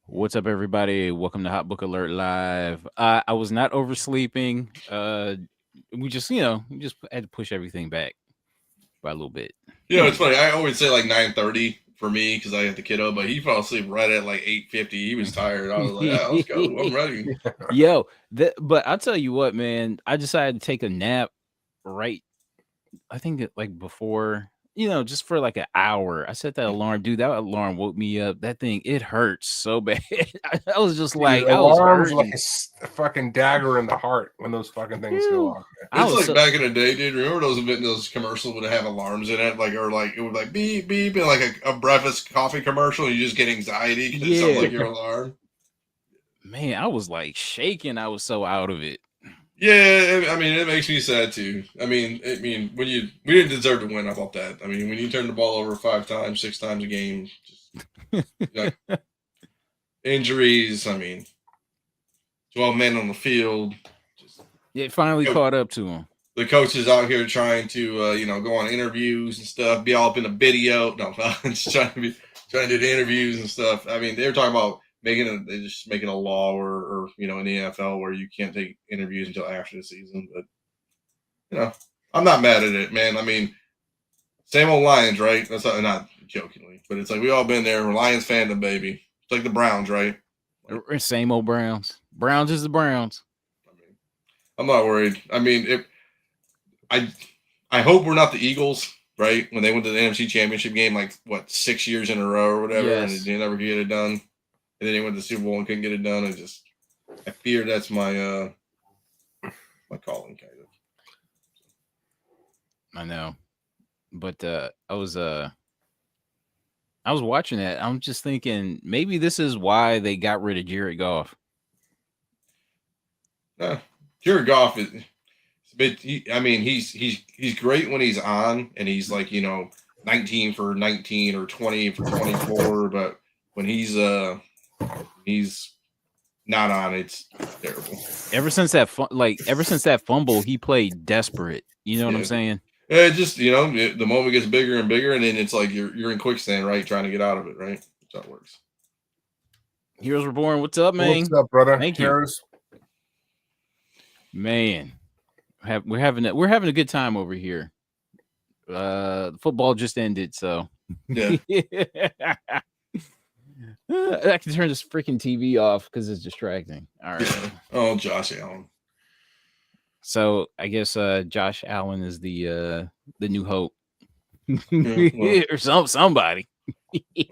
What's up, everybody? Welcome to Hot Book Alert Live. I was not oversleeping. We just had to push everything back by a little bit. It's funny. I always say like 9:30 for me because I have the kiddo, but he fell asleep right at like 8:50. He was tired. I was like, "Yeah, let's go. I'm ready." Yo, but I'll tell you what, man. I decided to take a nap right I think like before, just for like an hour. I set that alarm, dude. That alarm woke me up. That thing, it hurts so bad. I was just Dude, like, I was alarms like hurting. a fucking dagger in the heart when those fucking things go Whew. off. I It's was like so back in the day, dude. Remember those commercials would have alarms in it, like or like it would like beep beep and like a breakfast coffee commercial. And you just get anxiety because it sounds yeah, like your alarm. man. I was like shaking. I was so out of it. Yeah, I mean it makes me sad too. I mean when we didn't deserve to win. I thought that. I mean when you turn the ball over 5 times, 6 times a game, just like injuries. I mean 12 men on the field. Just It finally go caught up to him. the coaches out here trying to go on interviews and stuff, be all up in the video. No, just trying to do the interviews and stuff. I mean, they were talking about they just making a law or in the NFL where you can't take interviews until after the season. But you know, I'm not mad at it, man. I mean, same old Lions, right? That's not jokingly, but it's like we all been there. We're Lions fandom, baby. It's like the Browns, right? Like, Same old Browns. Browns is the Browns. I mean, I'm not worried. I mean, if I I hope we're not the Eagles, right? When they went to the NFC Championship game, like what 6 years in a row or whatever, and Yes. they never get it done. And then they went to the Super Bowl and couldn't get it done. I fear that's my calling kind of. I know. But I was watching that. I'm just thinking maybe this is why they got rid of Jared Goff. Jared Goff is, but I mean, he's great when he's on, and he's like 19 for 19 or 20 for 24. But when he's not on, it's terrible. Ever since that fumble, he played desperate. You know what I'm Yeah. saying? Just the moment gets bigger and bigger, and then it's like you're in quicksand, right? Trying to get out of it, right? That's how it works. Heroes Reborn. What's up, What's man? up, brother? Thank you, Harris? man. We're having a good time over here. Football just ended, so Yeah. I can turn this freaking TV off because it's distracting. All right. Oh, Josh Allen. So I guess Josh Allen is the new hope. Yeah, well, Or somebody.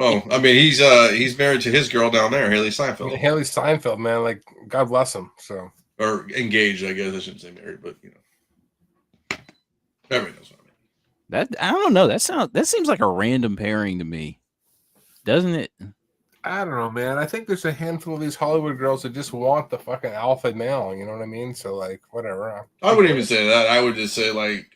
I mean, he's married to his girl down there, Haley Seinfeld, Haley Steinfeld, man. Like, God bless him. So, or engaged. I guess I shouldn't say married, but everybody knows what I mean. That I don't know. That seems like a random pairing to me, doesn't it? I don't know, man. I think there's a handful of these Hollywood girls that just want the fucking alpha male. You know what I mean? So, like, whatever. I wouldn't even say that. I would just say like,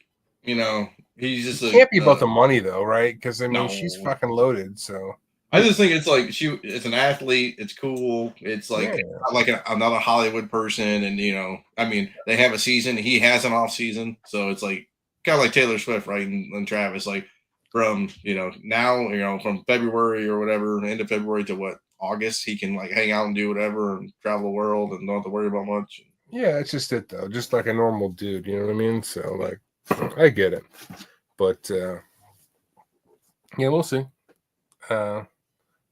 he's just It can't be about the money, though, right? Because, I mean, no. she's fucking loaded. So, I just think it's like it's an athlete. It's cool. It's like yeah. not like another Hollywood person, and I mean, they have a season. He has an off season, so it's like kind of like Taylor Swift, right? And Travis, like from now, from February or whatever, end of February to what August, he can like hang out and do whatever and travel the world and don't have to worry about much. Yeah, it's just it, though. Just like a normal dude. You know what I mean? So, like, I get it. But, yeah, we'll see.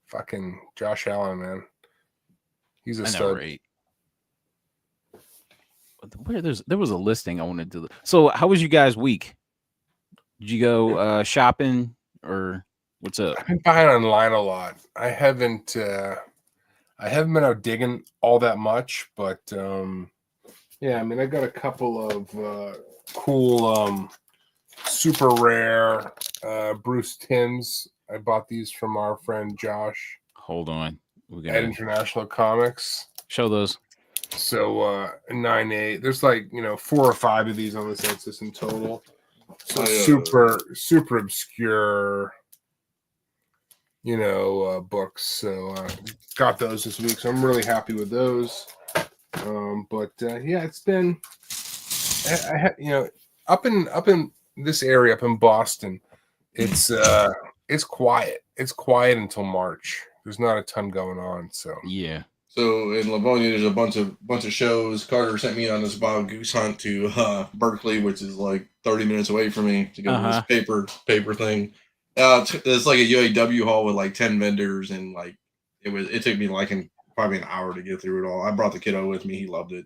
Fucking Josh Allen, man. He's a I know, stud. right? There was a listing I wanted to. So, how was you guys' week? Did you go shopping or what's up? I've been buying online a lot. I haven't been out digging all that much, but yeah, I mean, I got a couple of cool super rare Bruce Timms. I bought these from our friend Josh Hold on, we're at gonna International Comics. show those. So 9.8. There's like 4 or 5 of these on the census in total. So super obscure, books. So got those this week. So I'm really happy with those. But yeah, it's been up in this area, up in Boston. It's quiet. It's quiet until March. There's not a ton going on, so Yeah. So in Livonia, there's a bunch of shows. Carter sent me on this wild goose hunt to Berkeley, which is like 30 minutes away from me, to go to this paper thing. It's like a UAW hall with like 10 vendors, and like it took me like probably an hour to get through it all. I brought the kiddo with me; he loved it.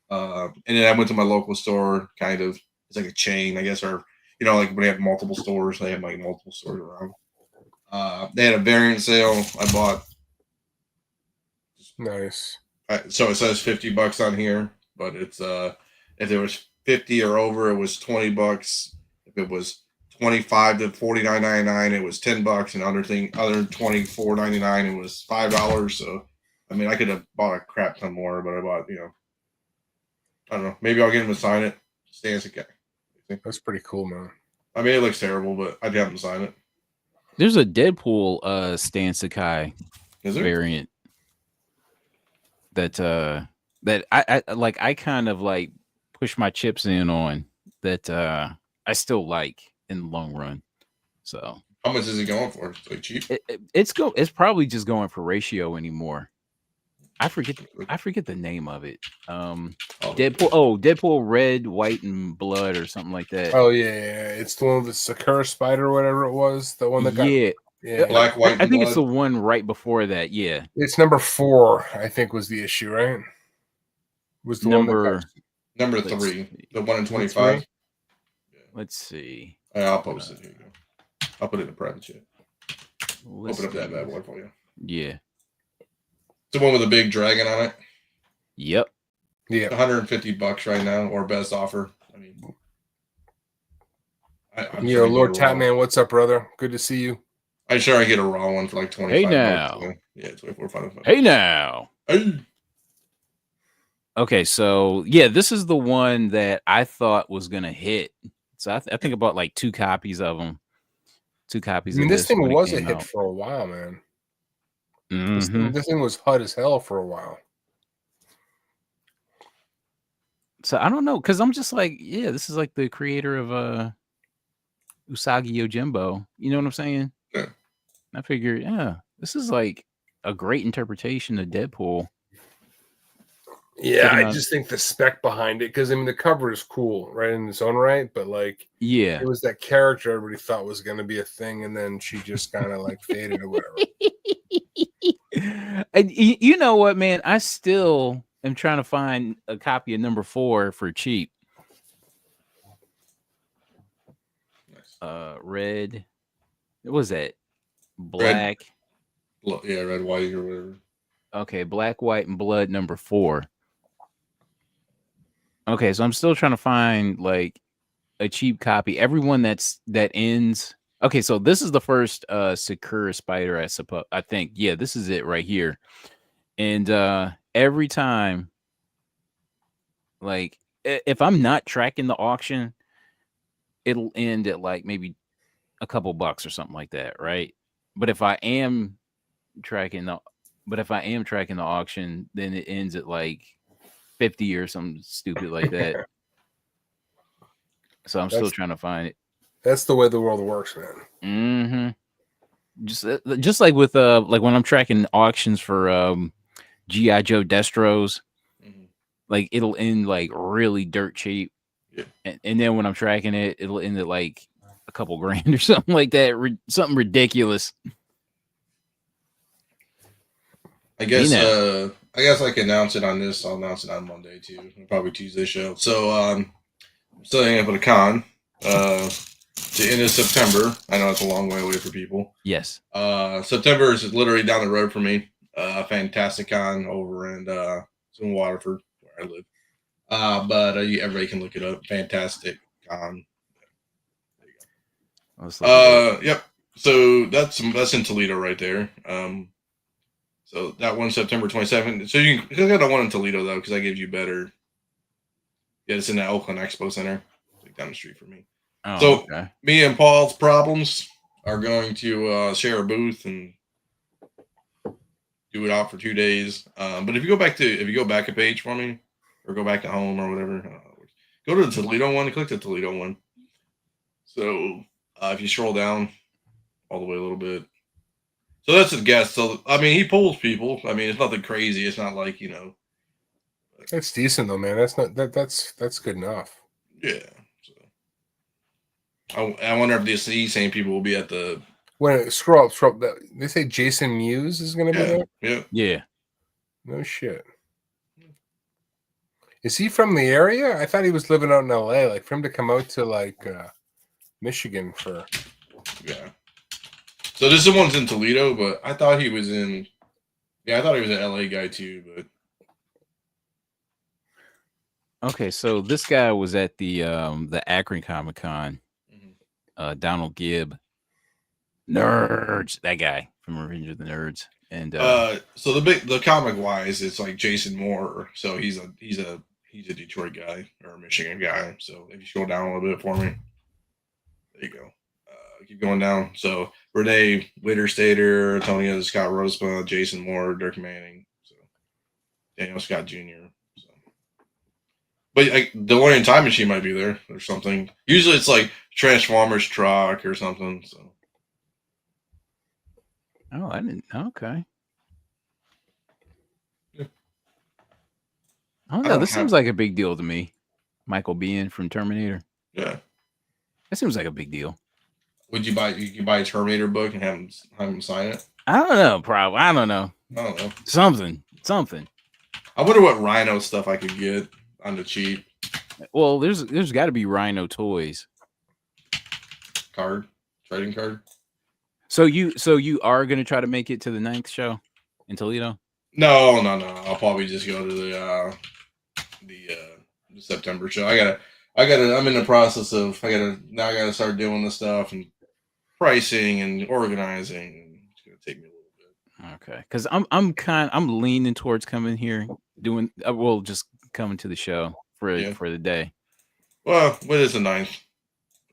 And then I went to my local store. Kind of, it's like a chain, I guess, or like when they have multiple stores, they have like multiple stores around. They had a variant sale. I bought. nice. So it says $50 on here, but it's if it was 50 or over, it was $20. If it was 25 to $49.99, it was $10, and other than $24.99, it was $5. So I mean, I could have bought a crap ton more, but I bought I don't know. Maybe I'll get him to sign it. Stands okay. That's pretty cool, man. I mean, it looks terrible, but I'd have him sign it. There's a Deadpool Stan Sakai variant that I like. I kind of like push my chips in on that. I still like in the long run. So how much is it going for? It's like cheap. It's probably just going for ratio anymore. I forget the name of it. Deadpool Red, White, and Blood or something like that. Oh yeah. It's the one with the Sakura spider or whatever it was. The one that got Black, White, I think Blood. it's the one right before that. Yeah, it's number 4. I think was the issue, right? Was the number 3, the 1 in 25. Yeah. Let's see. I'll post it. Here you go. I'll put it in a private chat. Open up that bad boy for you. Yeah. The one with a big dragon on it. Yep. Yeah. $150 right now, or best offer. I mean, I'm Yo, Lord Tatman, what's up, brother? Good to see you. I'm sure I get a raw one for like 25. Hey now. Bucks, yeah, 24, 5. Hey now. Hey. Okay, so yeah, this is the one that I thought was gonna hit. So I think I bought like 2 copies of them. 2 copies. I mean, of this thing was a hit hit for a while, man. Mm-hmm. This thing was hot as hell for a while. So I don't know, because I'm just like, yeah, this is like the creator of Usagi Yojimbo. You know what I'm saying? Yeah. I figured, yeah, this is like a great interpretation of Deadpool. Yeah, I just think the spec behind it, because I mean the cover is cool, right, in its own right, but like, yeah, it was that character everybody thought was going to be a thing, and then she just kind of like faded or whatever. And you know what, man? I still am trying to find a copy of number 4 for cheap. Red. What was that? Black. Red, white, or whatever. Okay, Black, White, and Blood number 4. Okay, so I'm still trying to find like a cheap copy. Everyone that ends. Okay, so this is the first Sakura spider, I suppose. I think. Yeah, this is it right here. And every time, like, if I'm not tracking the auction, it'll end at like maybe a couple bucks or something like that, right? But if I am tracking the auction, then it ends at like 50 or something stupid like that. So I'm still trying to find it. That's the way the world works, Mm-hmm. man. Just like with like when I'm tracking auctions for G.I. Joe Destros, like it'll end like really dirt cheap. Yeah. And then when I'm tracking it, it'll end at like a couple grand or something like that. Something ridiculous. I guess I can announce it on this. I'll announce it on Monday too. Probably Tuesday show. So I'm setting up at a con the end of September. I know it's a long way away for people. Yes. September is literally down the road for me. Fantastic con over in Waterford, where I live. But everybody can look it up. Fantastic con. There you go. Yep. So that's in Toledo right there. So that one September 27th. So you can get the one in Toledo though, because I gave you better. Yeah, it's in the Oakland Expo Center, like down the street from me. Oh, so okay. Me and Paul's Problems are going to share a booth and do it out for 2 days. But if you go back a page for me, or go back to home or whatever, go to the Toledo one. Click the Toledo one. So if you scroll down all the way a little bit, So that's a guess. So I mean, he pulls people. I mean, it's nothing crazy. It's not like That's decent though, man. That's good enough. yeah. So I wonder if these same people will be at the When scroll up, they say Jason Mewes is going to be there. Yeah. No shit. Is he from the area? I thought he was living out in LA. Like for him to come out to like Michigan for. Yeah. So this one's in Toledo, but I thought he was in. Yeah, I thought he was an LA guy too, but. Okay, so this guy was at the Akron Comic Con. Donald Gibb, nerds, that guy from Revenge of the Nerds, and so the comic wise, it's like Jason Moore. So he's a Detroit guy or a Michigan guy. So if you scroll down a little bit for me, there you go. Keep going down. So Renee Witterstater, Antonio Scott Rospa, Jason Moore, Dirk Manning, so Daniel Scott Jr. So. But like DeLorean Time Machine might be there or something. Usually it's like Transformers truck or something. So. Oh, I didn't. Okay. Yeah. I don't know. This seems like a big deal to me. Michael Biehn from Terminator. Yeah. That seems like a big deal. Would you buy a Terminator book and have him sign it? I don't know. Probably. I don't know. Something. I wonder what Rhino stuff I could get on the cheap. Well, there's got to be Rhino toys. Trading card. So you are gonna try to make it to the 9th show in Toledo? No. I'll probably just go to the September show. I'm in the process of I gotta start doing the stuff and pricing and organizing. It's gonna take me a little bit. Okay, because I'm leaning towards coming here, just coming to the show for the day. Well, what is the 9th?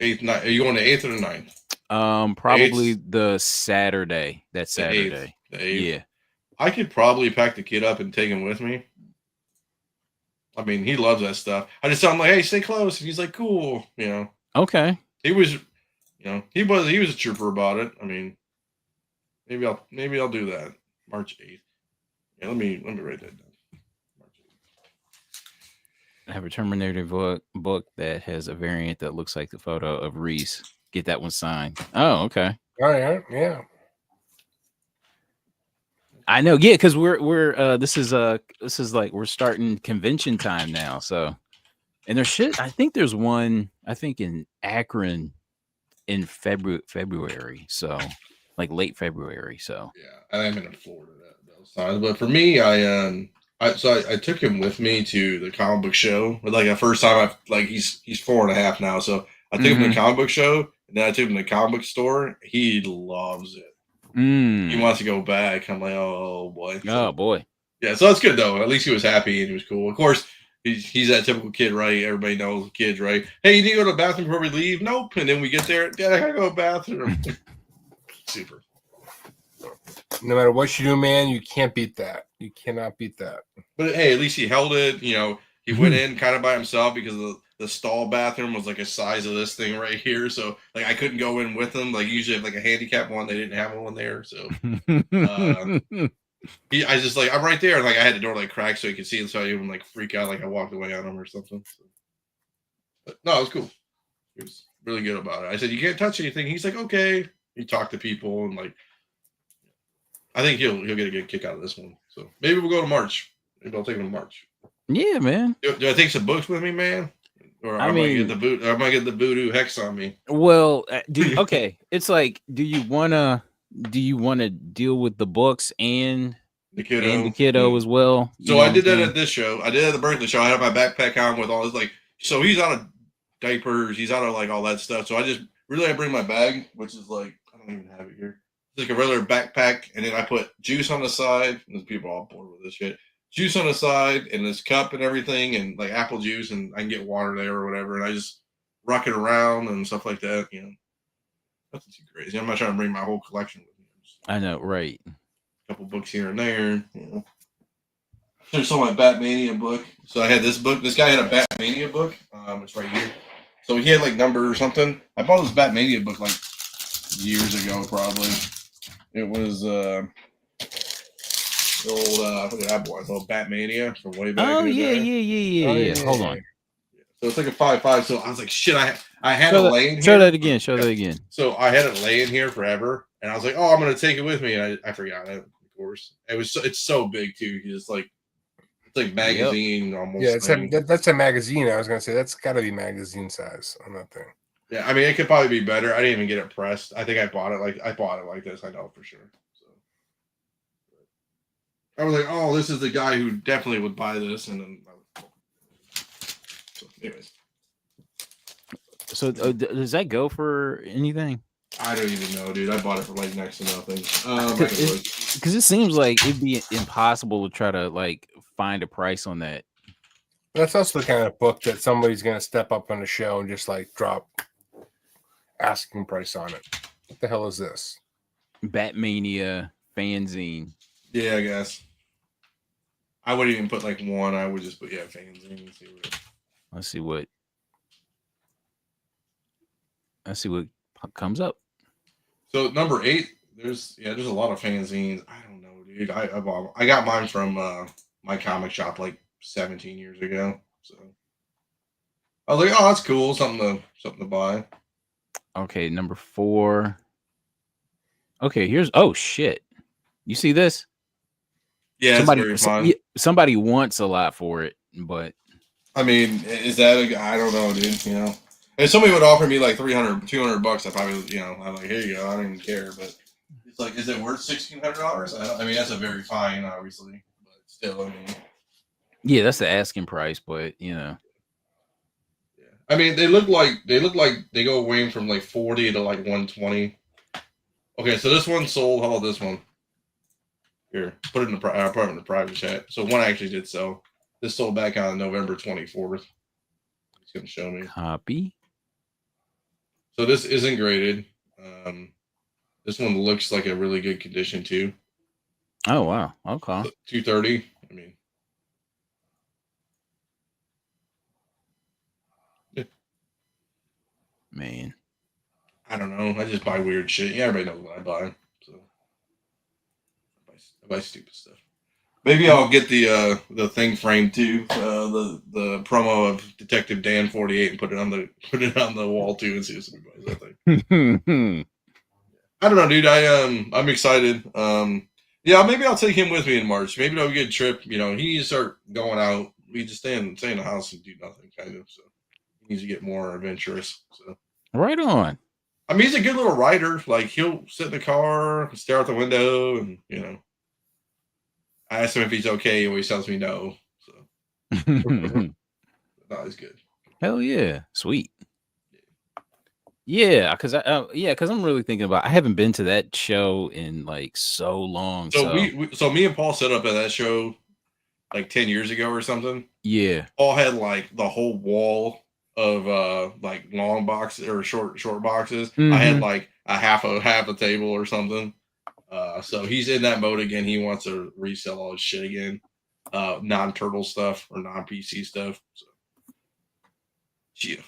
8th, 9th? Are you going to 8th or the 9th? Probably the Saturday. That Saturday. The 8th. Yeah. I could probably pack the kid up and take him with me. I mean, he loves that stuff. I just tell him like, "Hey, stay close," and he's like, "Cool," Okay. He was, he was a trooper about it. I mean, maybe I'll do that. March 8th. Yeah, let me write that down. March 8th. I have a Terminator book that has a variant that looks like the photo of Reese. Get that one signed. Oh, okay. All right, yeah. I know, yeah, because we're this is like we're starting convention time now. So, and I think there's one in Akron in February. So, like late February. So yeah, I am in Florida those times. But for me, I took him with me to the comic book show. Like the first time he's 4.5 now. So I took him to the comic book show, and then I took him to the comic book store. He loves it. He wants to go back. I'm like, oh boy. Oh boy. Yeah, so that's good though. At least he was happy and he was cool. Of course, he's that typical kid, right? Everybody knows kids, right? Hey, you need to go to the bathroom before we leave? Nope. And then we get there. Dad, I gotta go to the bathroom. Super. No matter what you do, man, you can't beat that. You cannot beat that. But hey, at least he held it. He went in kind of by himself because the stall bathroom was like a size of this thing right here. So like I couldn't go in with him. Like usually have like a handicap one. They didn't have one there. So I just like I'm right there. Like I had the door like cracked so he could see and so I even like freak out like I walked away on him or something. So, but no, it was cool. He was really good about it. I said you can't touch anything. He's like okay. He talked to people and like I think he'll get a good kick out of this one. So maybe we'll go to March. Maybe I'll take him to March. Yeah, man. Do I take some books with me, man? Or I might get the voodoo hex on me. Well, okay. It's like, do you wanna deal with the books and the kiddo as well? So I did that at this show. I did it at the birthday show. I had my backpack on with all this like. So he's out of diapers. He's out of like all that stuff. So I bring my bag, which is like I don't even have it here. It's like a regular backpack, and then I put juice on the side. And people are all bored with this shit. Juice on the side and this cup and everything and like apple juice and I can get water there or whatever and I just rock it around and stuff like that, Nothing too crazy. I'm not trying to bring my whole collection with me. I know, right. A couple books here and there, There's still my Batmania book. So I had this book. This guy had a Batmania book. It's right here. So he had like number or something. I bought this Batmania book like years ago probably. It was the old look at that boy, little Batmania from way back Oh in the yeah, day. yeah. Oh, Yeah. Hold on. So it's like a 5.5. So I was like, shit, I had Show it that. laying Show here. that again. Show Yeah. that again. So I had it laying here forever, and I was like, oh, I'm gonna take it with me, and I forgot it. Of course, it's so big too. It's like magazine almost. Yeah, that's a magazine. I was gonna say that's got to be magazine size on that thing. Yeah, I mean, it could probably be better. I didn't even get it pressed. I think I bought it like this. I know for sure. So I was like, oh, this is the guy who definitely would buy this, and then. So, anyways. So does that go for anything? I don't even know, dude. I bought it for like next to nothing. Because it seems like it'd be impossible to try to like find a price on that. That's also the kind of book that somebody's gonna step up on a show and just like drop asking price on it. What the hell is this? Batmania fanzine. Yeah, I guess. I wouldn't even put like one. I would just put fanzine. Let's see what comes up. So number 8, there's a lot of fanzines. I don't know, dude. I got mine from my comic shop like 17 years ago. So I was like, oh, that's cool. Something to buy. Okay, number 4. Okay, oh shit. You see this? Yeah, somebody wants a lot for it, but I mean, is that I don't know, dude. You know, if somebody would offer me like $300, $200, I probably, I'm like, here you go. I don't even care. But it's like, is it worth $1,600? I mean, that's a very fine, obviously, but still, I mean, yeah, that's the asking price. But yeah. I mean, they look like they go away from like 40 to like 120. Okay, so this one sold. How about this one? Here, put it in the private chat. So one actually did sell. This sold back on November 24th. It's going to show me. Copy. So this isn't graded. This one looks like a really good condition too. Oh wow! Okay. 230. I mean, yeah. Man, I don't know. I just buy weird shit. Yeah, everybody knows what I buy. So I buy stupid stuff. Maybe I'll get the thing framed too. The promo of Detective Dan 48 and put it on the wall too and see if somebody buys that thing. I don't know, dude. I'm excited. Yeah, maybe I'll take him with me in March. Maybe it'll be a good trip. You know, he needs to start going out. We just stay in the house and do nothing, kind of. So he needs to get more adventurous. So right on. I mean, he's a good little rider. Like he'll sit in the car, stare out the window, and I asked him if he's okay. He always tells me no. So no, he's good. Hell yeah, sweet. Yeah, because I'm really thinking about. I haven't been to that show in like so long. So me and Paul set up at that show like 10 years ago or something. Yeah, Paul had like the whole wall of like long boxes or short boxes. Mm-hmm. I had like a half a table or something. So he's in that mode again. He wants to resell all his shit again, non-turtle stuff or non-PC stuff. So, yeah.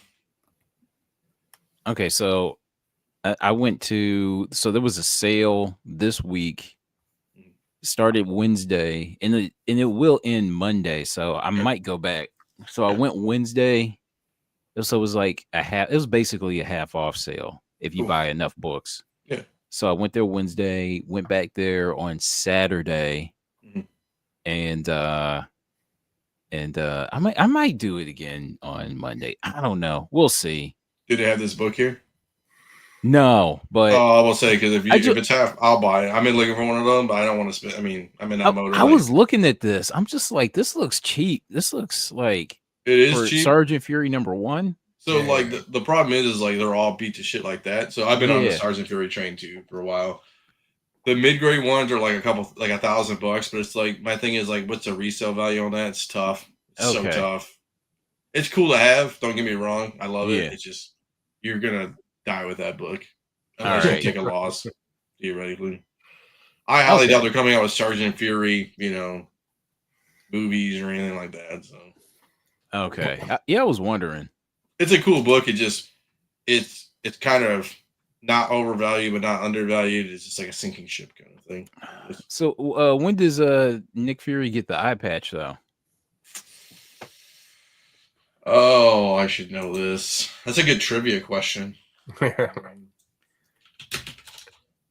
Okay, so I went to. So there was a sale this week. Started Wednesday, and it will end Monday. So I might go back. So I went Wednesday. So it was like it was basically a half off sale if you buy enough books. Yeah. So I went there Wednesday, went back there on Saturday, and I might do it again on Monday. I don't know. We'll see. Do they have this book here? No, but I will say because if it's half, I'll buy it. I'm in looking for one of them, but I don't want to spend. I mean, I'm in that mode. I was looking at this. I'm just like, this looks cheap. This looks like it is cheap. Sergeant Fury #1. So like the problem is like they're all beat to shit like that. So I've been on the Sergeant Fury train too for a while. The mid-grade ones are like $1,000, but it's like my thing is like, what's the resale value on that? It's tough. It's so tough. It's cool to have. Don't get me wrong. I love it. It's just you're gonna die with that book unless you take a loss. Theoretically, I highly doubt they're coming out with Sergeant Fury, movies or anything like that. So okay, I was wondering. It's a cool book. It's kind of not overvalued but not undervalued. It's just like a sinking ship kind of thing. So when does Nick Fury get the eye patch though? Oh, I should know this. That's a good trivia question.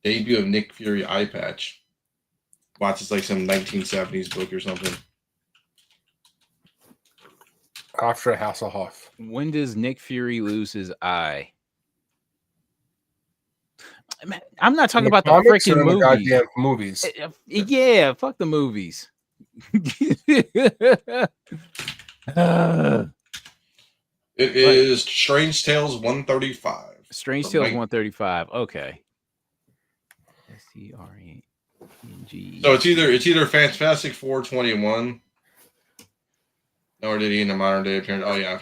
Debut of Nick Fury eye patch. Watch, it's like some 1970s book or something. After Hasselhoff. When does Nick Fury lose his eye? Man, I'm not talking about the comics or freaking in the movies. goddamn movies. Yeah, fuck the movies. It is Strange Tales 135. Strange Tales 135. Okay. STRENG. So it's either Fantastic 421. Or did he in the modern day appearance? Oh yeah.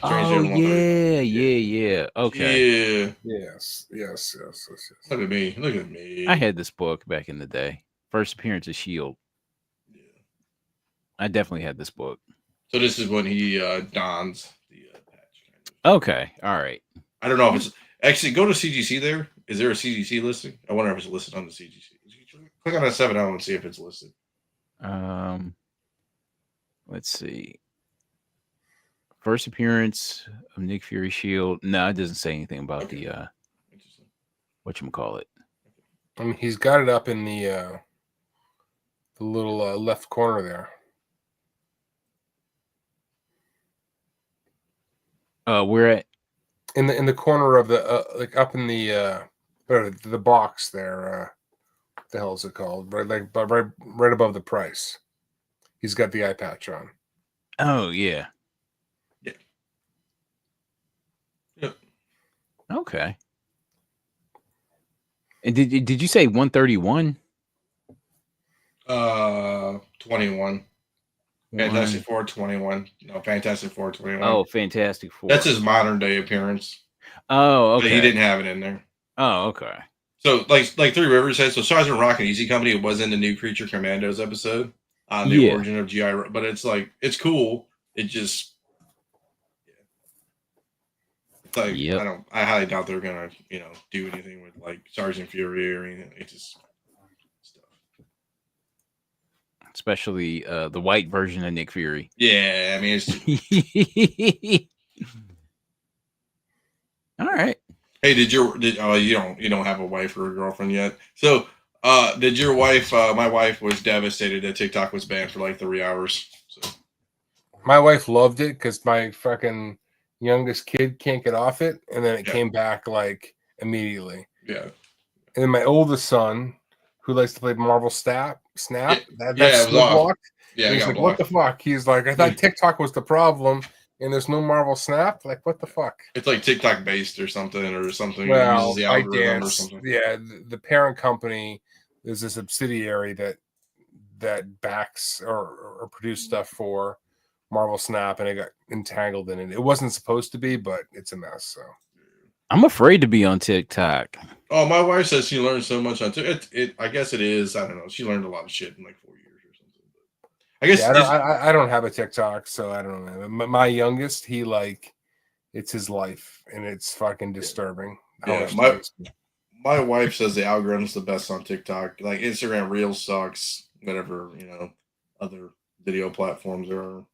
Yeah. Okay. Yeah. Yes. Look at me. I had this book back in the day. First appearance of Shield. Yeah. I definitely had this book. So this is when he dons the patch. Kind of. Okay. All right. I don't know if it's actually go to CGC. There is there a CGC listing? I wonder if it's listed on the CGC. Click on that 7.0 and see if it's listed. Let's see. First appearance of Nick Fury Shield. No, it doesn't say anything about the whatchamacallit. I mean, he's got it up in the little left corner there. Where at? In the corner of the like up in the box there. What the hell is it called? Right above the price. He's got the eye patch on. Oh yeah. Yep. Okay. And did you say 131? 21. Fantastic Four 21. No, Fantastic Four 21. Oh, Fantastic Four. That's his modern day appearance. Oh, okay. But he didn't have it in there. Oh, okay. So like Three Rivers said, so Sergeant Rock and Easy Company, it was in the New Creature Commandos episode on the origin of GI. But it's like it's cool. It just it's like I highly doubt they're gonna do anything with like Sergeant Fury or anything. It's just stuff. Especially the white version of Nick Fury. Yeah, I mean it's all right. Hey, you don't have a wife or a girlfriend yet? So did your wife? My wife was devastated that TikTok was banned for like 3 hours. So my wife loved it because my fucking youngest kid can't get off it, and then it came back like immediately. Yeah. And then my oldest son, who likes to play Marvel Snap, that's it was blocked. Yeah, he's like, blocked. What the fuck? He's like, I thought TikTok was the problem, and there's no Marvel Snap. Like, what the fuck? It's like TikTok based or something. Well, the algorithm or something. Yeah, the parent company is a subsidiary that backs or produce stuff for Marvel Snap, and it got entangled in it. It wasn't supposed to be, but it's a mess. So I'm afraid to be on TikTok. Oh, my wife says she learned so much on it. I guess it is. I don't know. She learned a lot of shit in like 4 years or something. But I guess I don't have a TikTok, so I don't know. My youngest, he it's his life, and it's fucking disturbing. Yeah, my wife says the algorithm's the best on TikTok. Like Instagram Reels sucks. Whatever other video platforms are.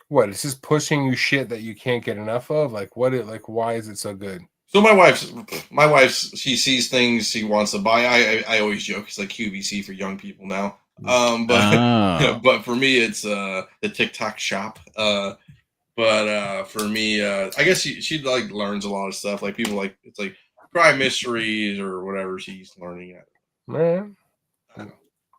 What, is this pushing you shit that you can't get enough of? Like why is it so good? So my wife's she sees things she wants to buy. I always joke it's like QVC for young people now. But for me it's the TikTok shop. But for me, I guess she like learns a lot of stuff. Like people it's like crime mysteries or whatever she's learning at. Man, I'm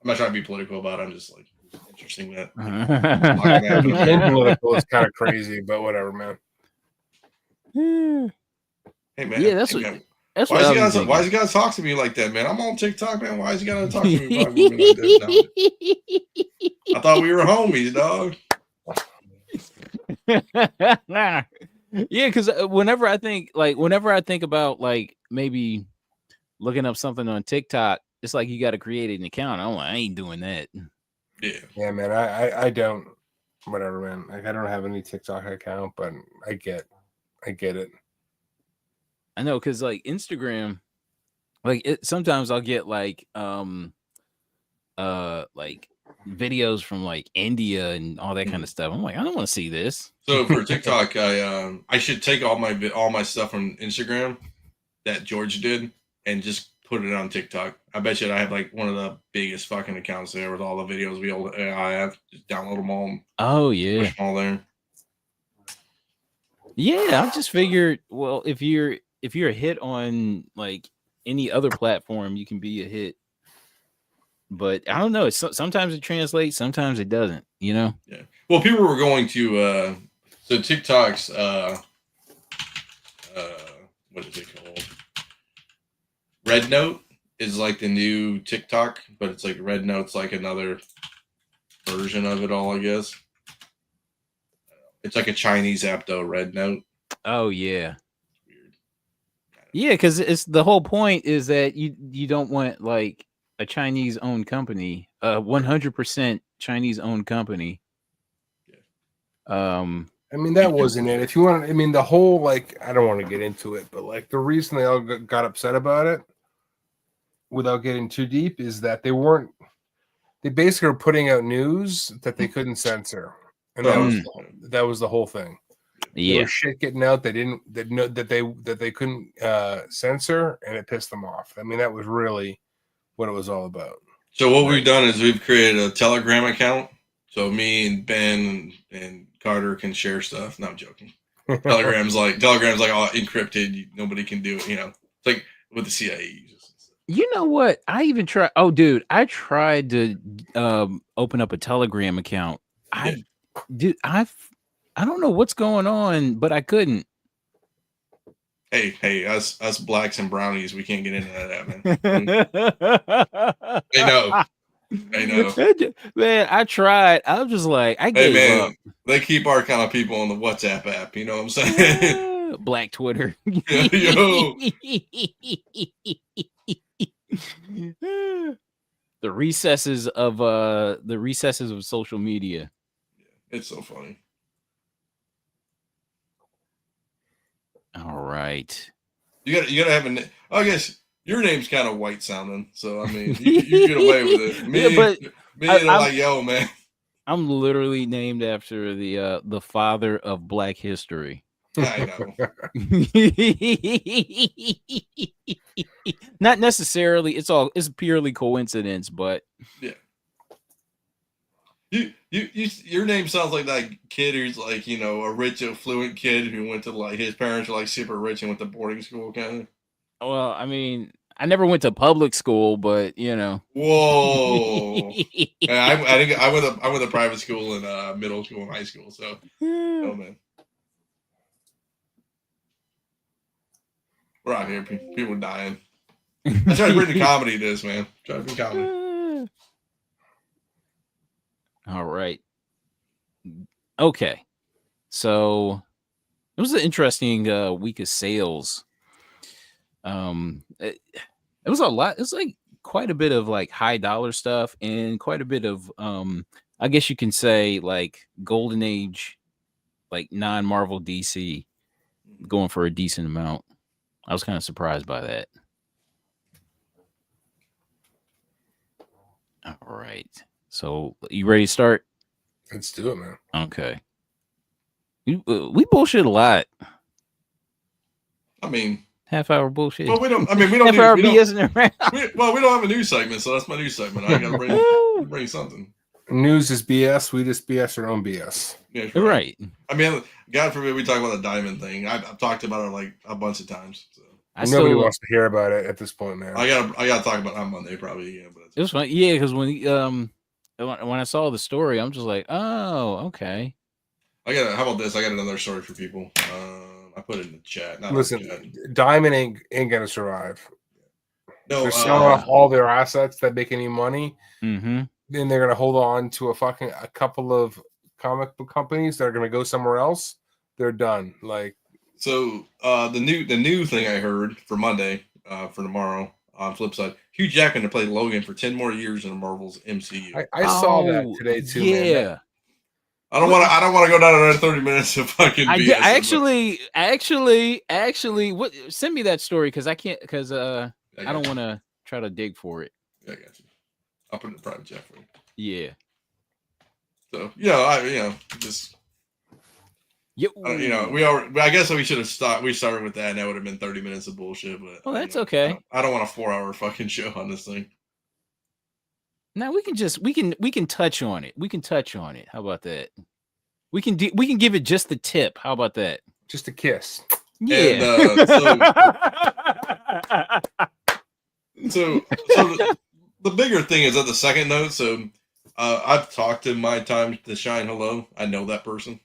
not trying to be political about it. I'm just like interesting that. Being political is kind of crazy, but whatever, man. Hey man, yeah, that's man. That's why is he gotta talk to me like that, man? I'm on TikTok, man. Why is he gotta talk to me like that? I thought we were homies, dog. Yeah, because whenever I think about like maybe looking up something on TikTok, it's like you got to create an account. I'm like, I ain't doing that. Yeah, man. I don't. Whatever, man. Like I don't have any TikTok account, but I get it. I know, because like Instagram, sometimes I'll get like videos from like India and all that kind of stuff. I'm like, I don't want to see this. So for TikTok, I should take all my stuff from Instagram that George did and just put it on TikTok. I bet you I have like one of the biggest fucking accounts there with all the videos I have. Just download them all. And Oh push yeah. them all there. Yeah, I just figured, well, if you're a hit on like any other platform, you can be a hit. But I don't know. Sometimes it translates, sometimes it doesn't. You know. Yeah. Well, people were going to so TikTok's what is it called? Red Note is like the new TikTok, but it's like Red Note's like another version of it all, I guess. It's like a Chinese app though, Red Note. Oh yeah. Weird. Yeah, because it's the whole point is that you don't want like a Chinese owned company, 100% Chinese owned company. Yeah. I mean, that wasn't it. If you want, I mean, the whole like, I don't want to get into it, but like the reason they all got upset about it, without getting too deep, is that they basically were putting out news that they couldn't censor, and that was the whole thing. Yeah, there was shit getting out that they couldn't censor, and it pissed them off. I mean, that was really what it was all about. So what we've done is we've created a Telegram account. So me and Ben and Carter can share stuff. No, I'm joking. Telegram's like all encrypted. Nobody can do it. You know, it's like what the CIA uses. You know what? I even tried. Oh, dude, I tried to open up a Telegram account. I don't know what's going on, but I couldn't. Hey, us blacks and brownies, we can't get into that, man. I know. Man, I tried. I was just like, I gave up. They keep our kind of people on the WhatsApp app. You know what I'm saying? Black Twitter. Yo. The recesses of social media. It's so funny. All right. You gotta have a. I guess your name's kind of white sounding, so I mean, you get away with it. Me, I'm like, yo, man. I'm literally named after the father of Black history. I know. Not necessarily. It's purely coincidence, but yeah. Your name sounds like that kid who's like, you know, a rich, affluent kid who went to like his parents are like super rich and went to boarding school kind of. Well, I mean, I never went to public school, but you know. Whoa! I went to private school in middle school and high school, so oh man. We're out here, people are dying. I try to bring the comedy to this, man. Try to bring comedy. All right. Okay. So it was an interesting week of sales. It was a lot. It's like quite a bit of like high dollar stuff and quite a bit of I guess you can say like golden age, like non-Marvel DC going for a decent amount. I was kind of surprised by that. All right. So you ready to start? Let's do it, man. Okay. We bullshit a lot. I mean, half-hour bullshit. Well, we don't. I mean, we don't. Half-hour BSing around. We don't have a news segment, so that's my news segment. I gotta bring something. News is BS. We just BS our own BS. Yeah, right. I mean, God forbid we talk about the diamond thing. I've talked about it like a bunch of times. So. Nobody wants to hear about it at this point, man. I gotta talk about it on Monday probably. Yeah, but it was fun. Yeah, because when I saw the story, I'm just like, oh, okay. How about this? I got another story for people. I put it in the chat. Listen, Diamond ain't gonna survive. No, they're selling off all their assets that make any money. Mm-hmm. Then they're gonna hold on to a couple of comic book companies that are gonna go somewhere else. They're done. Like so, the new thing I heard for Monday, for tomorrow on flip side, Hugh Jackman to play Logan for 10 more years in Marvel's MCU. I saw that today too. Yeah. Man. I don't want to go down another 30 minutes of fucking BS. I actually, what? Send me that story because I can't. Because I don't want to try to dig for it. Yeah, I got you. I'll put it in private chat for you. Yeah. So just Yo. I guess we should have stopped. We started with that, and that would have been 30 minutes of bullshit. But Well, that's okay. I don't want a 4-hour fucking show on this thing. Now we can touch on it. We can touch on it. How about that? We can give it just the tip. How about that? Just a kiss. Yeah. And, so the bigger thing is at the second note. So I've talked to my time to Shine Hello. I know that person.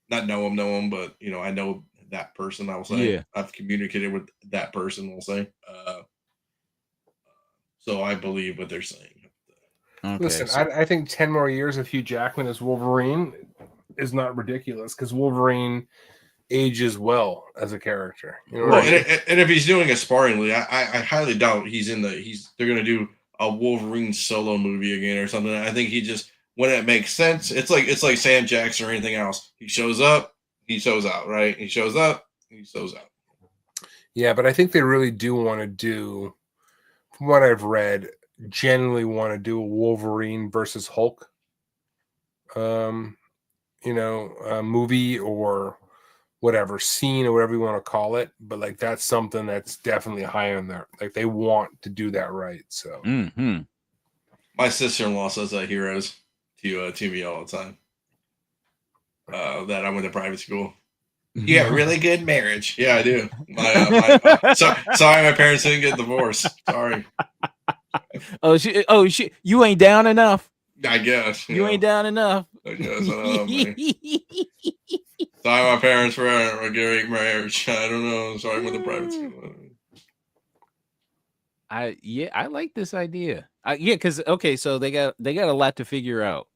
Not know him, but I know that person. I will say. Yeah. I've communicated with that person. We'll say. So I believe what they're saying. Okay, listen, I think 10 more years of Hugh Jackman as Wolverine is not ridiculous because Wolverine ages well as a character. And if he's doing a sparring league, I highly doubt they're going to do a Wolverine solo movie again or something. I think he just, when it makes sense, it's like Sam Jackson or anything else. He shows up, he shows out, right? He shows up, he shows out. Yeah, but I think they really do want to do, from what I've read, generally want to do a Wolverine versus Hulk movie or whatever scene or whatever you want to call it, but like that's something that's definitely high on there. Like they want to do that right. So my sister-in-law says that heroes to me all the time. That I went to private school. You have a really good marriage. Yeah, I do. Sorry, my parents didn't get divorced. Sorry. You ain't down enough. I guess you ain't down enough. I guess I don't know. Sorry, my parents for a great marriage. I don't know. Sorry, I went to private school. I like this idea. Because so they got a lot to figure out.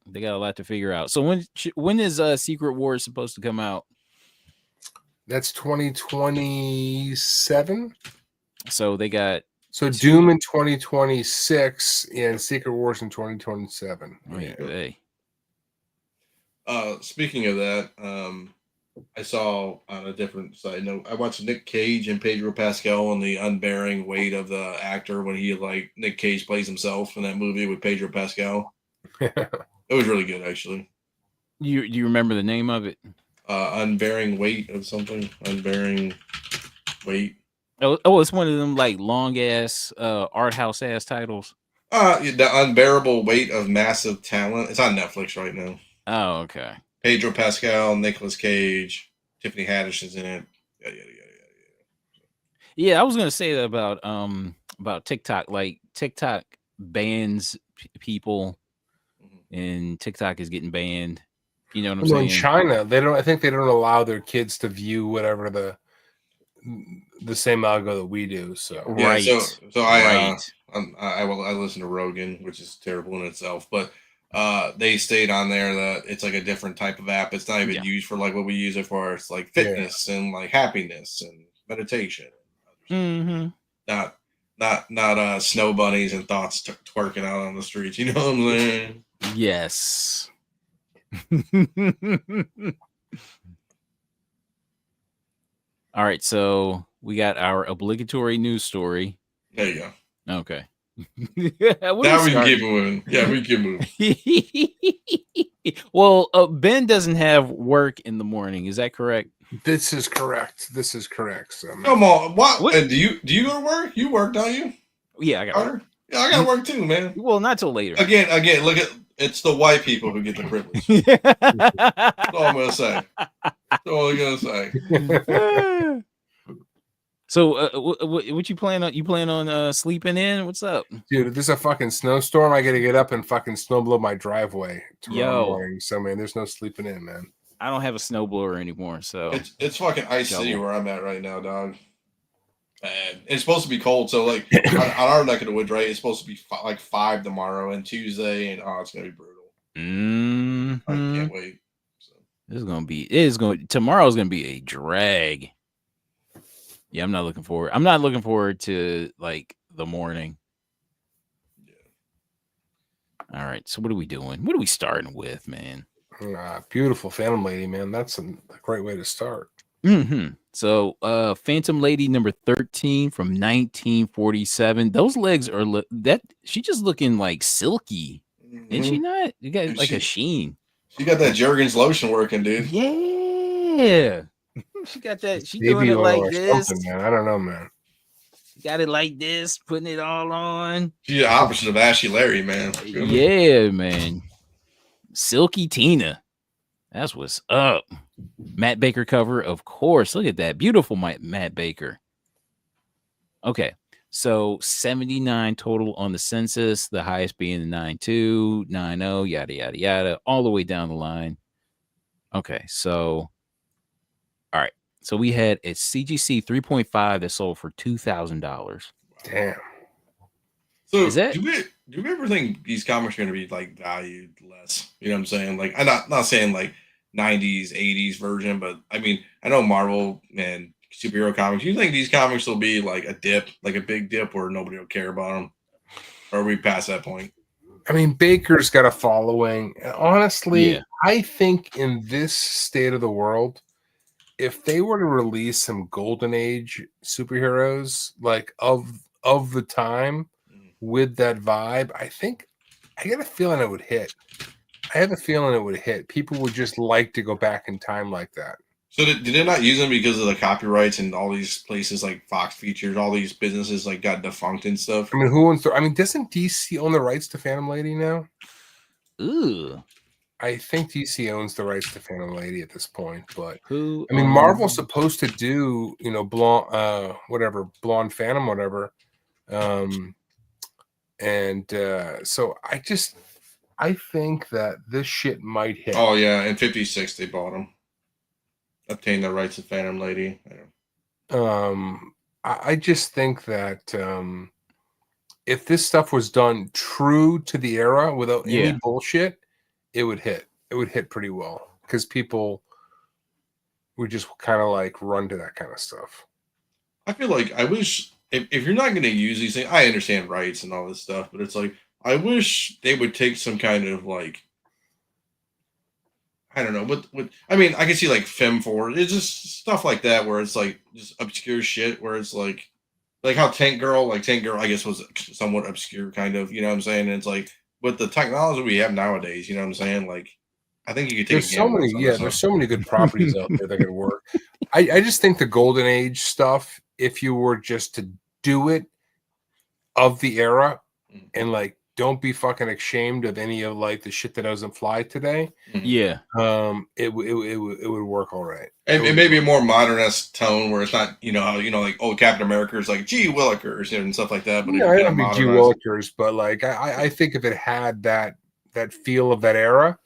So when is Secret Wars supposed to come out? That's 2027. So they got Doom in 2026 and Secret Wars in 2027. Hey. Speaking of that, I saw on a different side note, I watched Nick Cage and Pedro Pascal on the unbearing weight of the actor when Nick Cage plays himself in that movie with Pedro Pascal. It was really good, actually. You remember the name of it? Unbearing weight of something. Unbearing weight. Oh, it's one of them like long ass art house ass titles. The unbearable weight of massive talent. It's on Netflix right now. Oh, okay. Pedro Pascal, Nicolas Cage, Tiffany Haddish is in it. Yeah, I was gonna say that about TikTok. Like TikTok bans people, and TikTok is getting banned. You know what I'm saying? In China, I think they don't allow their kids to view whatever the same algo that we do. So right. So I listen to Rogan, which is terrible in itself, but they stayed on there that it's like a different type of app. It's not even used for like what we use it for. It's like fitness and like happiness and meditation. Not snow bunnies and thoughts twerking out on the streets. You know what I'm saying? Yes. All right, so we got our obligatory news story. There you go. Okay. Now we can keep moving. Yeah, we can move. Well, Ben doesn't have work in the morning. Is that correct? This is correct. So, come on, what? And do you go to work? You work, don't you? Yeah, I got work. Yeah, I got work too, man. Well, not till later. Again, look at it's the white people who get the privilege. That's all I'm gonna say. That's all I'm gonna say. So, what you plan on? You plan on sleeping in? What's up, dude? If there's a fucking snowstorm, I gotta get up and fucking snowblow my driveway tomorrow morning. So, man, there's no sleeping in, man. I don't have a snowblower anymore, so it's fucking ice city where I'm at right now, dog. And it's supposed to be cold, so like on our neck of the woods, right? It's supposed to be like 5 tomorrow and Tuesday, and it's gonna be brutal. I can't wait. So. Tomorrow's gonna be a drag. Yeah, I'm not looking forward to like the morning. Yeah. All right, so what are we doing? What are we starting with, man? Beautiful Phantom Lady, man. That's a great way to start. So, Phantom Lady number 13 from 1947. Those legs are that she just looking like silky. Isn't she not? You got Dude, like a sheen. she got that Jergens lotion working, dude. Yeah. She got that. She doing Baby it oil like or this. something, man. I don't know, man. Got it like this, putting it all on. She's the opposite of Ashley Larry, man. Yeah, man. Silky Tina. That's what's up. Matt Baker cover, of course. Look at that. Beautiful Matt Baker. Okay. So 79 total on the census, the highest being the 92, 90, yada, yada, yada, all the way down the line. Okay. So, all right. So we had a CGC 3.5 that sold for $2,000. Damn. So Is that- do we ever think these comics are going to be like valued less? You know what I'm saying? Like, I'm not saying like 90s, 80s version, but I mean, I know Marvel and superhero comics. Do you think these comics will be like a dip, like a big dip, where nobody will care about them? Or are we past that point? I mean, Baker's got a following. Honestly, Yeah. I think in this state of the world, if they were to release some golden age superheroes like of the time with that vibe, I got a feeling it would hit. I have a feeling it would hit. People would just like to go back in time like that. So did they not use them because of the copyrights and all these places like Fox Features, all these businesses like got defunct and stuff? I mean, who owns doesn't DC own the rights to Phantom Lady now? Ooh. I think DC owns the rights to Phantom Lady at this point, but Who? I mean, Marvel's supposed to do, Blonde Phantom, whatever. So I think that this shit might hit. Oh yeah, in '56 they bought them, obtained the rights to Phantom Lady. I just think that if this stuff was done true to the era without any bullshit, it would hit. It would hit pretty well because people would just kind of like run to that kind of stuff. I feel like I wish if you're not going to use these things, I understand rights and all this stuff, but it's like I wish they would take some kind of like, I don't know, what I mean, I can see like Fem4. It's just stuff like that where it's like just obscure shit where it's like how Tank Girl, I guess was somewhat obscure kind of, you know what I'm saying? And it's like with the technology we have nowadays, you know what I'm saying? Like I think you could take there's so many good properties out there that could work. I just think the golden age stuff, if you were just to do it of the era and like don't be fucking ashamed of any of like the shit that doesn't fly today. Yeah. It would work all right. And maybe a more modernist tone where it's not, like old Captain America is like Gee Willikers and stuff like that. But yeah, I don't mean Gee Willikers, but like I think if it had that feel of that era,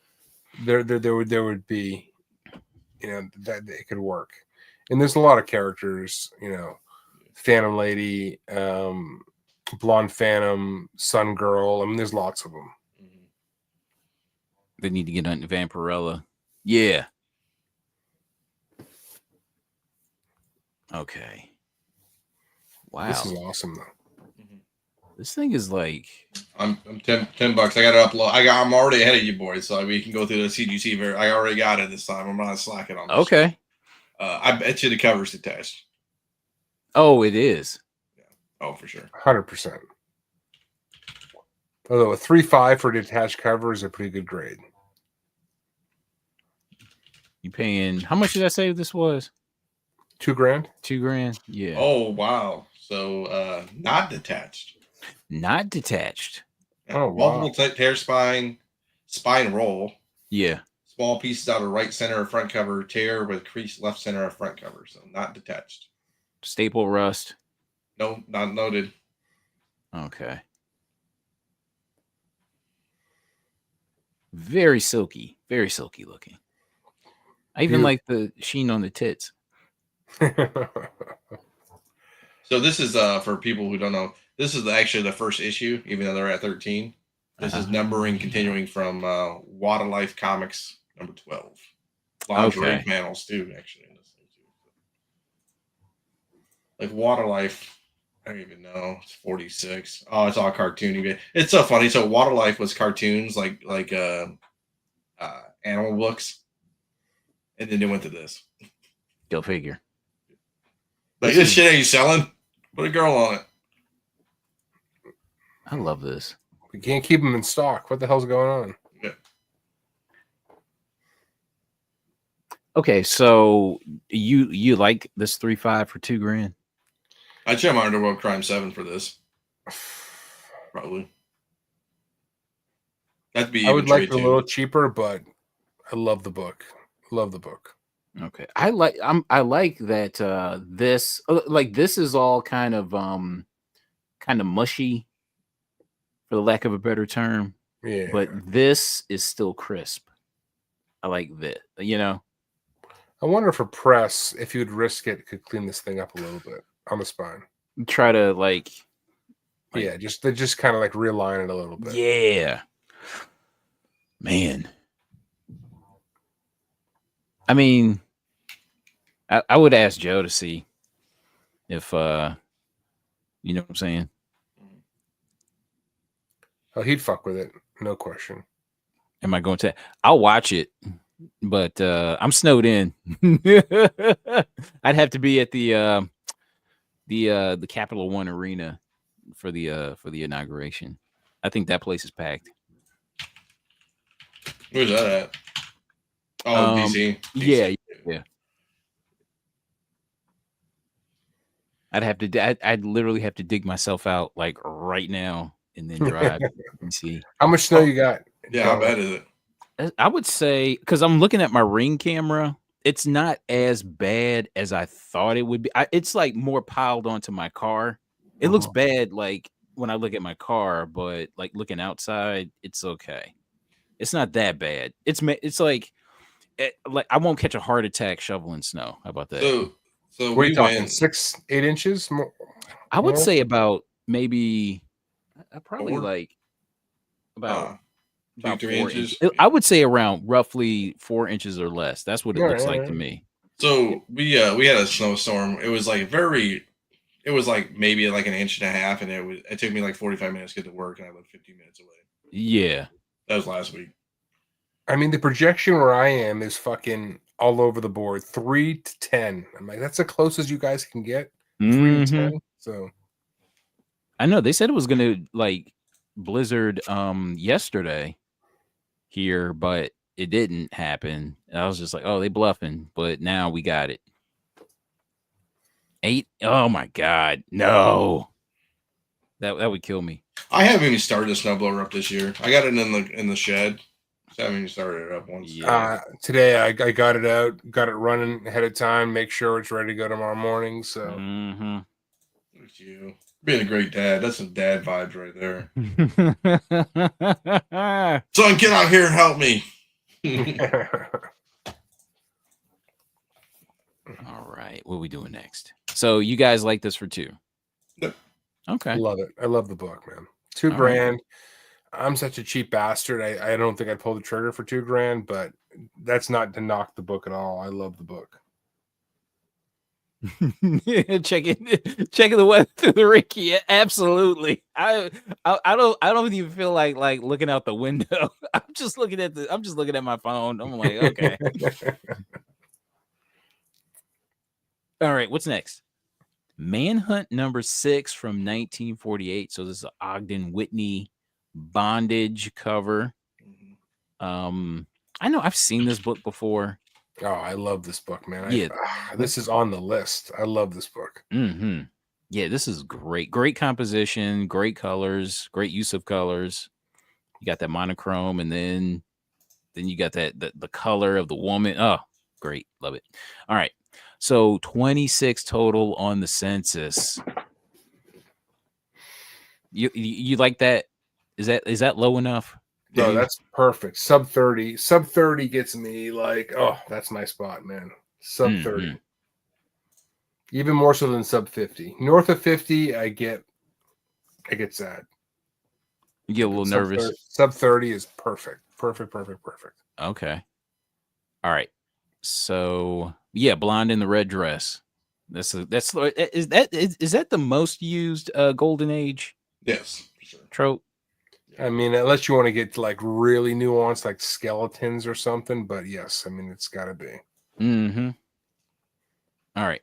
there would be, that it could work. And there's a lot of characters, Phantom Lady, Blonde Phantom, Sun Girl. I mean, there's lots of them. They need to get on Vampirella. Yeah. Okay. Wow. This is awesome, though. This thing is like I'm $10. I got to upload. I'm already ahead of you boys, so we can go through the CGC. I already got it this time. I'm not slacking on this. Okay. I bet you the cover's attached. Oh, it is. Yeah. Oh, for sure. 100%. Although a 3.5 for detached cover is a pretty good grade. You paying how much did I say this was? $2,000. $2,000. Yeah. Oh wow. So not detached. Not detached. Oh wow. Multiple tear spine roll. Yeah. Small pieces out of right center of front cover, tear with crease left center of front cover. So not detached. Staple rust. No, not noted. Okay. Very silky looking. I even like the sheen on the tits. So this is for people who don't know. This is actually the first issue, even though they're at 13. This is numbering continuing from Waterlife Comics number 12. Lingerie panels too, actually. In this thing too. Like Waterlife, I don't even know. It's 46. Oh, it's all cartoony. It's so funny. So Waterlife was cartoons like animal books, and then they went to this. Go figure. Like, this shit ain't selling. Put a girl on it. I love this. We can't keep them in stock. What the hell's going on? Yeah. Okay, so you like this 3.5 for $2,000? I'd try my Underworld Crime 7 for this. Probably. That'd be I would like trade it a little cheaper, but I love the book. Love the book. Okay. I like that this like this is all kind of mushy, for the lack of a better term. Yeah. But this is still crisp. I like this, I wonder for press, if you'd risk it, could clean this thing up a little bit on the spine. Try to like yeah, just kind of like realign it a little bit. Yeah. Man. I mean, I would ask Joe to see if you know what I'm saying. Oh, he'd fuck with it, no question. Am I going to? I'll watch it, but I'm snowed in. I'd have to be at the Capital One Arena for the inauguration. I think that place is packed. Where's that at? Oh, DC. Yeah. I'd literally have to dig myself out like right now and then drive and see. How much snow you got? Yeah, how bad is it? I would say, because I'm looking at my Ring camera, it's not as bad as I thought it would be. It's like more piled onto my car. It looks bad like when I look at my car, but like looking outside, it's okay. It's not that bad. It's like I won't catch a heart attack shoveling snow. How about that? So what are you talking? 6-8 inches more? I would say about maybe probably 4? like about 3 inches. I would say around roughly 4 inches or less. That's what it looks like to me. So we had a snowstorm. It was like maybe like an inch and a half, and it took me like 45 minutes to get to work, and I lived 15 minutes away. Yeah, that was last week. I mean, the projection where I am is fucking all over the board. 3 to 10. I'm like, that's the closest you guys can get. 3 to 10. So I know they said it was gonna like blizzard yesterday here, but it didn't happen. And I was just like, oh, they bluffing, but now we got it. 8. Oh my god, no. That would kill me. I haven't even started a snowblower up this year. I got it in the shed. I haven't even started it up once. Today I got it out, got it running ahead of time, make sure it's ready to go tomorrow morning. So Look at you being a great dad. That's some dad vibes right there. Son, get out here and help me. All right, what are we doing next? So you guys like this for 2? Yep. Okay. Love it. I love the book, man. $2,000. Right. I'm such a cheap bastard. I don't think I'd pull the trigger for $2,000, but that's not to knock the book at all. I love the book. checking the weather through the Ricky. Yeah, absolutely. I don't even feel like looking out the window. I'm just looking at my phone. I'm like, okay. All right, what's next? Manhunt number 6 from 1948. So this is an Ogden Whitney bondage cover. I know I've seen this book before. Oh, I love this book, man. Yeah, this is on the list. I love this book. Yeah, this is great composition, great colors, great use of colors. You got that monochrome, and then you got the color of the woman. Oh, great, love it. All right, so 26 total on the census. You like that? Is that low enough? No, that's perfect. Sub 30. Sub 30 gets me like, oh, that's my spot, man. Sub 30. Even more so than sub 50. North of 50, I get sad. You get a little nervous. Sub 30 is perfect. Perfect. Okay. All right. So yeah, blonde in the red dress. Is that the most used golden age? Yes, for sure. Trope. I mean, unless you want to get to like really nuanced, like skeletons or something, but yes, I mean it's got to be. All right.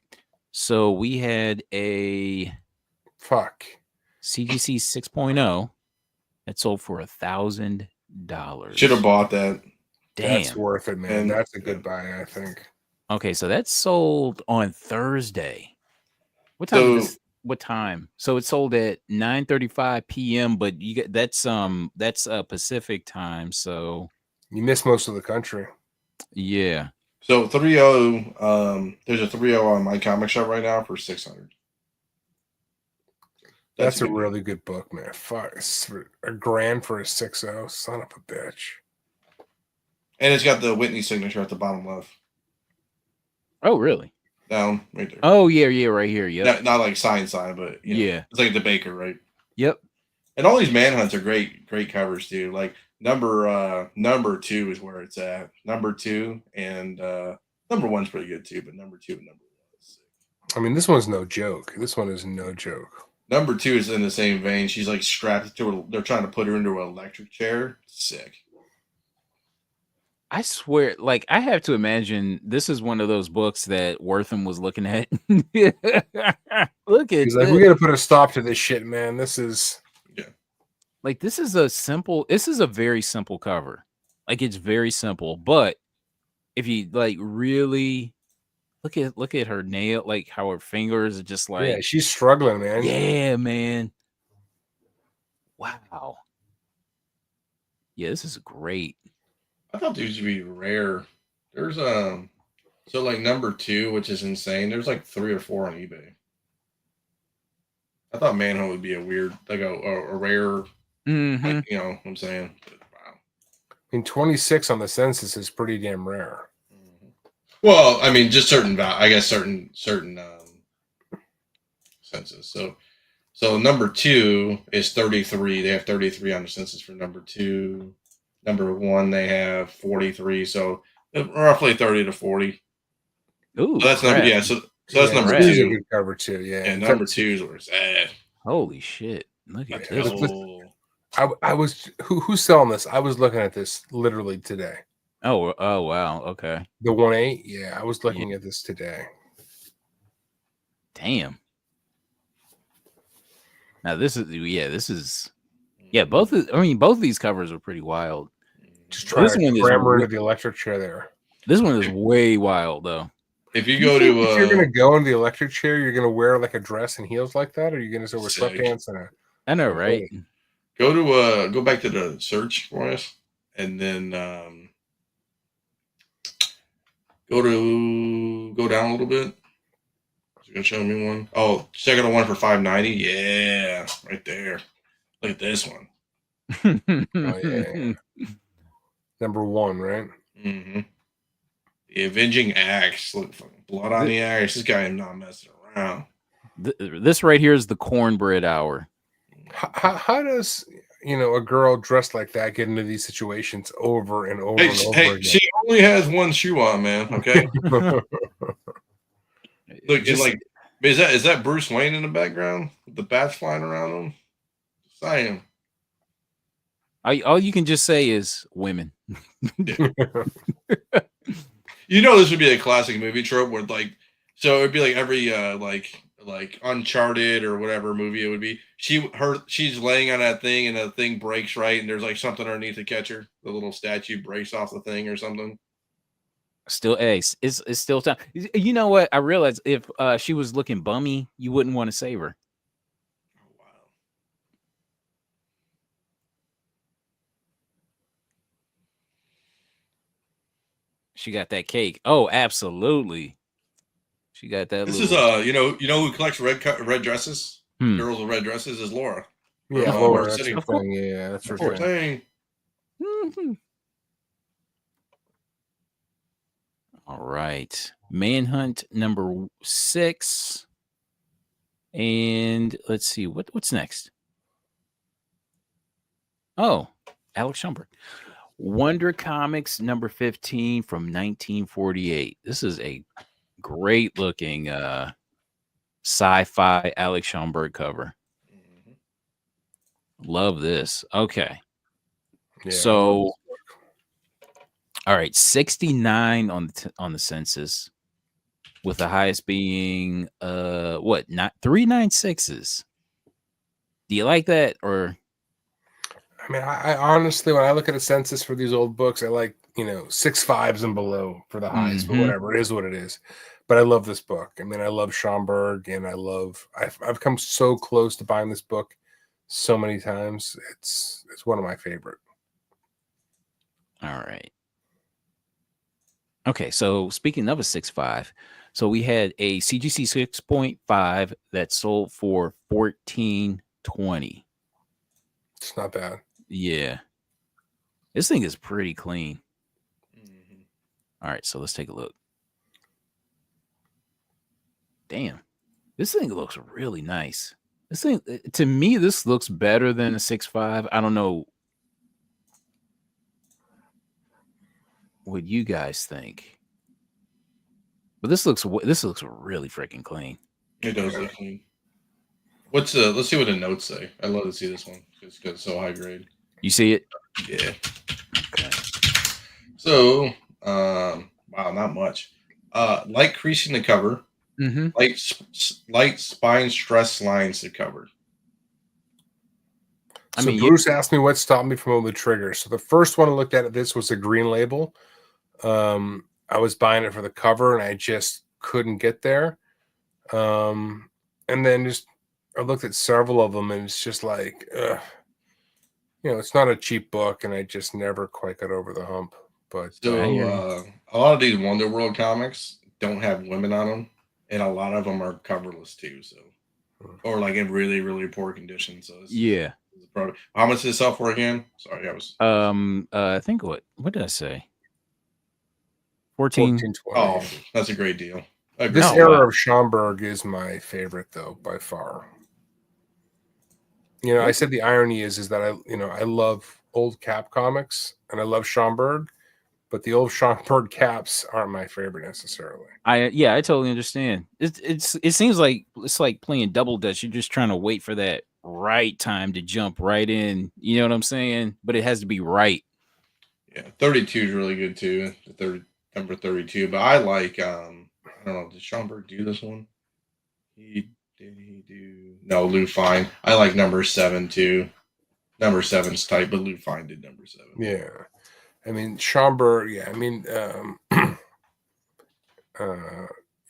So we had a Fuck. CGC 6.0 that sold for $1,000. Should have bought that. That's Damn. worth it, man. And- That's a good buy, I think. Okay, so that sold on Thursday. What time? So What time? So it sold at 9:35 p.m. But you get that's Pacific time. So You miss most of the country. yeah. So 3.0, there's a 3.0 on my comic shop right now for 600. That's a good really good book, man. Fuck, $1,000 for a 6.0, son of a bitch. And it's got the Whitney signature at the bottom left. Oh, really? Down right there. Oh, yeah, right here. Yep. Not like sign, but you know, Yeah. it's like the Baker, right? Yep. And all these manhunts are great covers too. Like number 2 is where it's at. Number 2 and number 1's pretty good too, but number 2 and number 1 is sick. I mean, this one's no joke. This one is no joke. Number 2 is in the same vein. She's like strapped to they're trying to put her into an electric chair. Sick. I swear, like I have to imagine this is one of those books that Wortham was looking at. Look at He's like, this. we got to put a stop to this shit, man. This is Like this is a very simple cover. Like it's very simple, but if you like really look at her nail, like how her fingers are just like yeah, she's struggling, man. yeah, man. Wow. Yeah, this is great. I thought these would be rare. There's so like number 2, which is insane. There's like 3 or 4 on eBay. I thought Manhunt would be a weird, like a rare, like, you know what I'm saying? But, wow. I mean, 26 on the census is pretty damn rare. Well, I mean, just certain census. So number 2 is 33. They have 33 on the census for number 2. Number 1, they have 43. So roughly 30 to 40. Ooh, So that's number, yeah. So that's number crap. 2. It's a good cover too. Yeah. And number 2 is where it's at. Holy shit. Look at Yeah, this. I was who's selling this? I was looking at this literally today. Oh wow. Okay. The 1.8. Yeah, I was looking at this today. Damn. Now this is both of these covers are pretty wild. Just trying This to one is ram her into the electric chair there. This one is way wild though. If you go to if you're gonna go into the electric chair, you're gonna wear like a dress and heels like that, or are you gonna wear Sick. sweatpants and a I know, right? go back to the search for us, and then go down a little bit. You're gonna show me one. Oh, check out the one for $590. Yeah, right there. Look at this one. oh, yeah. Number 1, right? Mm-hmm. The Avenging Axe. Look, fucking blood on the axe. This guy is not messing around. This right here is the cornbread hour. How does a girl dressed like that get into these situations over and over and over again? She only has one shoe on, man. Okay. Look, Just- like, is that Bruce Wayne in the background with the bats flying around him? Saying. all you can just say is women. You know, this would be a classic movie trope where, like, so it'd be like every like Uncharted or whatever movie it would be. She's laying on that thing and the thing breaks, right, and there's like something underneath to catch her. The little statue breaks off the thing or something. Still, it's still time. You know what? I realized if she was looking bummy, you wouldn't want to save her. Oh, wow. She got that cake. Oh, absolutely. She got that. This little... is you know who collects red dresses? Girls with red dresses is Laura. Yeah, Laura, that's sitting her thing. Yeah, that's her Poor thing. thing. Mhm. All right, Manhunt number 6, and let's see what's next. Oh, Alex Schomburg. Wonder Comics number 15 from 1948. This is a great looking sci-fi Alex Schomburg cover. Love this. Okay. Yeah, So all right, 69 on the census. with the highest being what, not 396s. Do you like that? Or I mean, I honestly, when I look at a census for these old books, I like 6.5s and below for the highest, but whatever, it is what it is. But I love this book. I mean, I love Schomburg, and I've come so close to buying this book so many times. It's one of my favorite. all right. Okay, so speaking of a 6.5, so we had a CGC 6.5 that sold for $14.20. It's not bad. Yeah. This thing is pretty clean. Mhm. All right, so let's take a look. Damn. This thing looks really nice. This thing, to me, this looks better than a 6.5. I don't know what you guys think, but this looks really freaking clean. It does look clean. Let's see what the notes say. I'd love to see this one because it's so high grade. You see it? Yeah. Okay. So, wow, not much. Light creasing the cover. Mm-hmm. Light spine stress lines to cover. I So mean, Bruce asked me what stopped me from owning the trigger. So the first one I looked at this was a green label. I was buying it for the cover, and I just couldn't get there. And then I looked at several of them, and it's just like, it's not a cheap book, and I just never quite got over the hump. But So, a lot of these Wonder World comics don't have women on them, and a lot of them are coverless too. So, or like in really, really poor condition. So, yeah. How much did it sell for again? Sorry, I was. I think what did I say? 14. Oh, that's a great deal. This era of Schomburg is my favorite, though, by far. I said the irony is that I love old Cap comics and I love Schomburg, but the old Schomburg Caps aren't my favorite necessarily. I totally understand. It seems like it's like playing double dutch. You're just trying to wait for that right time to jump right in. You know what I'm saying? But it has to be right. Yeah, 32 is really good too. Number 32. But I like I don't know, did Schomburg do this one? Did he do no Lou Fine. I like number 7 too. Number 7's tight, but Lou Fine did number 7. Yeah. I mean Schomburg, yeah, I mean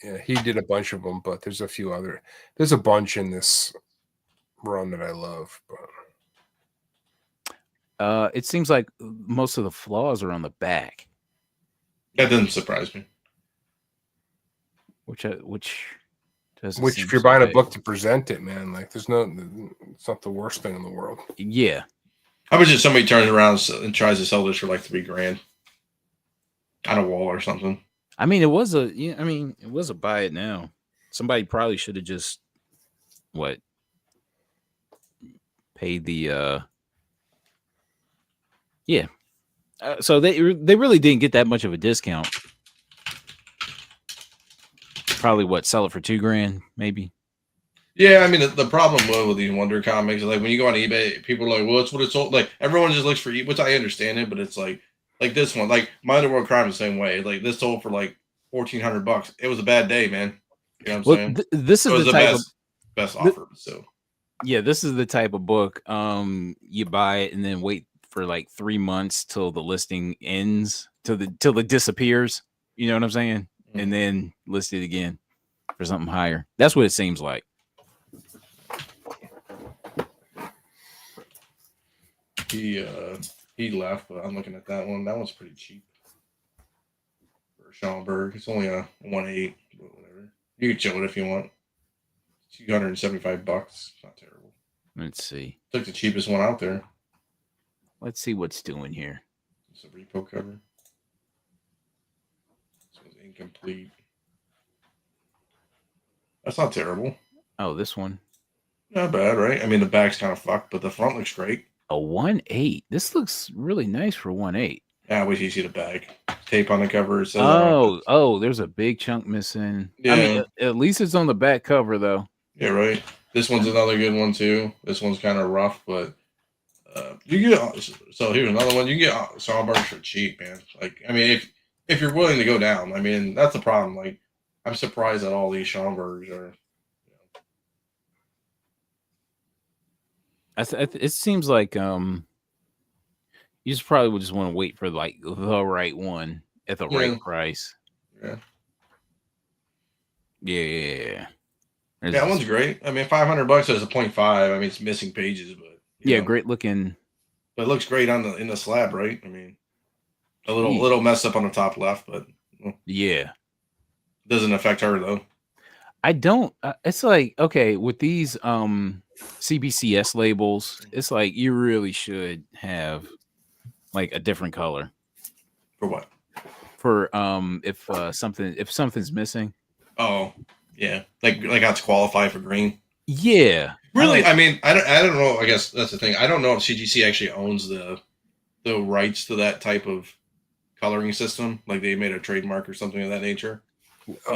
yeah, he did a bunch of them, but there's a bunch in this run that I love, but It seems like most of the flaws are on the back. That doesn't surprise me. Which if you're buying a book to present it, man, like it's not the worst thing in the world. Yeah. How about just somebody turns around and tries to sell this for like $3,000 on a wall or something? I mean, it was a buy it now. Somebody probably should have just paid the yeah. So they really didn't get that much of a discount. Probably sell it for $2,000 maybe. Yeah, I mean the problem with these Wonder comics is like when you go on eBay, people are like, "Well, it's what it's sold." Like everyone just looks for which I understand it, but it's like this one, like My Underworld Crime, the same way. Like this sold for like $1,400. It was a bad day, man. You know what I'm saying? This is the type best offer. So yeah, this is the type of book. You buy it and then wait for like 3 months till the listing ends, till it disappears. You know what I'm saying? Mm-hmm. And then list it again for something higher. That's what it seems like. He left, but I'm looking at that one. That one's pretty cheap for Schomburg. It's only a 1.8, but whatever. You can chill it if you want. $275. It's not terrible. Let's see. Took the cheapest one out there. Let's see what's doing here. It's a repo cover. This one's incomplete. That's not terrible. Oh, this one. Not bad, right? I mean, the back's kind of fucked, but the front looks great. A 1.8. This looks really nice for 1.8. Yeah, wait till you see the bag. Tape on the cover. Says, there's a big chunk missing. Yeah. I mean, at least it's on the back cover, though. Yeah, right. This one's another good one, too. This one's kind of rough, but you get... So here's another one. You get Schomburg for cheap, man. Like, I mean, if you're willing to go down, I mean, that's the problem. Like, I'm surprised that all these Schomburgs are. It seems like you just probably would just want to wait for like the right one at the right Yeah. price. Yeah. Yeah. Yeah, that one's great. I mean, $500 as a 0.5. I mean, it's missing pages, but yeah, great looking. But it looks great on in the slab, right? I mean, a Jeez. little messed up on the top left, but yeah, doesn't affect her though. I don't. It's like okay with these CBCS labels. It's like you really should have like a different color For what? for if something's missing. Oh, yeah, like how it's qualified for green. Yeah, Really, I mean, I don't know. I guess that's the thing. I don't know if CGC actually owns the rights to that type of coloring system. Like they made a trademark or something of that nature.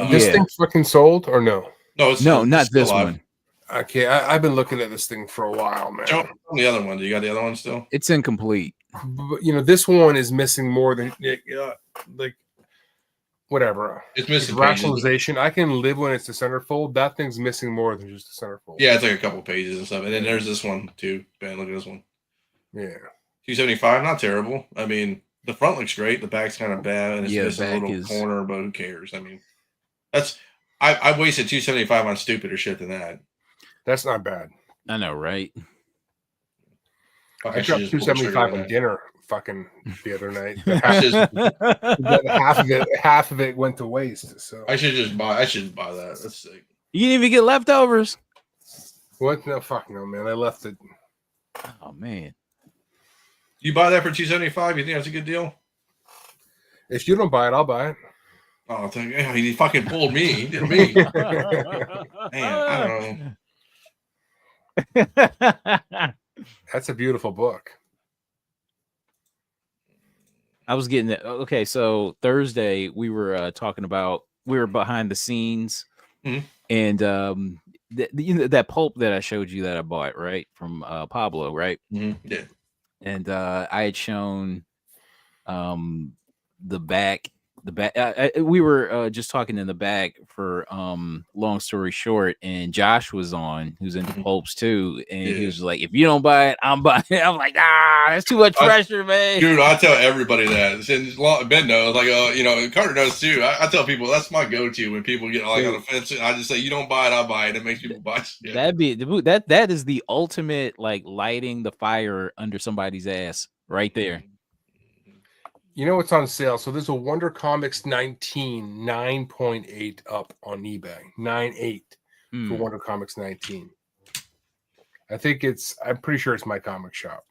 This thing fucking sold or no? No, it's no, still, not it's still this alive. one. Okay, I've been looking at this thing for a while, man. Show the other one. Do you got the other one still? It's incomplete. But, you know, this one is missing more than like whatever. It's missing rationalization. I can live when it's the centerfold. That thing's missing more than just the centerfold. Yeah, it's like a couple pages and stuff. And then there's this one too. Ben, look at this one. Yeah, 275, not terrible. I mean, the front looks great. The back's kind of bad, and it's missing a little corner, but who cares? I mean, that's I wasted 275 on stupider shit than that. That's not bad. I know, right? I dropped 275 on dinner fucking the other night. Half of it went to waste. So I should buy that. That's sick. You didn't even get leftovers. What? No, fuck no, man. I left it. Oh man. You buy that for 275? You think that's a good deal? If you don't buy it, I'll buy it. Oh, he fucking pulled me. He did me. Man, I don't know. That's a beautiful book. I was getting it. Okay, so Thursday we were talking about we were behind the scenes, and that pulp that I showed you that I bought right from Pablo, right? Yeah. And I had shown the back. We were just talking in the back for long story short, and Josh was on, who's into pulps too, and he was like, "If you don't buy it, I'm buying it." I'm like, that's too much pressure, man. Dude, I tell everybody that. And Ben knows, like, Carter knows too. I tell people that's my go-to when people get like on the fence. I just say, "You don't buy it, I'll buy it." It makes people buy shit. That is the ultimate like lighting the fire under somebody's ass right there. You know what's on sale? So there's a Wonder Comics 19 9.8 up on eBay. 9.8 for Wonder Comics 19. I'm pretty sure it's my comic shop.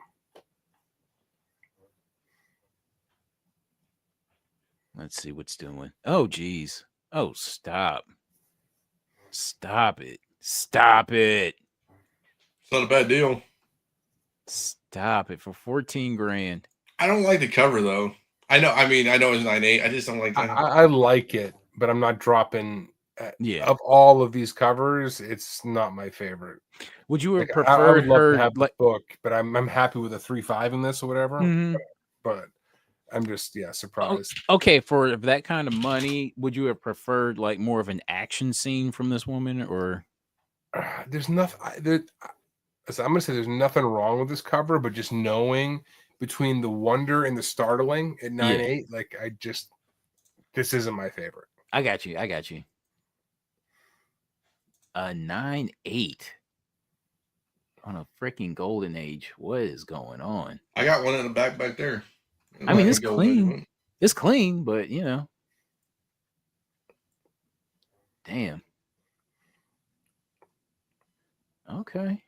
Let's see what's doing. Oh geez. Oh, stop. Stop it. Stop it. It's not a bad deal. Stop it for 14 grand. I don't like the cover though. I know it's 9.8. I just don't like that. I like it, but I'm not dropping. Of all of these covers, it's not my favorite. Would you have preferred I would love her to have the book, but I'm happy with a 3.5 in this or whatever. But I'm just surprised. Okay, for that kind of money, would you have preferred like more of an action scene from this woman, or there's nothing? I'm gonna say there's nothing wrong with this cover, but just knowing between the wonder and the startling at 9.8, like this isn't my favorite. I got you. A 9.8 on a freaking golden age. What is going on? I got one in the back there. I mean, it's clean. It's clean, but damn. Okay.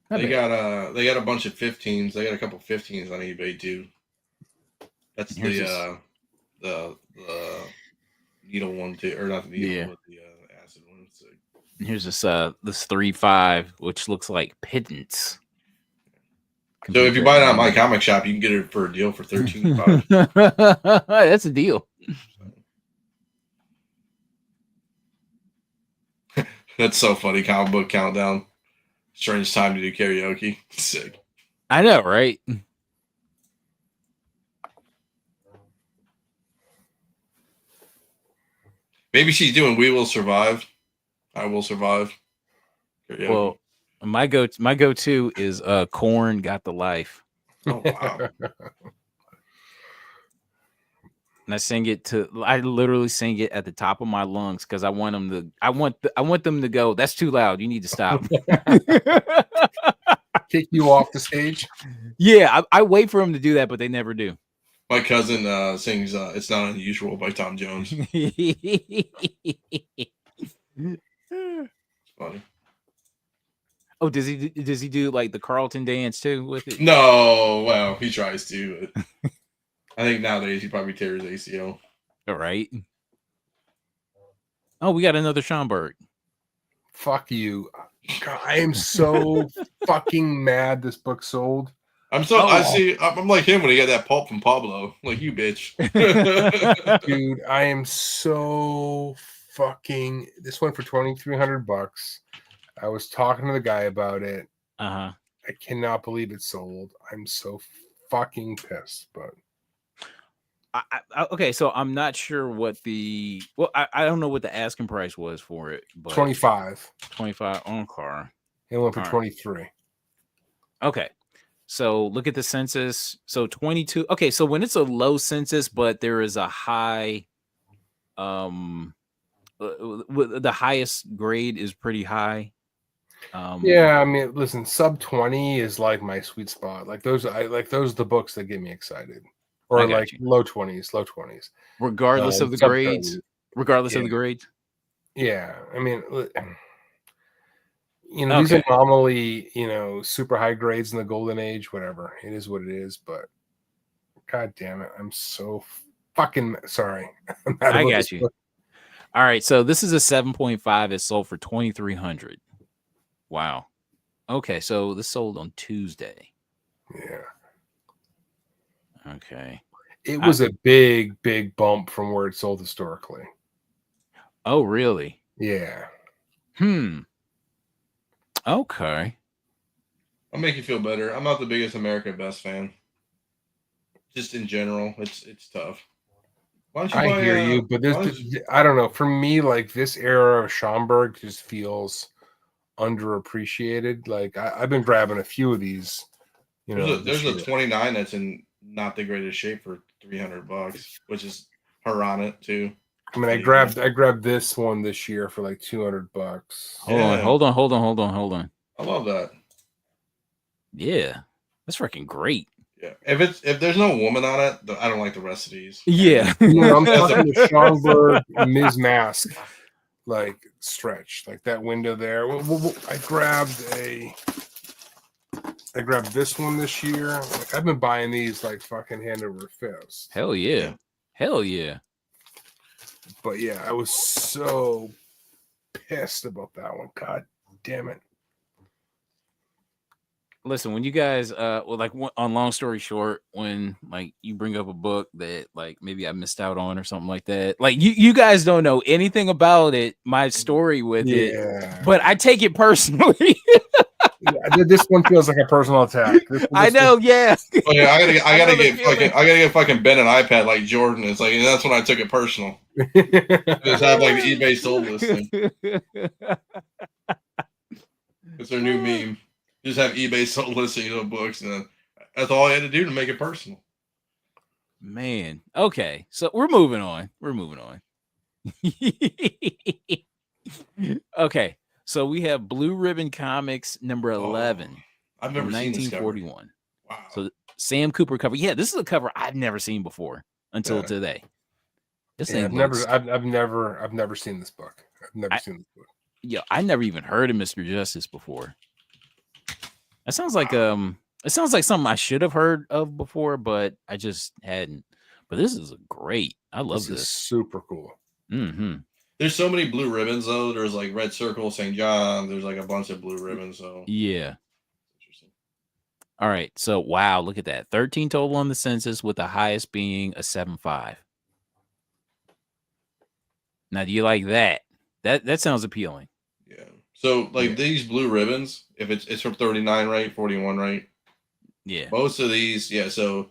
They got a bunch of 15s. They got a couple 15s on eBay too. That's the needle one too, or not the needle, but the acid one. So. Here's this 3.5, which looks like pittance. So if you buy it on my comic shop, you can get it for a deal for $13.5. That's a deal. That's so funny. Comic book countdown. Strange time to do karaoke. Sick. I know, right? Maybe she's doing "We Will Survive." I will survive. Karaoke. Well, my go-to is Corn Got the Life. Oh wow. And I literally sing it at the top of my lungs because I want them to go, that's too loud. You need to stop. Kick you off the stage. Yeah, I wait for them to do that, but they never do. My cousin sings "It's Not Unusual" by Tom Jones. Funny. Oh, does he do like the Carlton dance too with it? No, well, he tries to. But I think nowadays he probably tears ACL. All right. Oh, we got another Schomburg. Fuck you. God, I am so fucking mad this book sold. I'm like him when he got that pulp from Pablo. Like, you bitch. Dude, I am so fucking. This went for $2,300. I was talking to the guy about it. Uh-huh. I cannot believe it sold. I'm so fucking pissed, but okay, so I'm not sure what I don't know what the asking price was for it, but 25 on car. It went for All right. 23. Okay. So look at the census. So 22. Okay, so when it's a low census, but there is a high, the highest grade is pretty high. Yeah, I mean, listen, sub 20 is like my sweet spot. Like those are the books that get me excited. Or like you. low 20s. Regardless of the grades. 30s. Regardless of the grades. Yeah, I mean, these are normally, super high grades in the golden age, whatever. It is what it is, but god damn it, I'm so fucking sorry. I got you. All right, so this is a 7.5. It sold for $2,300. Wow. Okay, so this sold on Tuesday. Yeah. Okay. It was a big bump from where it sold historically. Oh, really? Yeah. Okay. I'll make you feel better. I'm not the biggest American Best fan. Just in general, it's tough. I hear you, but I don't know. For me, like this era of Schomburg just feels underappreciated. Like I've been grabbing a few of these. There's a 29 that's in not the greatest shape for $300, which is her on it too. I mean, I grabbed this one this year for like $200. Hold on. I love that. Yeah, that's freaking great. Yeah, if there's no woman on it, I don't like the rest of these. Yeah, I'm talking the Schomburg Ms. Mask, like stretch, like that window there. I grabbed this one this year. Like I've been buying these like fucking hand over fist. Hell yeah. But yeah, I was so pissed about that one. God damn it. Listen, when you guys on long story short, when like you bring up a book that like maybe I missed out on or something like that, like you guys don't know anything about it, my story with it, but I take it personally. This one feels like a personal attack. I know, yeah. Oh, yeah, I gotta get fucking Ben an iPad like Jordan. It's like, and that's when I took it personal. Just have like the eBay sold listing. It's their new meme. Just have eBay sold listing of books, and then that's all I had to do to make it personal. Man, okay, so we're moving on. Okay, so we have Blue Ribbon Comics number 11. I've never seen 1941. Wow. So Sam Cooper cover. Yeah, this is a cover I've never seen before until today. I've never seen this book. Yeah, I never even heard of Mr. Justice before. It sounds like something I should have heard of before, but I just hadn't. But this is great. I love this. Is super cool. Mm-hmm. There's so many blue ribbons though. There's like Red Circle, St. John. There's like a bunch of blue ribbons. So yeah. Interesting. All right. So wow, look at that. 13 total on the census, with the highest being a 7.5. Now, do you like that? That sounds appealing. Yeah. So like these blue ribbons, if it's from 39, right? 41, right? Yeah. Most of these, yeah. So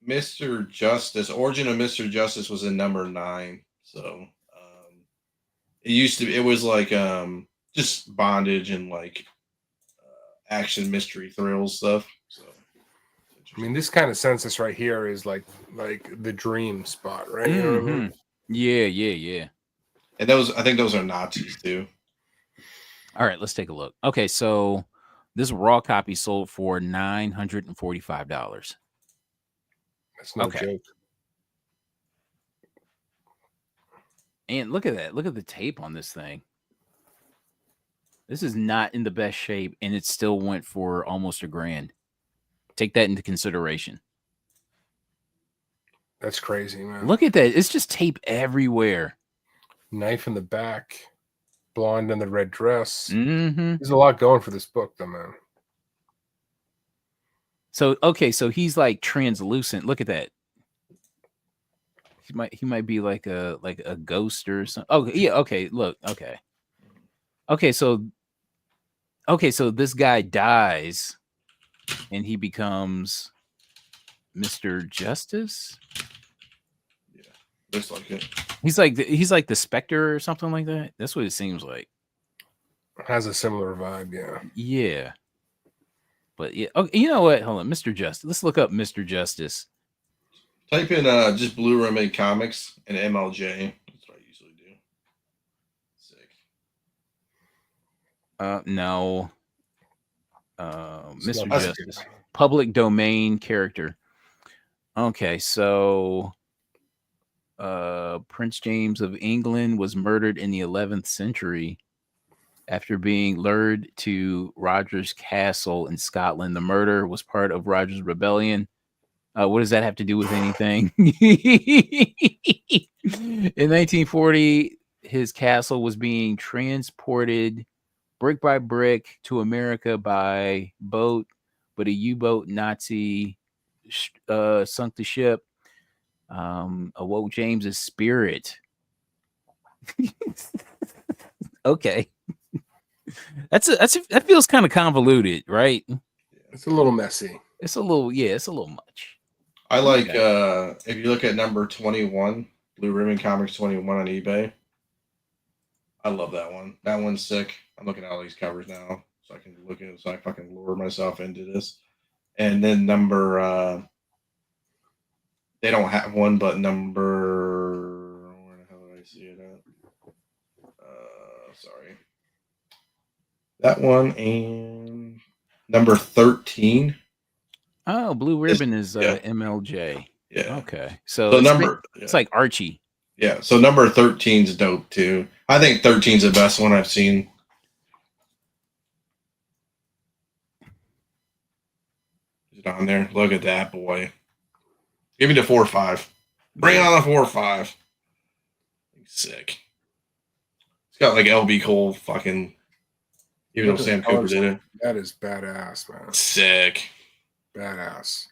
Mr. Justice, Origin of Mr. Justice was in number 9. So It used to. It was like just bondage and like action, mystery, thrills stuff. So I mean, this kind of census right here is like the dream spot, right? You know what I mean? Yeah, yeah, yeah. and those I think those are Nazis too. All right, let's take a look. Okay, so this raw copy sold for $945. That's no Okay. joke. And look at that. Look at the tape on this thing. This is not in the best shape, and it still went for almost $1,000. Take that into consideration. That's crazy, man. Look at that. It's just tape everywhere. Knife in the back, blonde in the red dress. Mm-hmm. There's a lot going for this book, though, man. So okay, so he's like translucent. Look at that. He might be like a ghost or something. Oh yeah, okay. Look, okay. Okay, so this guy dies and he becomes Mr. Justice. Yeah, looks like it. He's like the Spectre or something like that. That's what it seems like. Has a similar vibe, yeah. Yeah. But yeah, okay, you know what? Hold on, Mr. Justice. Let's look up Mr. Justice. Type in just Blue Remedy Comics and MLJ. That's what I usually do. Sick. No. Mr. That's Justice. good. Public domain character. Okay, so Prince James of England was murdered in the 11th century after being lured to Roger's castle in Scotland. The murder was part of Roger's rebellion. What does that have to do with anything? In 1940, his castle was being transported brick by brick to America by boat, but a U-boat Nazi sunk the ship, awoke James's spirit. Okay. That feels kind of convoluted, right? It's a little messy. It's a little much. I like if you look at number 21, Blue Ribbon Comics 21 on eBay. I love that one. That one's sick. I'm looking at all these covers now, so I can look at it, so I fucking lure myself into this. And then number they don't have one, but number where the hell did I see it at? Sorry. That one and number 13. Oh, Blue Ribbon is MLJ. Yeah. Okay. So it's like Archie. Yeah. So number 13 is dope too. I think 13 is the best one I've seen. Is it on there? Look at that boy. Give me the 4 or 5. Bring on the 4 or 5. Sick. It's got like LB Cole fucking. Even though Sam Cooper did it. That is badass, man. Sick. Badass.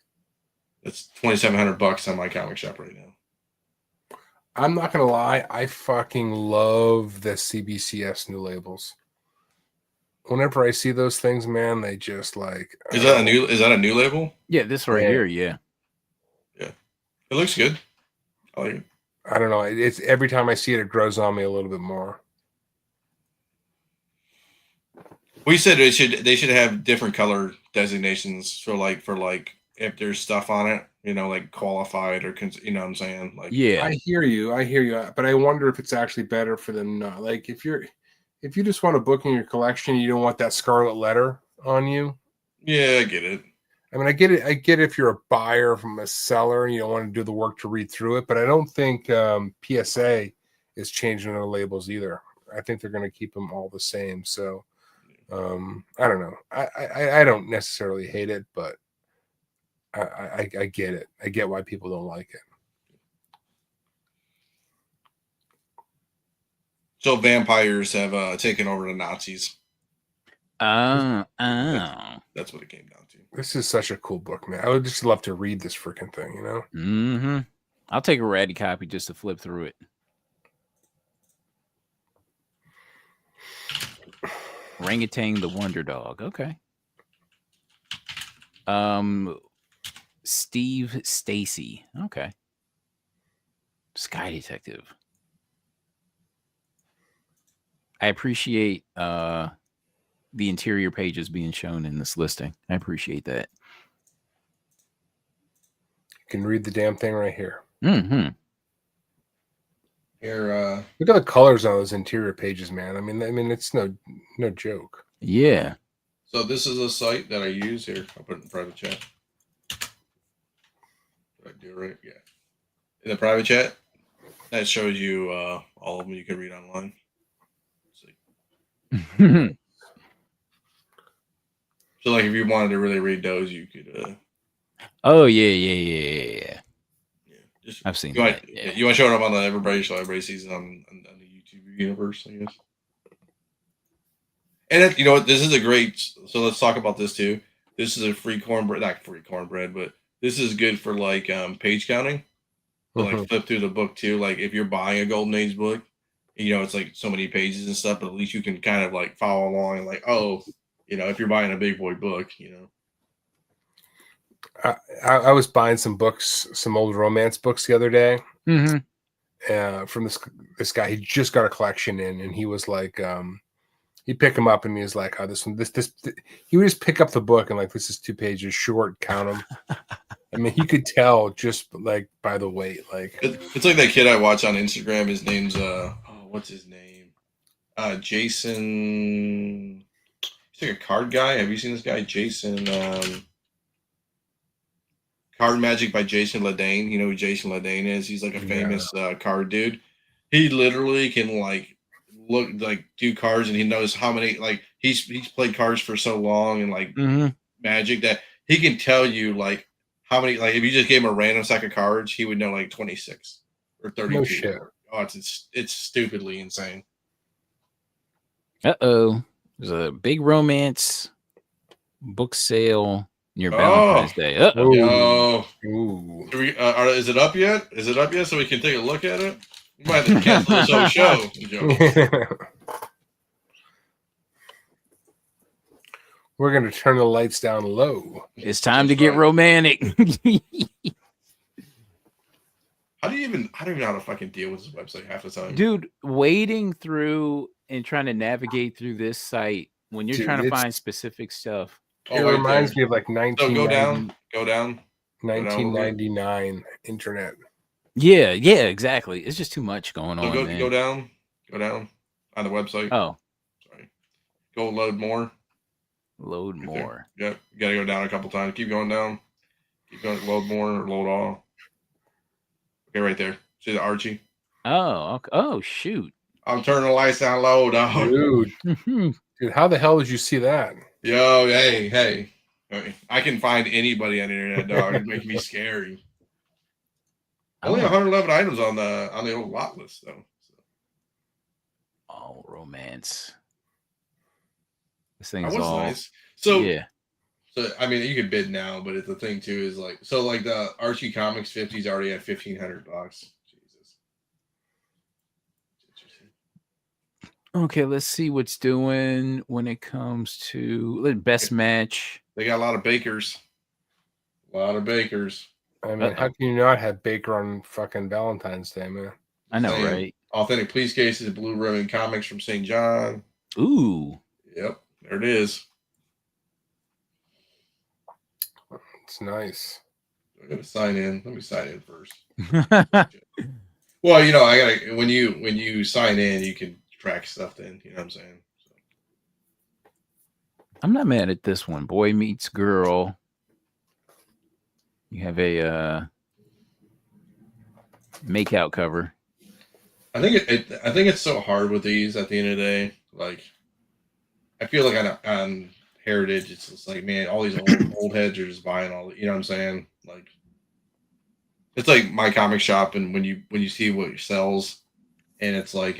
It's $2,700 on my comic shop right now. I'm not gonna lie, I fucking love the CBCS new labels. Whenever I see those things, man, they just like. Is that a new label? Yeah, this right here. Yeah. Yeah, it looks good. I like it. I don't know. It's every time I see it, it grows on me a little bit more. We said they should have different color designations for like if there's stuff on it, like qualified or you know what I'm saying? Like, yeah, I hear you, but I wonder if it's actually better for them not like if you just want a book in your collection, you don't want that scarlet letter on you. Yeah, I get it. I mean, I get it if you're a buyer from a seller and you don't want to do the work to read through it, but I don't think PSA is changing their labels either. I think they're going to keep them all the same. So I don't know. I don't necessarily hate it, but I get it. I get why people don't like it. So vampires have taken over the Nazis. Oh. That's what it came down to. This is such a cool book, man. I would just love to read this freaking thing, you know? Mm-hmm. I'll take a ratty copy just to flip through it. Orangutan the Wonder Dog. Okay. Steve Stacy. Okay. Sky Detective. I appreciate the interior pages being shown in this listing. I appreciate that. You can read the damn thing right here. Mm-hmm. Here, Look at the colors on those interior pages, man. I mean, it's no joke. Yeah. so this is a site that I use here. I'll put it in private chat. Did I do it right? Yeah. In the private chat, that shows you all of them you can read online. So, like, if you wanted to really read those, you could. Oh yeah. Just I've seen you that. want, you want to show it up on the everybody, so everybody sees it on the YouTube universe, I guess. And you know what? This is a great. So let's talk about this too. This is a free cornbread, not free cornbread, but this is good for like page counting. So like flip through the book too. Like if you're buying a Golden Age book, you know it's like so many pages and stuff, but at least you can kind of like follow along and like, oh, you know, if you're buying a big boy book, you know. I was buying some books, some old romance books the other day. From this guy. He just got a collection in, and he was like, he'd pick them up, and he was like, "Oh, this one, this." He would just pick up the book and like, "This is 2 pages short." Count them. I mean, he could tell just like by the weight. Like It's like that kid I watch on Instagram. His name's what's his name? Jason. He's like a card guy. Have you seen this guy, Jason? Card Magic by Jason Ledane. You know who Jason Ledane is? He's like a famous card dude. He literally can like look like do cards, and he knows how many. Like he's played cards for so long and like Magic that he can tell you like how many. Like if you just gave him a random stack of cards, he would know like 26 or 32. No shit. Oh, it's stupidly insane. Uh-oh. There's a big romance book sale near Valentine's Day. Uh-oh. Yo. Ooh. Is it up yet? Is it up yet so we can take a look at it? We might have to cancel this whole show. We're going to turn the lights down low. It's time to get romantic. I don't even know how to fucking deal with this website half the time. Dude, wading through and trying to navigate through this site when you're trying to find specific stuff. It reminds me of like 1999 internet. Yeah, exactly. It's just too much going on. Go down on the website. Oh, sorry. Go load more. Load more. Yep, you gotta go down a couple times. Keep going down. Keep going. Load more or load all. Okay, right there. See the Archie? Oh, okay. Oh, shoot. I'm turning the lights down low, dog. Dude, how the hell did you see that? Yo, hey. I can find anybody on the internet, dog. It's making me scary. Only 111 items on the old lot list, though. So. Oh, romance. This thing is all nice. So yeah. So I mean, you could bid now, but the thing too is like, so like the Archie Comics 50s already at $1,500. Jesus. Okay, let's see what's doing when it comes to best match. They got a lot of bakers. I mean, how can you not have Baker on fucking Valentine's Day, man? I know, right? Authentic Police Cases, Blue Ribbon Comics from St. John. Ooh. Yep, there it is. It's nice. I'm gonna sign in. Let me sign in first. Well, you know, I gotta when you sign in, you can track stuff then. You know what I'm saying? So. I'm not mad at this one. Boy Meets Girl. You have a make-out cover. I think it's so hard with these at the end of the day. Like, I feel like on Heritage, it's just like, man, all these old heads are just buying all. You know what I'm saying? Like, it's like my comic shop, and when you see what it sells, and it's like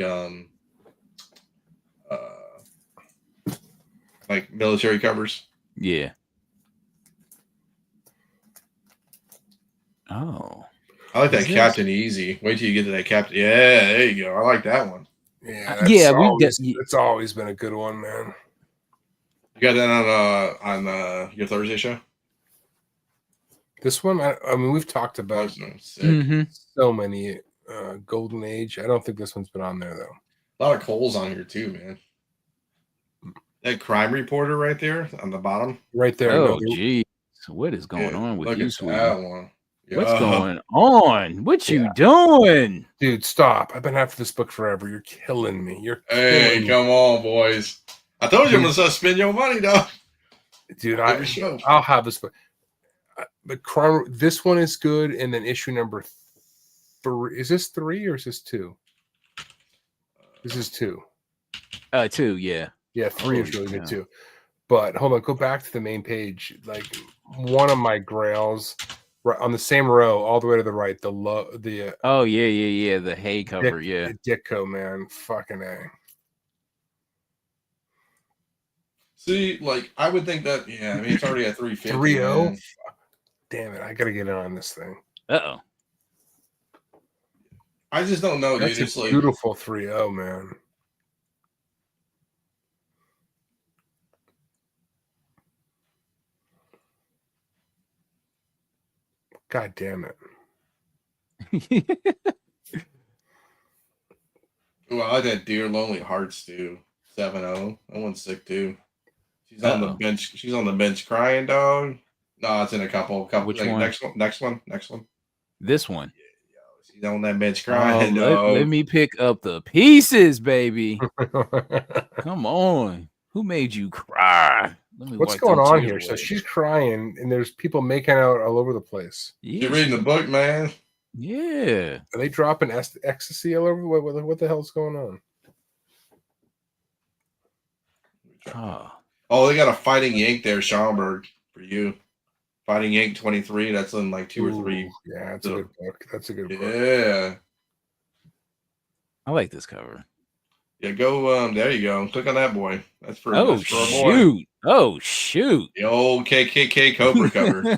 military covers. Yeah. Oh. I like that Captain Easy. Wait till you get to that Captain. Yeah, there you go. I like that one. Yeah, it's always been a good one, man. You got that on your Thursday show? This one, I mean, we've talked about so many Golden Age. I don't think this one's been on there though. A lot of Coles on here too, man. That crime reporter right there on the bottom. Right there. Oh, geez. What is going Yeah, on with look you, at sweetie? that one. What's Yeah. going on? What you Yeah. doing? Dude, stop. I've been after this book forever. You're killing me. You're Hey, killing me. come on, boys. I told you I'm gonna spend your money, dog. Dude, Every show. I'll have this book. But crime, this one is good, and then issue number 3. Is this 3 or is this 2? This is 2. 2, yeah. Yeah, 3 is Holy really good cow. too. But hold on, go back to the main page. Like one of my grails, right on the same row, all the way to the right. Oh yeah. The hay cover, yeah. Ditko, man, fucking A. See, like I would think that. Yeah, I mean it's already at 350. 3-0. Damn it, I gotta get in on this thing. Uh-oh. I just don't know, dude. That's It's a like beautiful 3-0, man. God damn it. well, I like that Dear Lonely Hearts too. 7-0. That one's sick too. She's on the bench. She's on the bench crying, dog. No, it's in a couple. Which like, one? Next one. This one. She's on that bench crying. Let me pick up the pieces, baby. Come on. Who made you cry? Let me What's wipe going them on tears here? away. So she's crying, and there's people making out all over the place. Yeah, You're reading the book, man. Yeah. Are they dropping ecstasy all over? What the hell's going on? Oh, they got a Fighting Yank there, Schaumburg, for you. Fighting Yank 23. That's in like 2 or 3. Yeah, that's a good book. That's a good book. Yeah. I like this cover. Yeah, go. There you go. Click on that boy. That's for Oh, that's for a shoot. boy. Oh, shoot. The old KKK Cobra cover.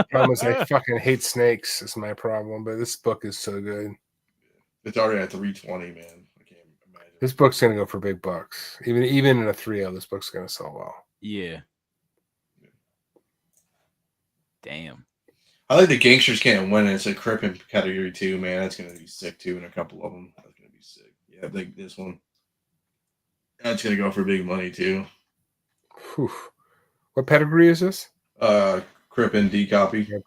Problem is, I fucking hate snakes. Is my problem. But this book is so good. It's already at 320, man. I can't imagine. This book's gonna go for big bucks. Even in a 3-0, this book's gonna sell well. Yeah. Damn. I like the Gangsters Can't Win. It's a Crippin category too, man. That's gonna be sick too, and a couple of them. That's gonna be sick. Yeah, I think this one. That's gonna go for big money too. Whew. What pedigree is this? Crippin D copy. Yeah.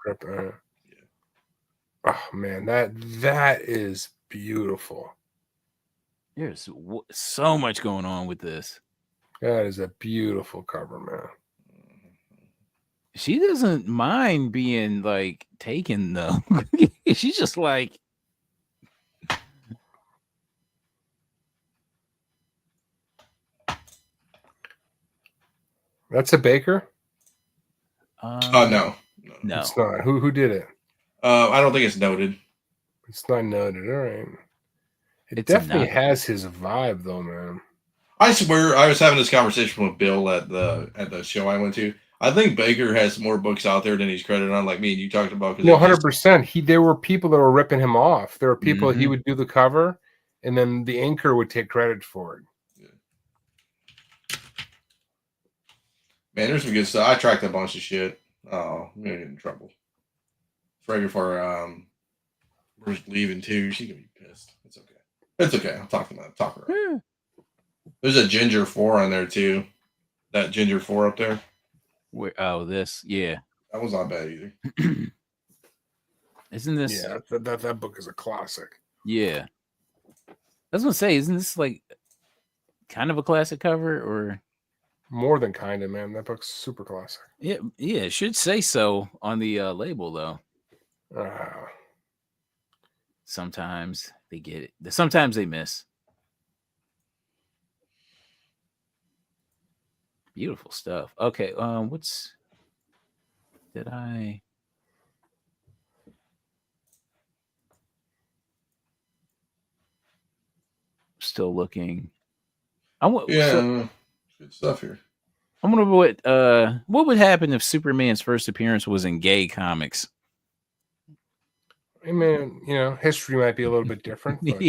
Oh man, that is beautiful. There's so much going on with this. That is a beautiful cover, man. She doesn't mind being like taken though. She's just like, That's a Baker? No. It's not. Who did it? I don't think it's noted. It's not noted. All right. It It's definitely not. has his vibe, though, man. I swear, I was having this conversation with Bill at the show I went to. I think Baker has more books out there than he's credited on, like me and you talked about. No, 100%. There were people that were ripping him off. There were people he would do the cover, and then the inker would take credit for it. Man, there's some good stuff. I tracked a bunch of shit. Oh, I'm gonna get in trouble. It's right before we're leaving too. She's gonna be pissed. It's okay. It's okay. I'll talk to her. There's a Ginger 4 on there too. That Ginger 4 up there. This, yeah. That was not bad either. Isn't this? Yeah, that book is a classic. Yeah. I was gonna say, isn't this like kind of a classic cover, or more than kind of, man? That book's super classic. Yeah, it should say so on the label though. Sometimes they get it. Sometimes they miss. Beautiful stuff. Okay, did I still looking? Good stuff here. I wonder what would happen if Superman's first appearance was in gay comics. I mean, history might be a little bit different, but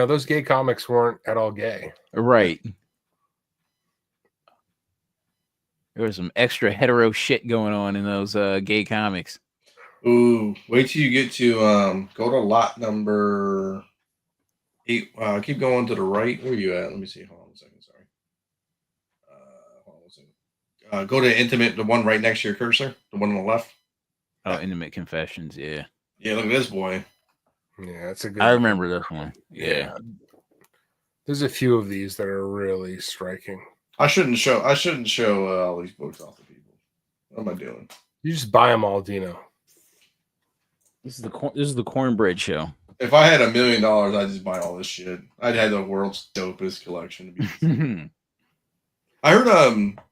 those gay comics weren't at all gay. Right. There was some extra hetero shit going on in those gay comics. Ooh, wait till you get to go to lot number 8. Keep going to the right. Where are you at? Let me see. Hold on a second. Sorry. Hold on a second. Go to intimate, the one right next to your cursor, the one on the left. Oh, Intimate Confessions. Yeah. Yeah, look at this boy. Yeah, that's a good I one. remember this one. Yeah. There's a few of these that are really striking. I shouldn't show all these books off to people. What am I doing? You just buy them all, Dino. This is the Cornbread Show. If I had $1 million, I'd just buy all this shit. I'd have the world's dopest collection. I heard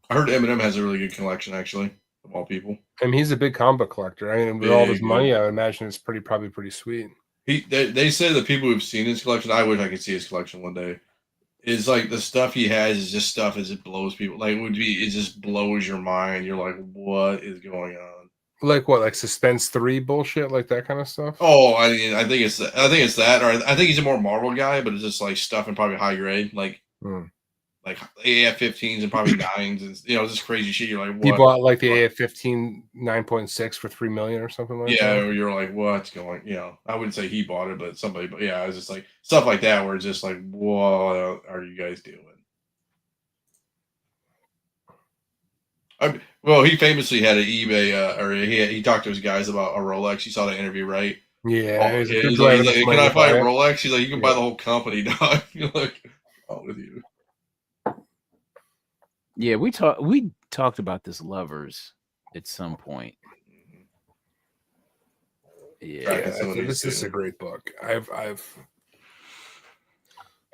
Eminem has a really good collection, actually, of all people. I mean, he's a big comic book collector. I mean, with all this money, I would imagine it's probably pretty sweet. They say the people who've seen his collection, I wish I could see his collection one day. Is like the stuff he has is just stuff as it blows people. Like it just blows your mind. You're like, what is going on? Like what? Like Suspense 3 bullshit, like that kind of stuff. Oh, I mean, I think it's that, or I think he's a more Marvel guy, but it's just like stuff in probably high grade, like AF-15s and probably 9s, and just crazy shit. You're like, what? He bought like the AF-15 9.6 for $3 million or something like that. Yeah, you're like, what's going? I wouldn't say he bought it, but somebody. But yeah, it's just like stuff like that where it's just like, what are you guys doing? Well, he famously had an eBay, or he talked to his guys about a Rolex. You saw that interview, right? Yeah. He's like, can I buy a Rolex? He's like, you can buy the whole company, dog. You're like, oh, with you. Yeah, we talked about this Lovers at some point. Yeah, this is a great book. I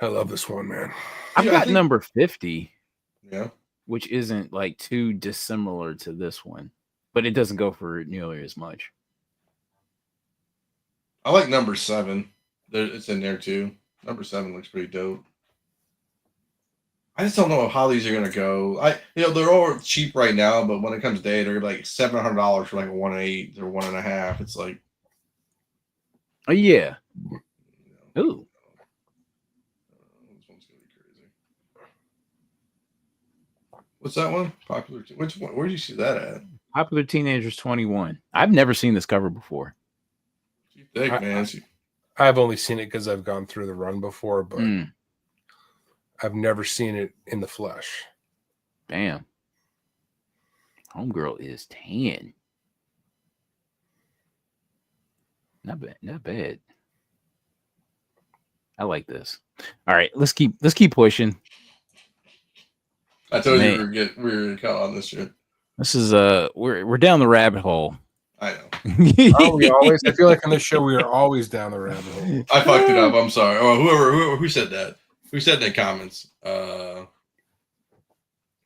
love this one, man. I've got number 50. Yeah. Which isn't like too dissimilar to this one, but it doesn't go for nearly as much. I like number 7. It's in there too. Number 7 looks pretty dope. I just don't know how these are gonna go. They're all cheap right now, but when it comes to day, they're like $700 for like a 1.8 or 1.5. It's like, oh yeah. Ooh. This one's gonna be crazy. What's that one? Popular. Which one? Where did you see that at? Popular Teenagers 21. I've never seen this cover before. She's thick, man. I've only seen it because I've gone through the run before, but I've never seen it in the flesh. Damn. Homegirl is tan. Not bad. Not bad. I like this. All right, let's keep pushing. I told you we were gonna count on this shit. This is we're down the rabbit hole. I know. I feel like on this show we are always down the rabbit hole. I fucked it up. I'm sorry. Oh, who said that? Who said that in the comments?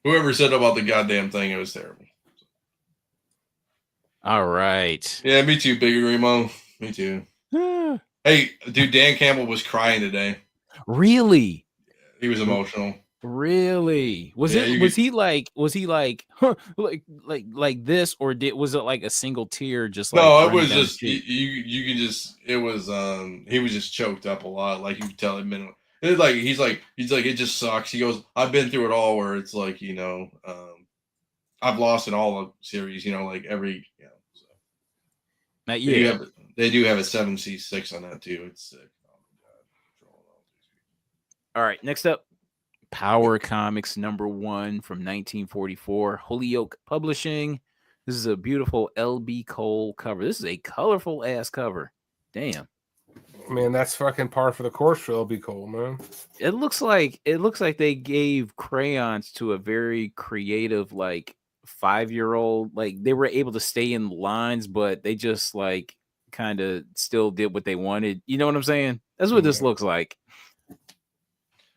Whoever said about the goddamn thing, it was terrible. All right. Yeah, me too, Big Remo. Me too. Hey, dude, Dan Campbell was crying today. Really? He was emotional. Really? Was he like huh, like this, or was it like a single tear? Just like, no, it was just you can just, it was he was just choked up a lot. Like you could tell him. It's like he's like it just sucks. He goes, I've been through it all. Where it's like I've lost in all the series. Like every So. They do have a 7C6 on that too. It's sick. Oh my god. All right, next up. Power Comics #1 from 1944, Holyoke Publishing. This is a beautiful LB Cole cover. This is a colorful ass cover. Damn. Man, that's fucking par for the course for LB Cole, man. It looks like they gave crayons to a very creative, like 5-year-old. Like they were able to stay in lines, but they just like kind of still did what they wanted. You know what I'm saying? That's what this looks like.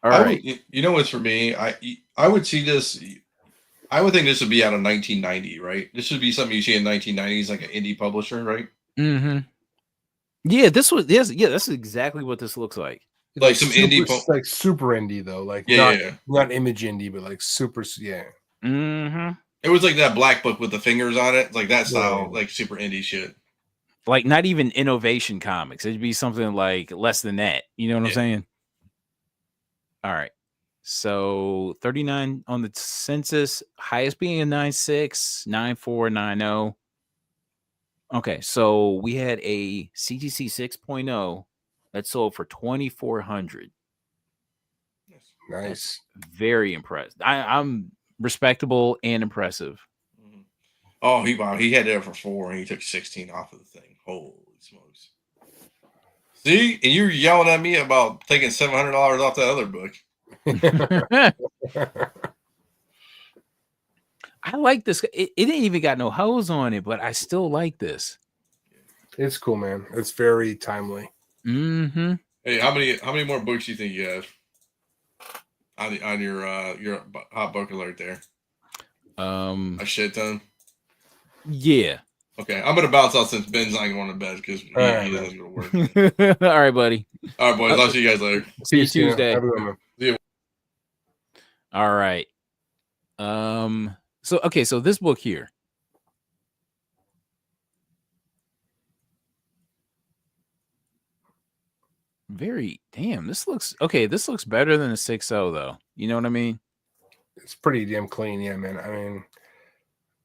All right. What's for me? I would see this. I would think this would be out of 1990, right? This would be something you see in 1990s, like an indie publisher, right? Mm-hmm. Yeah, that's exactly what this looks like. Like some indie, like super indie though, like not image indie, but like super, yeah. Mm-hmm. It was like that black book with the fingers on it, like that style, like super indie shit. Like not even Innovation Comics. It'd be something like less than that. You know what I'm saying? All right. So 39 on the census, highest being a 9.6, 9.4, 9.0. Okay, so we had a CTC 6.0 that sold for 2,400. That's Nice. very impressed. I'm respectable and impressive. Mhm. Oh, he had it for 4 and he took 16 off of the thing. Holy smokes! See, and you were yelling at me about taking $700 off that other book. I like this. It didn't even got no hose on it, but I still like this. It's cool, man. It's very timely. Mm-hmm. Hey, how many more books do you think you have on your hot book alert there? A shit ton. Yeah. Okay, I'm gonna bounce out since Ben's not going to bed because he Alright, doesn't go to work. All right, buddy. All right, boys. I'll see you guys later. See you Cena. Tuesday. Have a good one, man. See you. All right. So okay, so this book here. Very damn. This looks okay. This looks better than a 6.0 though. You know what I mean? It's pretty damn clean, yeah, man. I mean,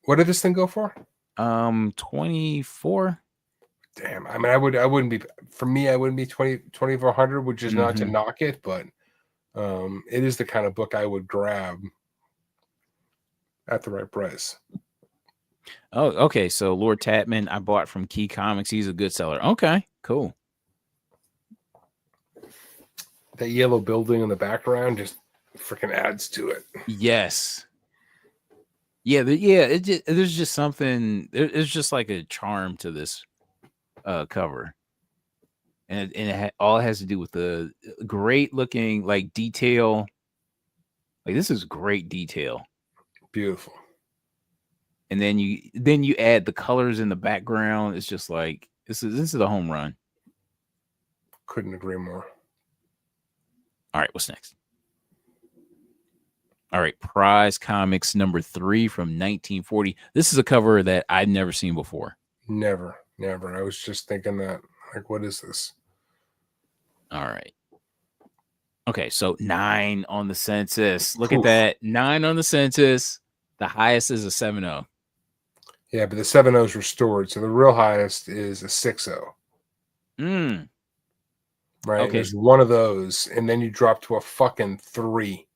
what did this thing go for? 24. Damn. I mean, I wouldn't be, for me, I wouldn't be 2,400, which is not to knock it, but it is the kind of book I would grab at the right price. Oh, okay. So Lord Tatman, I bought from Key Comics. He's a good seller. Okay, cool. That yellow building in the background just freaking adds to it. Yes. Yeah, there's just something. There's just like a charm to this cover, and all it has to do with the great looking like detail. Like this is great detail. Beautiful. And then you add the colors in the background. It's just like this is a home run. Couldn't agree more. All right, what's next? All right, Prize Comics number 3 from 1940. This is a cover that I've never seen before. Never. I was just thinking that, like, what is this? All right. Okay, so 9 on the census. Look at that. 9 on the census. The highest is a 7.0. Yeah, but the 7.0 is restored, so the real highest is a 6.0. Right? Okay. There's one of those, and then you drop to a fucking 3.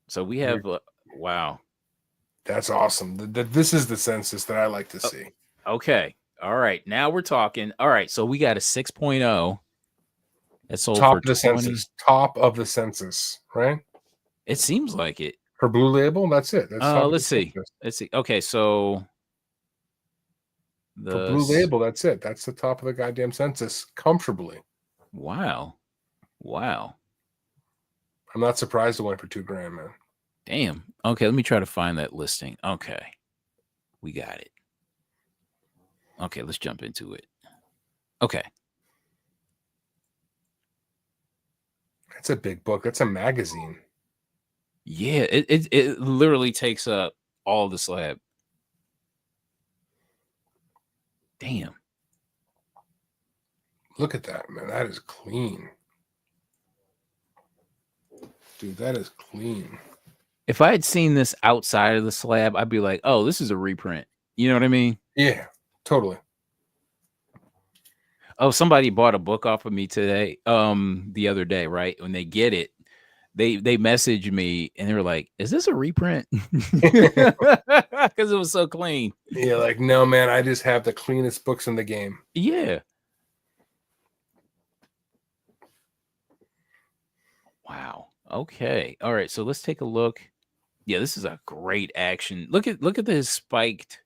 So we have wow. That's awesome. This is the census that I like to see. Okay. All right. Now we're talking. All right. So we got a 6.0 that sold Top for of the 20. census. Top of the census, right? It seems like it. Her blue label, that's it. That's top of Let's the see. census. Let's see. Okay, so For blue label, that's it. That's the top of the goddamn census comfortably. Wow. I'm not surprised it went for $2,000, man. Damn. Okay, let me try to find that listing. Okay. We got it. Okay, let's jump into it. Okay. That's a big book. That's a magazine. Yeah, it literally takes up all the slab. Damn. Look at that, man. That is clean. Dude, that is clean. If I had seen this outside of the slab, I'd be like, oh, this is a reprint. You know what I mean? Yeah, totally. Oh, somebody bought a book off of me today, the other day, right? When they get it, they messaged me and they were like, is this a reprint? Because it was so clean. Yeah, like, no, man, I just have the cleanest books in the game. Yeah. Wow. Okay. All right. So let's take a look. Yeah, this is a great action. Look at his spiked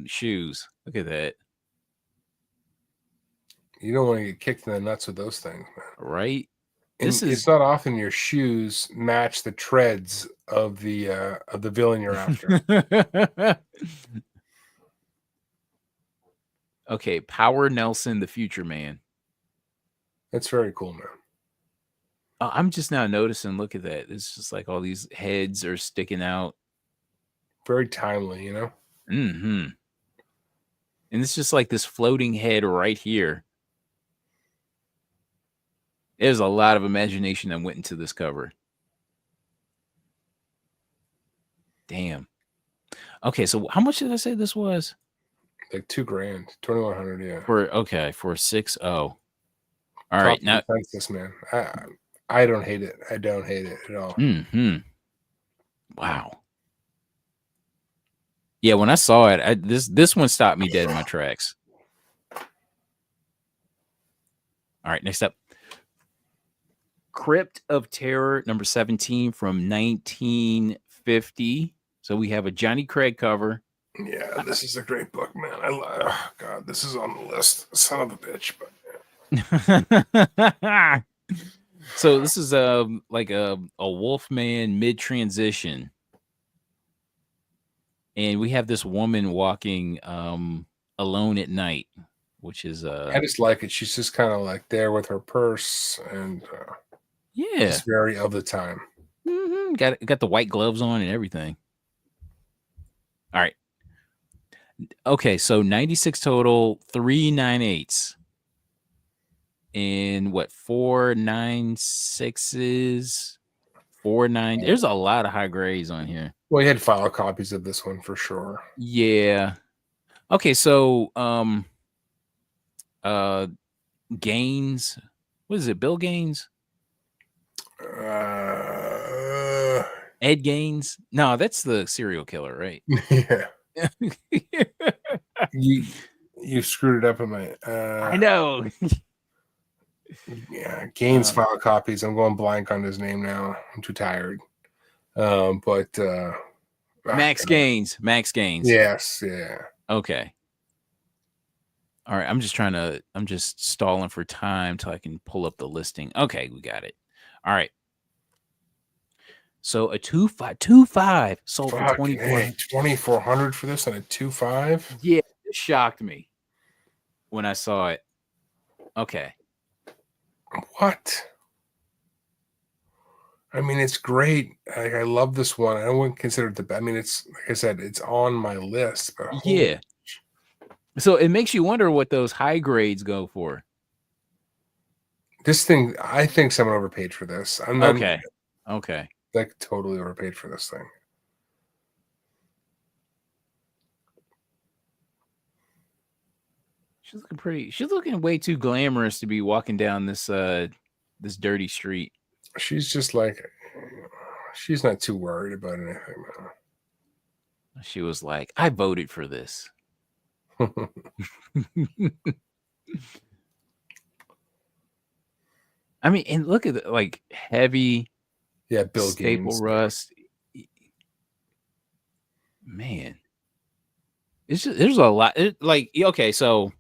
shoes. Look at that. You don't want to get kicked in the nuts with those things, man. Right? And it's not often your shoes match the treads of the villain you're after. Okay, Power Nelson, the Future Man. That's very cool, man. I'm just now noticing. Look at that. It's just like all these heads are sticking out. Very timely, you know. And it's just like this floating head right here. There's a lot of imagination that went into this cover. Damn. Okay, so how much did I say this was? Like $2,000, 2,100. Yeah. For 6.0. All Top right, now. consensus, man. I don't hate it. I don't hate it at all. Hmm. Wow. Yeah, when I saw it, this one stopped me dead in my tracks. All right, next up. Crypt of Terror number 17 from 1950. So we have a Johnny Craig cover. Yeah, this is a great book, man. Oh, God, this is on the list. Son of a bitch, but So this is like a Wolfman mid transition, and we have this woman walking alone at night, which is I just like it. She's just kind of like there with her purse and yeah, just very of the time. got the white gloves on and everything. All right. Okay, so 96 total, 398s. And what, 496s, 49. There's a lot of high grades on here. Well, you had file copies of this one for sure. Yeah. Okay, so Gaines. What is it? Bill Gaines? Ed Gaines? No, that's the serial killer, right? Yeah. you screwed it up in my I know. Yeah, Gaines file copies. I'm going blank on his name now. I'm too tired. But Max Gaines. Max Gaines. Yes, yeah. Okay. All right. I'm just stalling for time till I can pull up the listing. Okay, we got it. All right. So a 2.5 sold for 2,400 for this and a 2.5. Yeah, it shocked me when I saw it. Okay. What? I mean, it's great. I love this one. I wouldn't consider it the best. I mean, it's like I said, it's on my list. But yeah. So it makes you wonder what those high grades go for. This thing, I think someone overpaid for this. Okay. Like totally overpaid for this thing. She's looking pretty. She's looking way too glamorous to be walking down this this dirty street. She's just like, she's not too worried about anything, man. She was like, I voted for this. I mean, and look at the like heavy, Bill staple Gaines. rust. Man, it's just, there's a lot. Okay, so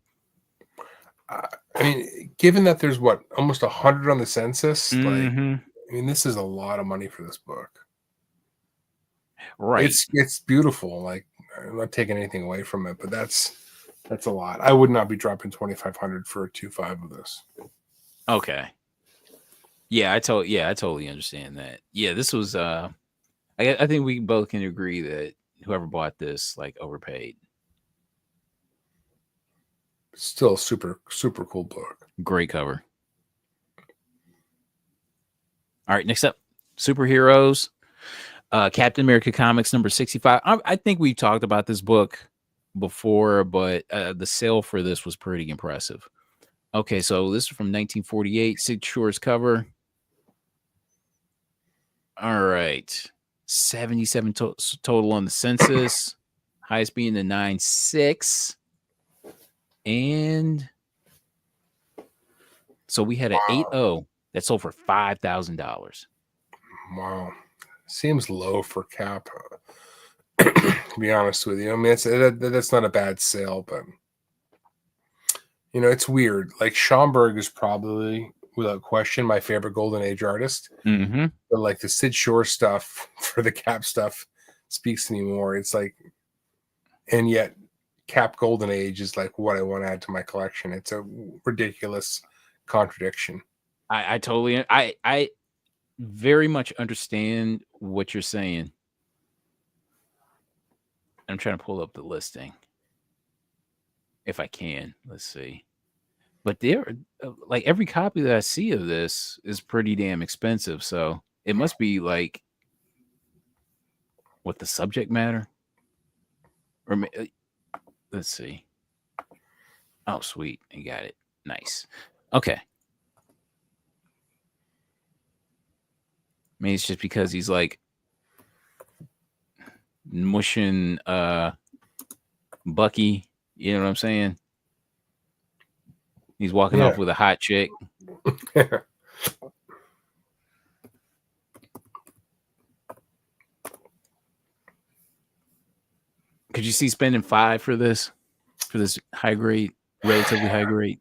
I mean, given that there's almost 100 on the census, like, mm-hmm. I mean, this is a lot of money for this book. Right. It's beautiful. Like, I'm not taking anything away from it, but that's a lot. I would not be dropping 2,500 for a 2.5 of this. Okay. Yeah, I totally understand that. Yeah, this was I think we both can agree that whoever bought this like overpaid. Still super, super cool book. Great cover. All right, next up, superheroes. Captain America Comics number 65. I think we've talked about this book before, but the sale for this was pretty impressive. Okay, so this is from 1948, Sid Shores cover. All right, 77 total on the census, highest being the 9.6. And so we had an 8.0 that sold for $5,000. Wow. Seems low for Cap, to be honest with you. I mean, that's not a bad sale, but it's weird. Like Schomburg is probably, without question, my favorite Golden Age artist. Mm-hmm. But like the Sid Shore stuff for the Cap stuff speaks to me more. It's like, and yet Cap Golden Age is like what I want to add to my collection. It's a ridiculous contradiction. I totally, I very much understand what you're saying. I'm trying to pull up the listing if I can. Let's see. But there, like every copy that I see of this is pretty damn expensive. So it must be like what the subject matter. Let's see. Oh, sweet. You got it. Nice. Okay. Maybe it's just because he's like mushing Bucky. You know what I'm saying? He's walking off with a hot chick. Could you see spending $5 for this high grade, relatively high grade?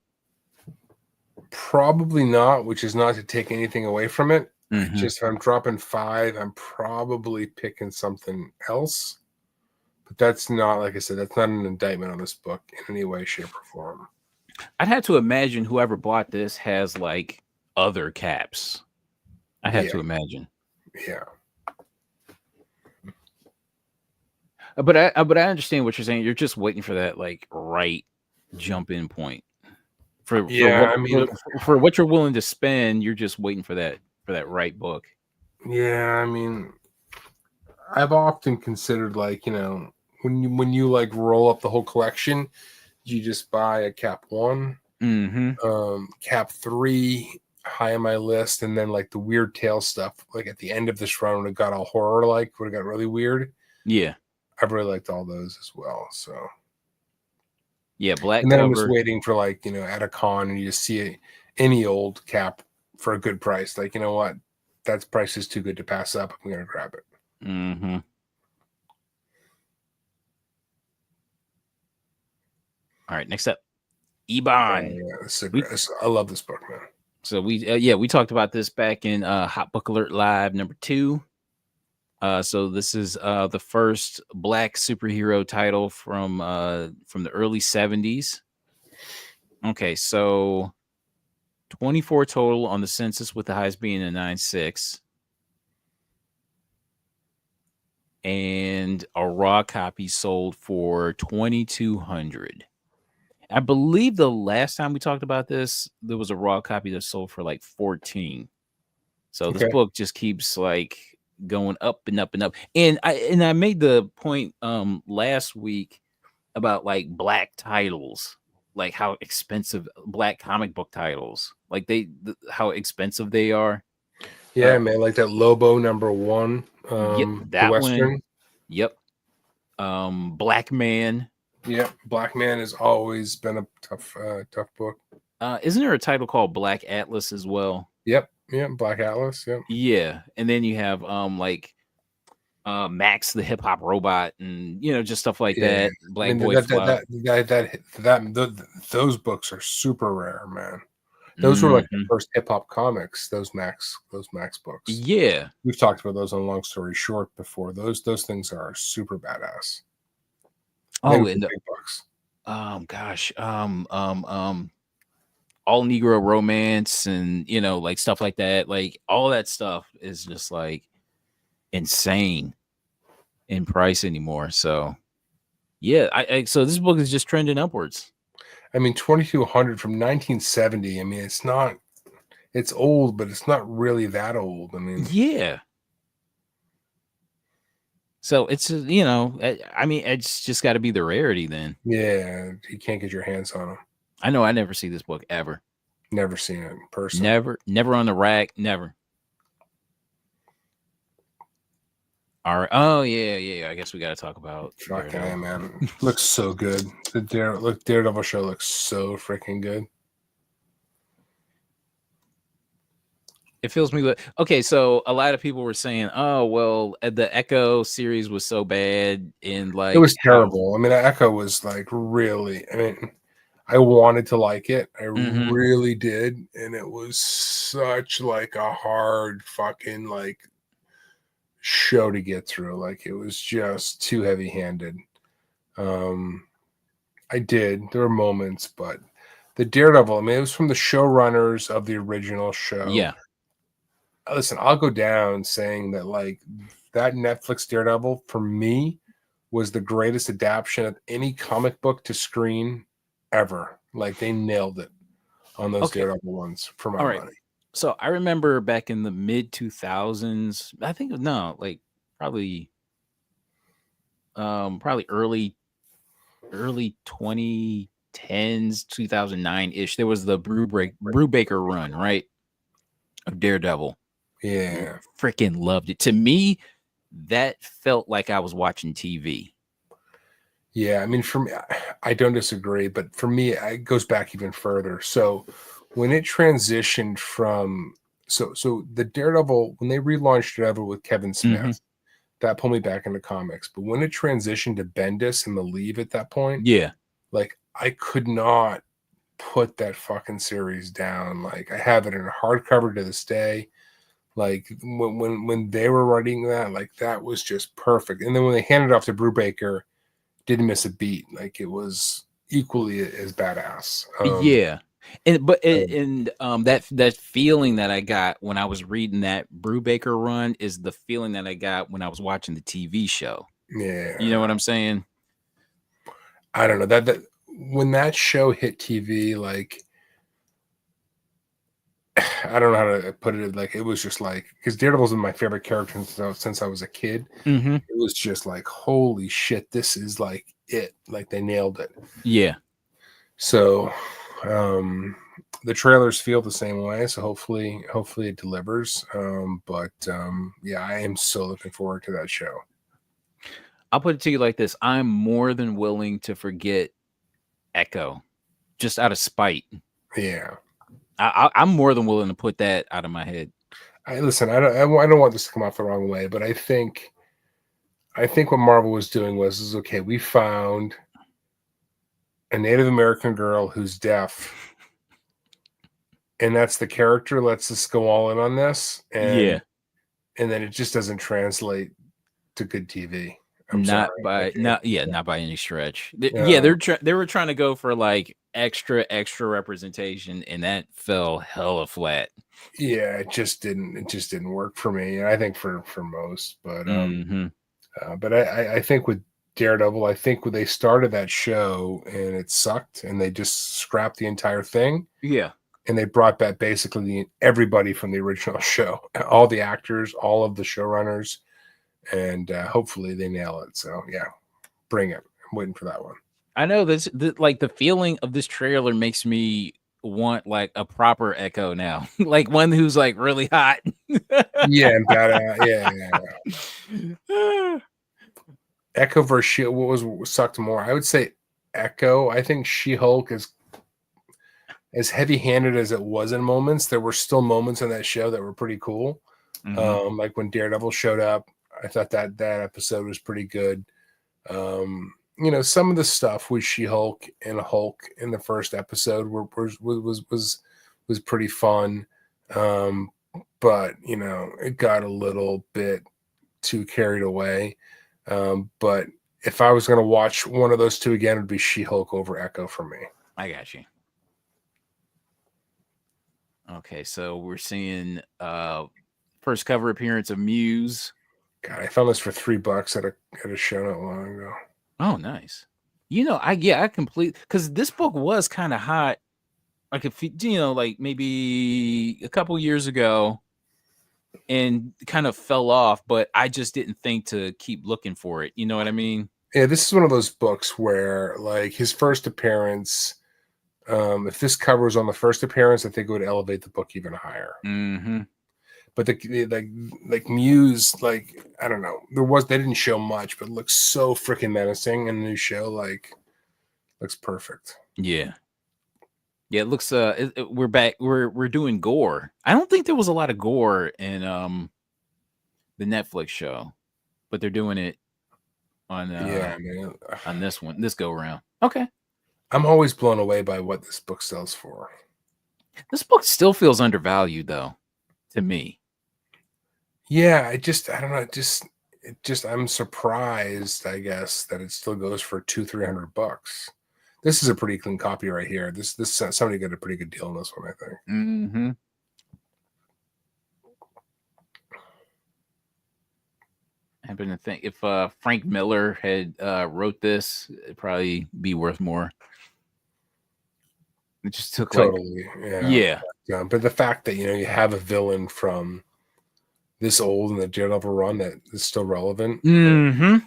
Probably not, which is not to take anything away from it. Mhm. Just if I'm dropping $5, I'm probably picking something else. But that's not, like I said, that's not an indictment on this book in any way, shape, or form. I'd have to imagine whoever bought this has like other caps. I have to imagine. Yeah. But I understand what you're saying. You're just waiting for that like right jump in point. For what you're willing to spend, you're just waiting for that right book. Yeah, I mean, I've often considered, like, you know, when you like roll up the whole collection, you just buy a cap 1, cap 3 high on my list, and then like the weird tail stuff, like at the end of this run when it got all horror like, when it got really weird. Yeah, I've really liked all those as well. So yeah, black and then cover. I'm just waiting for, like, you know, at a con and you just see any old cap for a good price. Like, you know what, that price is too good to pass up. I'm gonna grab it. Mm-hmm. All right, next up, Ebon. I love this book, man. So we talked about this back in Hot Book Alert Live number 2. So this is the first black superhero title from the early 70s. Okay, so 24 total on the census, with the highest being a 9.6. And a raw copy sold for $2,200. I believe the last time we talked about this, there was a raw copy that sold for like $14. So this book just keeps like going up and up and up. And I made the point last week about like black titles, like how expensive black comic book titles, like how expensive they are. Yeah, man, like that Lobo #1, that the Western. one. Yep. Black Man. Yep, Black Man has always been a tough book. Isn't there a title called Black Atlas as well? Yep, Black Atlas. Yep. Yeah, and then you have like Max the Hip Hop Robot, and you know, just stuff like that. Black Boy Flower. Those books are super rare, man. Those were like the first hip hop comics. Those Max books. Yeah, we've talked about those on Long Story Short before. Those things are super badass. Oh, and big bucks. Gosh, All Negro Romance, and you know, like stuff like that. Like all that stuff is just like insane in price anymore. So yeah, so this book is just trending upwards. I mean, 2,200 from 1970. I mean, it's old, but it's not really that old. I mean, yeah. So it's, you know, I mean, it's just got to be the rarity then. Yeah, you can't get your hands on them. I know I never see this book ever. Never seen it in person. Never on the rack. Never. All right. Oh yeah. I guess we got to talk about. Fucking A, man. Looks so good. The Daredevil show looks so freaking good. It fills me with, okay, so a lot of people were saying, oh well, the Echo series was so bad, and like it was terrible. I mean, Echo was like really, I mean, I wanted to like it. I really did, and it was such like a hard fucking like show to get through. Like it was just too heavy-handed. There were moments, but the Daredevil, I mean, it was from the showrunners of the original show. Yeah. Listen, I'll go down saying that like that Netflix Daredevil for me was the greatest adaptation of any comic book to screen ever. Like they nailed it on those Daredevil ones for my money. So I remember back in the mid 2000s, I think like probably early early 2010s, 2009-ish. There was the Brubaker run, right? Of Daredevil. Yeah. Freaking loved it. To me, that felt like I was watching TV. Yeah, I mean, for me, I don't disagree, but for me, it goes back even further. So when it transitioned from so the Daredevil, when they relaunched Daredevil with Kevin Smith, Mm-hmm. that pulled me back into comics. But when it transitioned to Bendis and the Leave at that point, Yeah. like I could not put that fucking series down. Like I have it in a hardcover to this day. Like when they were writing that, like that was just perfect. And then when they handed it off to Brubaker, didn't miss a beat. Like it was equally as badass. Yeah. And Um, that feeling that I got when I was reading that Brubaker run is the feeling that I got when I was watching the TV show. yeah, You know what I'm saying? I don't know that when that show hit TV, like I don't know how to put it. Like it was just like because Daredevil's been my favorite character since I was a kid. Mm-hmm. It was just like holy shit, this is like it. Like they nailed it. Yeah. So the trailers feel the same way. So hopefully it delivers. But yeah, I am so looking forward to that show. I'll put it to you like this. I'm more than willing to forget Echo just out of spite. Yeah. I'm more than willing to put that out of my head. Listen. I don't want this to come off the wrong way, but I think what Marvel was doing was okay. We found a Native American girl who's deaf, and that's the character. Let's just go all in on this, and then it just doesn't translate to good TV. I'm sorry. Not by any stretch. They were trying to go for like extra representation, and that fell hella flat. Yeah, it just didn't work for me, and I think for most. But but I think with Daredevil, I think when they started that show and it sucked, and they just scrapped the entire thing. Yeah, and they brought back basically everybody from the original show, all the actors, all of the showrunners, and hopefully they nail it. So yeah, bring it. I'm waiting for that one. I know like the feeling of this trailer makes me want like a proper Echo now, like one who's like really hot. Yeah, and yeah. Echo versus She. What was sucked more? I would say Echo. I think She-Hulk is as heavy-handed as it was in moments. There were still moments in that show that were pretty cool. Mm-hmm. Like when Daredevil showed up, I thought that episode was pretty good. Some of the stuff with She-Hulk and Hulk in the first episode was pretty fun. But it got a little bit too carried away. But if I was going to watch one of those two again, it would be She-Hulk over Echo for me. I got you. Okay, so we're seeing first cover appearance of Muse. God, I found this for $3 at a show not long ago. Oh, nice. I completely because this book was kind of hot, like like maybe a couple years ago, and kind of fell off. But I just didn't think to keep looking for it. You know what I mean? Yeah, this is one of those books where, like, his first appearance. If this cover was on the first appearance, I think it would elevate the book even higher. Mm-hmm. But like Muse, like I don't know, they didn't show much, but it looks so freaking menacing in the new show. Like, looks perfect. Yeah. It looks. We're back. We're doing gore. I don't think there was a lot of gore in the Netflix show, but they're doing it on on this go around. Okay. I'm always blown away by what this book sells for. This book still feels undervalued, though, to me. Yeah, I don't know. I'm surprised, I guess, that it still goes for $200-300. This is a pretty clean copy right here. This somebody got a pretty good deal on this one, I think. Mm-hmm. I happen to think if Frank Miller had wrote this, it'd probably be worth more. It just took totally, yeah. But the fact that you have a villain from this old in the Daredevil run that is still relevant, mm-hmm.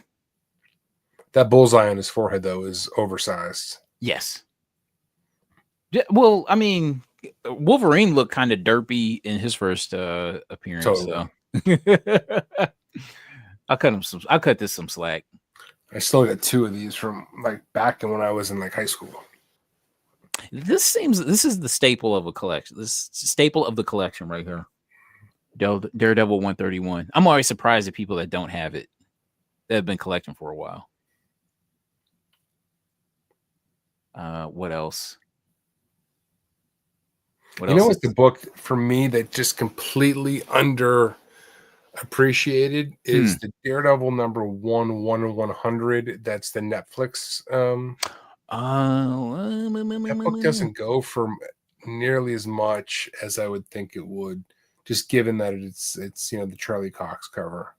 That bullseye on his forehead, though, is oversized. Yes. Yeah, well, I mean, Wolverine looked kind of derpy in his first appearance, Totally. so I cut this some slack. I still got 2 of these from like back when I was in like high school. This is the staple of a collection. This staple of the collection right here. Daredevil 131. I'm always surprised at people that don't have it, that have been collecting for a while. What else? You know what's the book for me that just completely underappreciated is the Daredevil number 1/100. That's the Netflix. That book doesn't go for nearly as much as I would think it would, just given that it's the Charlie Cox cover.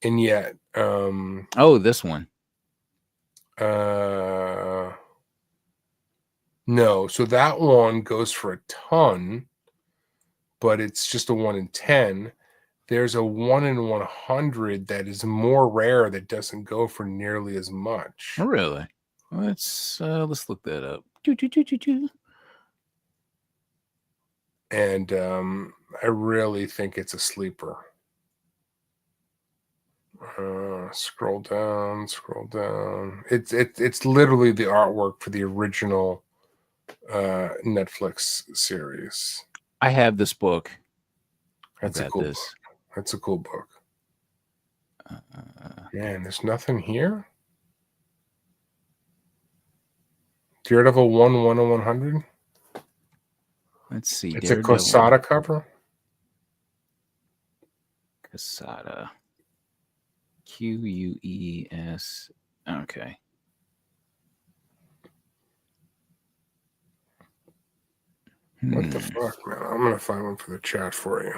And yet, this one. No, so that one goes for a ton, but it's just a 1 in 10. There's a 1 in 100 that is more rare that doesn't go for nearly as much. Oh, really? Let's look that up. And I really think it's a sleeper. Scroll down. It's literally the artwork for the original Netflix series. I have this book. That's a cool book. That's a cool book. Man, there's nothing here. Daredevil 1/100. Let's see. It's Daredevil. A Quesada cover. Quesada. Quees. Okay. What the fuck, man? I'm gonna find one for the chat for you.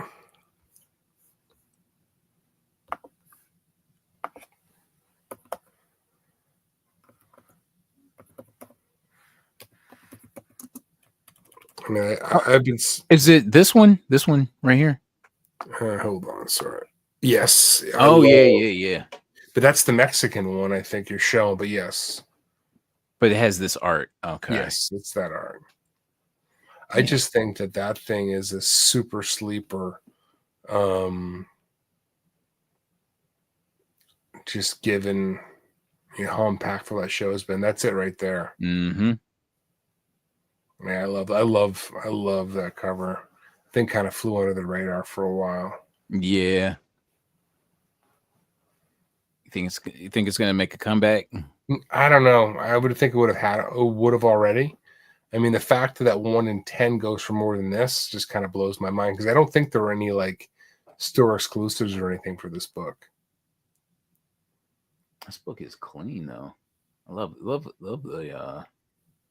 I mean, I've been. Is it this one? This one right here? Hold on, sorry. Yes. Yeah. But that's the Mexican one, I think you're showing. But yes. But it has this art. Okay. Yes, it's that art. I just think that thing is a super sleeper. Just given how impactful that show has been. That's it right there. Mm-hmm. Man, I love that cover. I think kind of flew under the radar for a while. Yeah. You think it's gonna make a comeback? I don't know. I would think it would have already. I mean, the fact that 1 in 10 goes for more than this just kind of blows my mind, because I don't think there are any like store exclusives or anything for this book. This book is clean though. I love the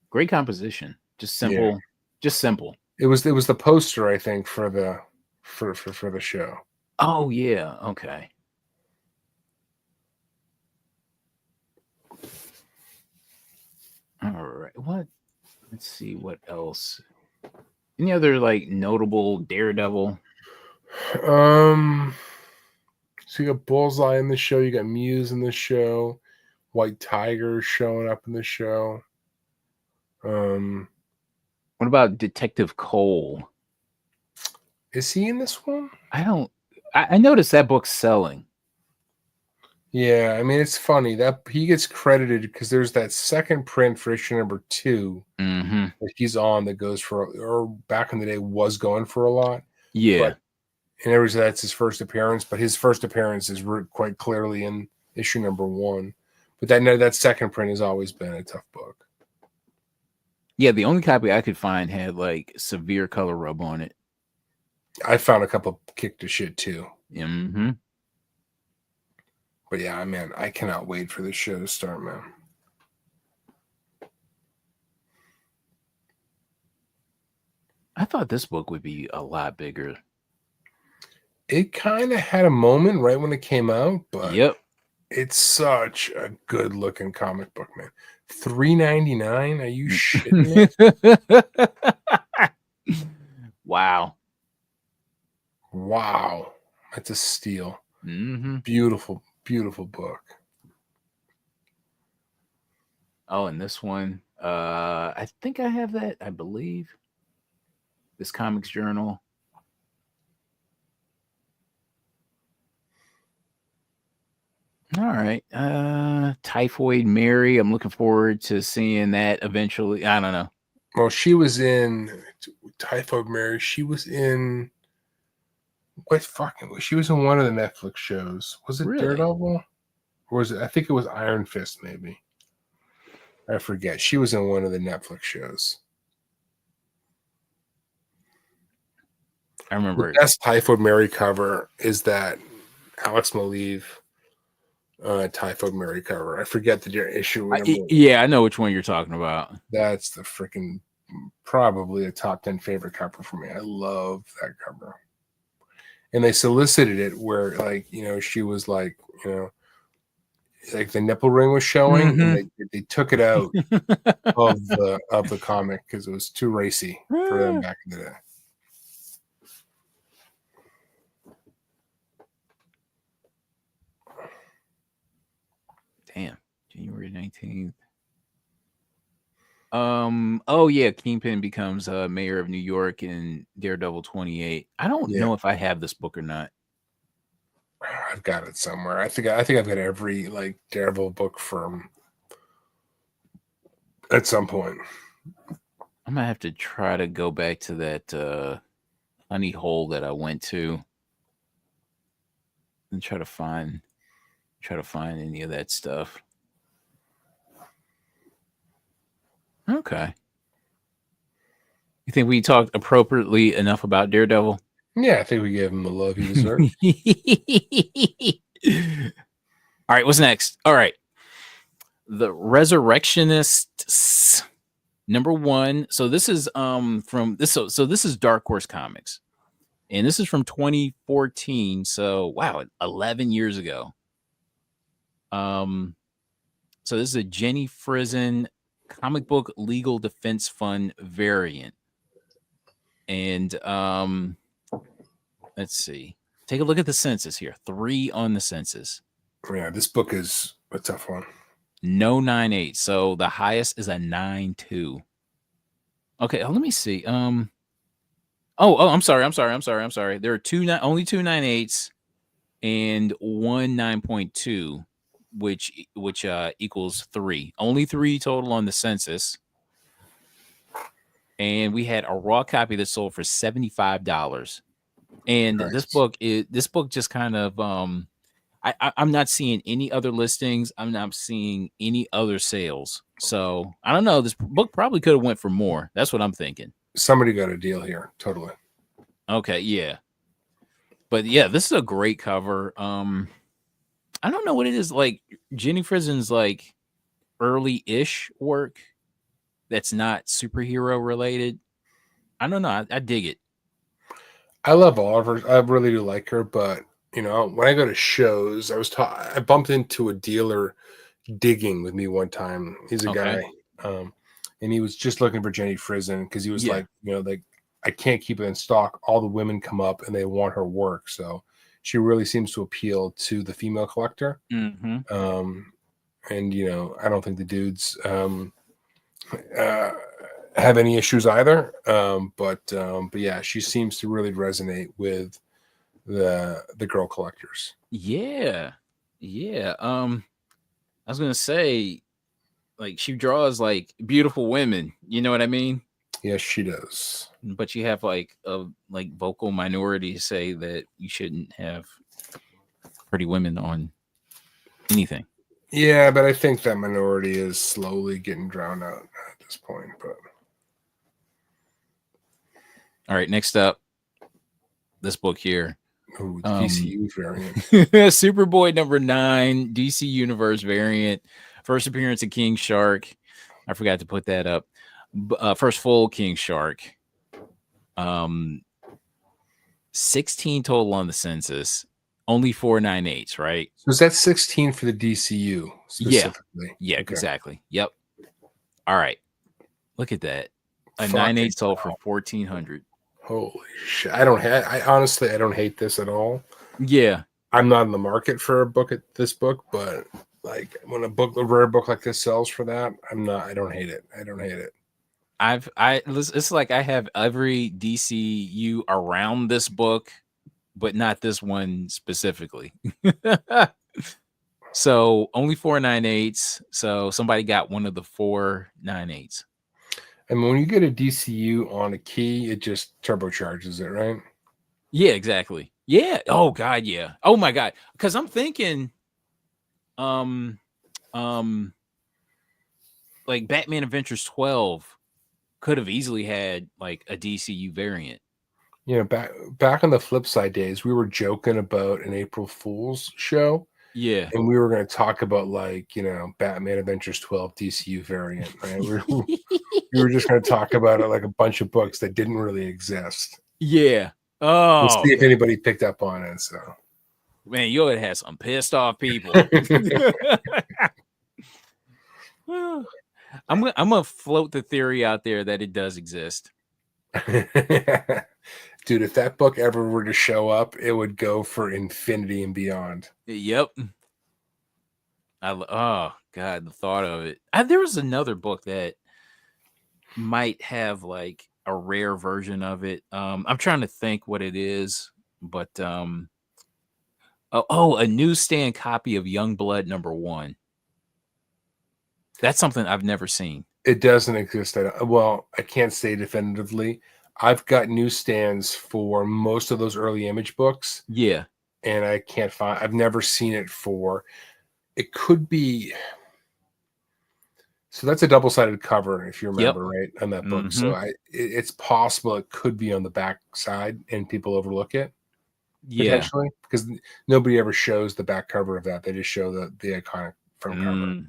great composition. Just simple. Yeah. Just simple. It was the poster, I think, for the show. Oh yeah. Okay. All right. What? Let's see what else. Any other like notable Daredevil? So you got Bullseye in the show. You got Muse in the show. White Tiger showing up in the show. What about Detective Cole? Is he in this one? I noticed that book's selling. Yeah, I mean, it's funny that he gets credited because there's that second print for issue number 2 that he's on that goes for, or back in the day was going for a lot. Yeah. And that's his first appearance, but his first appearance is quite clearly in issue number 1. But that second print has always been a tough book. Yeah, the only copy I could find had like severe color rub on it. I found a couple kick to shit too. Mm-hmm. But yeah, man, I cannot wait for this show to start, man. I thought this book would be a lot bigger. It kind of had a moment right when it came out, but yep, it's such a good looking comic book, man. $3.99? Are you shitting me? Wow. Wow. That's a steal. Mm-hmm. Beautiful, beautiful book. Oh, and this one, I think I have that. I believe this comics journal. All right. Typhoid Mary. I'm looking forward to seeing that eventually. I don't know. Well, she was in Typhoid Mary. She was in she was in one of the Netflix shows. Was it Really? Daredevil? Or was it? I think it was Iron Fist, maybe. I forget. She was in one of the Netflix shows. I The remember. best Typhoid Mary cover is that Alex Maleev Typhoid Mary cover. I forget the issue number. Yeah, I know which one you're talking about. That's the freaking probably a top 10 favorite cover for me. I love that cover. And they solicited it where, like, you know, she was like, you know, like the nipple ring was showing, and they took it out of the comic because it was too racy for them back in the day. Damn, January 19th. Oh yeah, Kingpin becomes mayor of New York in Daredevil 28. I don't know if I have this book or not. I've got it somewhere. I think I've got every like Daredevil book from at some point. I'm gonna have to try to go back to that honey hole that I went to and try to find any of that stuff. Okay. You think we talked appropriately enough about Daredevil? Yeah, I think we gave him the love he deserved. All right, what's next? All right. The Resurrectionists #1. So this is from this so this is Dark Horse Comics. And this is from 2014. So wow, 11 years ago. So this is a Jenny Frison comic book legal defense fund variant. And let's see. Take a look at the census here. 3 on the census. Yeah, this book is a tough one. No 9.8. So the highest is a 9.2. Okay, let me see. I'm sorry. There are only 2 9.8s and 1 9.2, which equals 3. Only 3 total on the census. And we had a raw copy that sold for $75. And Nice. this book just kind of I'm not seeing any other listings. I'm not seeing any other sales. So I don't know. This book probably could have went for more. That's what I'm thinking. Somebody got a deal here. Totally. Okay, yeah. But yeah, this is a great cover. I don't know what it is. Like Jenny Frison's like early-ish work that's not superhero related. I don't know. I dig it. I love all of her. I really do like her, but you know, when I go to shows, I bumped into a dealer digging with me one time. He's a guy, and he was just looking for Jenny Frison because he was like, you know, like I can't keep it in stock. All the women come up and they want her work, so she really seems to appeal to the female collector. Mm-hmm. And you know, I don't think the dudes have any issues either. But yeah, she seems to really resonate with the girl collectors. Yeah. I was gonna say, like, she draws like beautiful women. You know what I mean? Yes, she does. But you have like a vocal minority say that you shouldn't have pretty women on anything. Yeah, but I think that minority is slowly getting drowned out at this point. But all right, next up, this book here. Ooh, DCU variant. Superboy #9, DC Universe variant. First appearance of King Shark. I forgot to put that up. First full King Shark. 16 total on the census. Only 4 9.8s, right? So is that 16 for the DCU specifically? Yeah, okay. Exactly. Yep. All right. Look at that. A 9.8 sold for $1,400. Holy shit. I honestly don't hate this at all. Yeah. I'm not in the market for this book, but Like when a rare book like this sells for that, I don't hate it. I don't hate it. It's like I have every DCU around this book, but not this one specifically. So only 4.98s. So somebody got one of the 4.98s. And when you get a DCU on a key, it just turbocharges it, right? Yeah, exactly. Yeah. Oh God, yeah. Oh my God. Because I'm thinking, um, like Batman Adventures 12 could have easily had like a DCU variant. You know, back on the flip side days, we were joking about an April Fool's show. Yeah. And we were going to talk about, like, you know, Batman Adventures 12 DCU variant, right? We were just going to talk about it like a bunch of books that didn't really exist. Yeah. We'll Oh see if anybody picked up on it. So, man, you would have had some pissed off people. I'm gonna float the theory out there that it does exist. dude, if that book ever were to show up, it would go for infinity and beyond. Yep. Oh God, the thought of it. There was another book that might have like a rare version of it. I'm trying to think what it is, but a newsstand copy of Youngblood #1. That's something I've never seen. It doesn't exist. Well, I can't say definitively. I've got newsstands for most of those early Image books. Yeah. And I can't find, I've never seen it for, it could be, so that's a double-sided cover, if you remember, right, on that book. So it's possible it could be on the back side and people overlook it, potentially, because nobody ever shows the back cover of that. They just show the iconic front cover.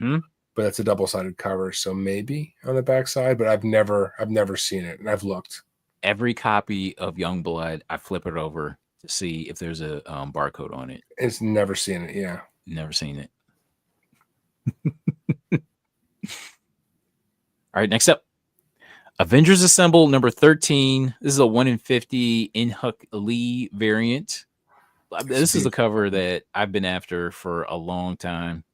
But it's a double-sided cover, so maybe on the back side, but I've never seen it, and I've looked. Every copy of Youngblood, I flip it over to see if there's a barcode on it. It's never seen it. Yeah, never seen it. All right, next up, Avengers Assemble #13. This is a 1 in 50 In-Hook Lee variant. This is a cover that I've been after for a long time.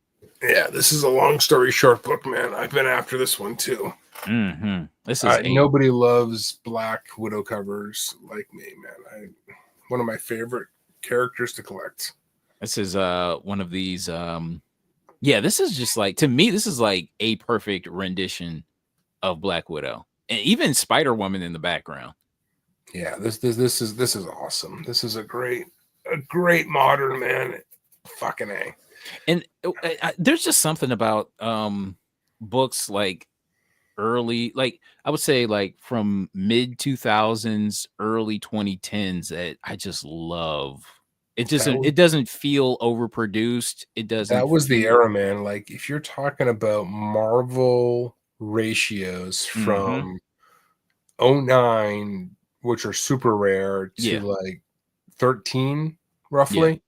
Yeah, this is a long story short book, man. I've been after this one too. This is nobody loves Black Widow covers like me, man. One of my favorite characters to collect. This is one of these. Yeah, this is just like, to me, this is like a perfect rendition of Black Widow, and even Spider-Woman in the background. Yeah, this is awesome. This is a great modern, man. Fucking A. And there's just something about books like early, like I would say like from mid 2000s, early 2010s that I just love. It doesn't feel overproduced. It doesn't. That was the era, man. Like if you're talking about Marvel ratios from 09, which are super rare, to like 13 roughly,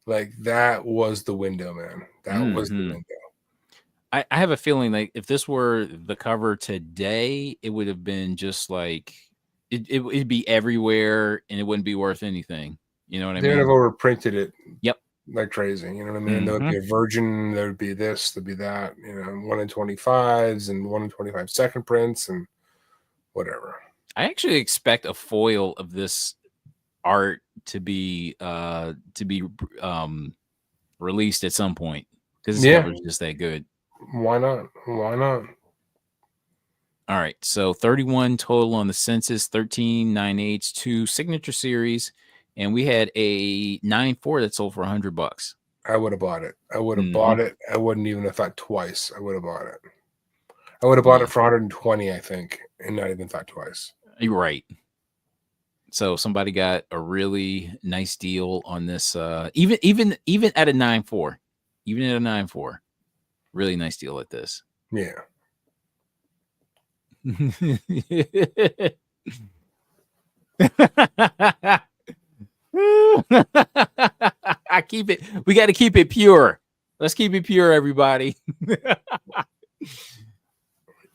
like that was the window, man. That was the window. I have a feeling like if this were the cover today, it would have been just like it'd be everywhere and it wouldn't be worth anything. You know what I mean? They'd have overprinted it. Yep. Like crazy. You know what I mean? There would be a Virgin, there would be this, there'd be that, you know, 1 in 25s and 1 in 25 second prints and whatever. I actually expect a foil of this art to be released at some point because this cover is just that good. Why not? Why not? All right, so 31 total on the census, 13 9/8, 2 signature series, and we had a 9.4 that sold for $100. I would have bought it. I would have bought it. I wouldn't even have thought twice. I would have bought it. I would have bought it for 120, I think, and not even thought twice. You're right. So somebody got a really nice deal on this. Even at a 9.4, even at a 9.4, really nice deal at this. Yeah. I keep it. We got to keep it pure. Let's keep it pure, everybody.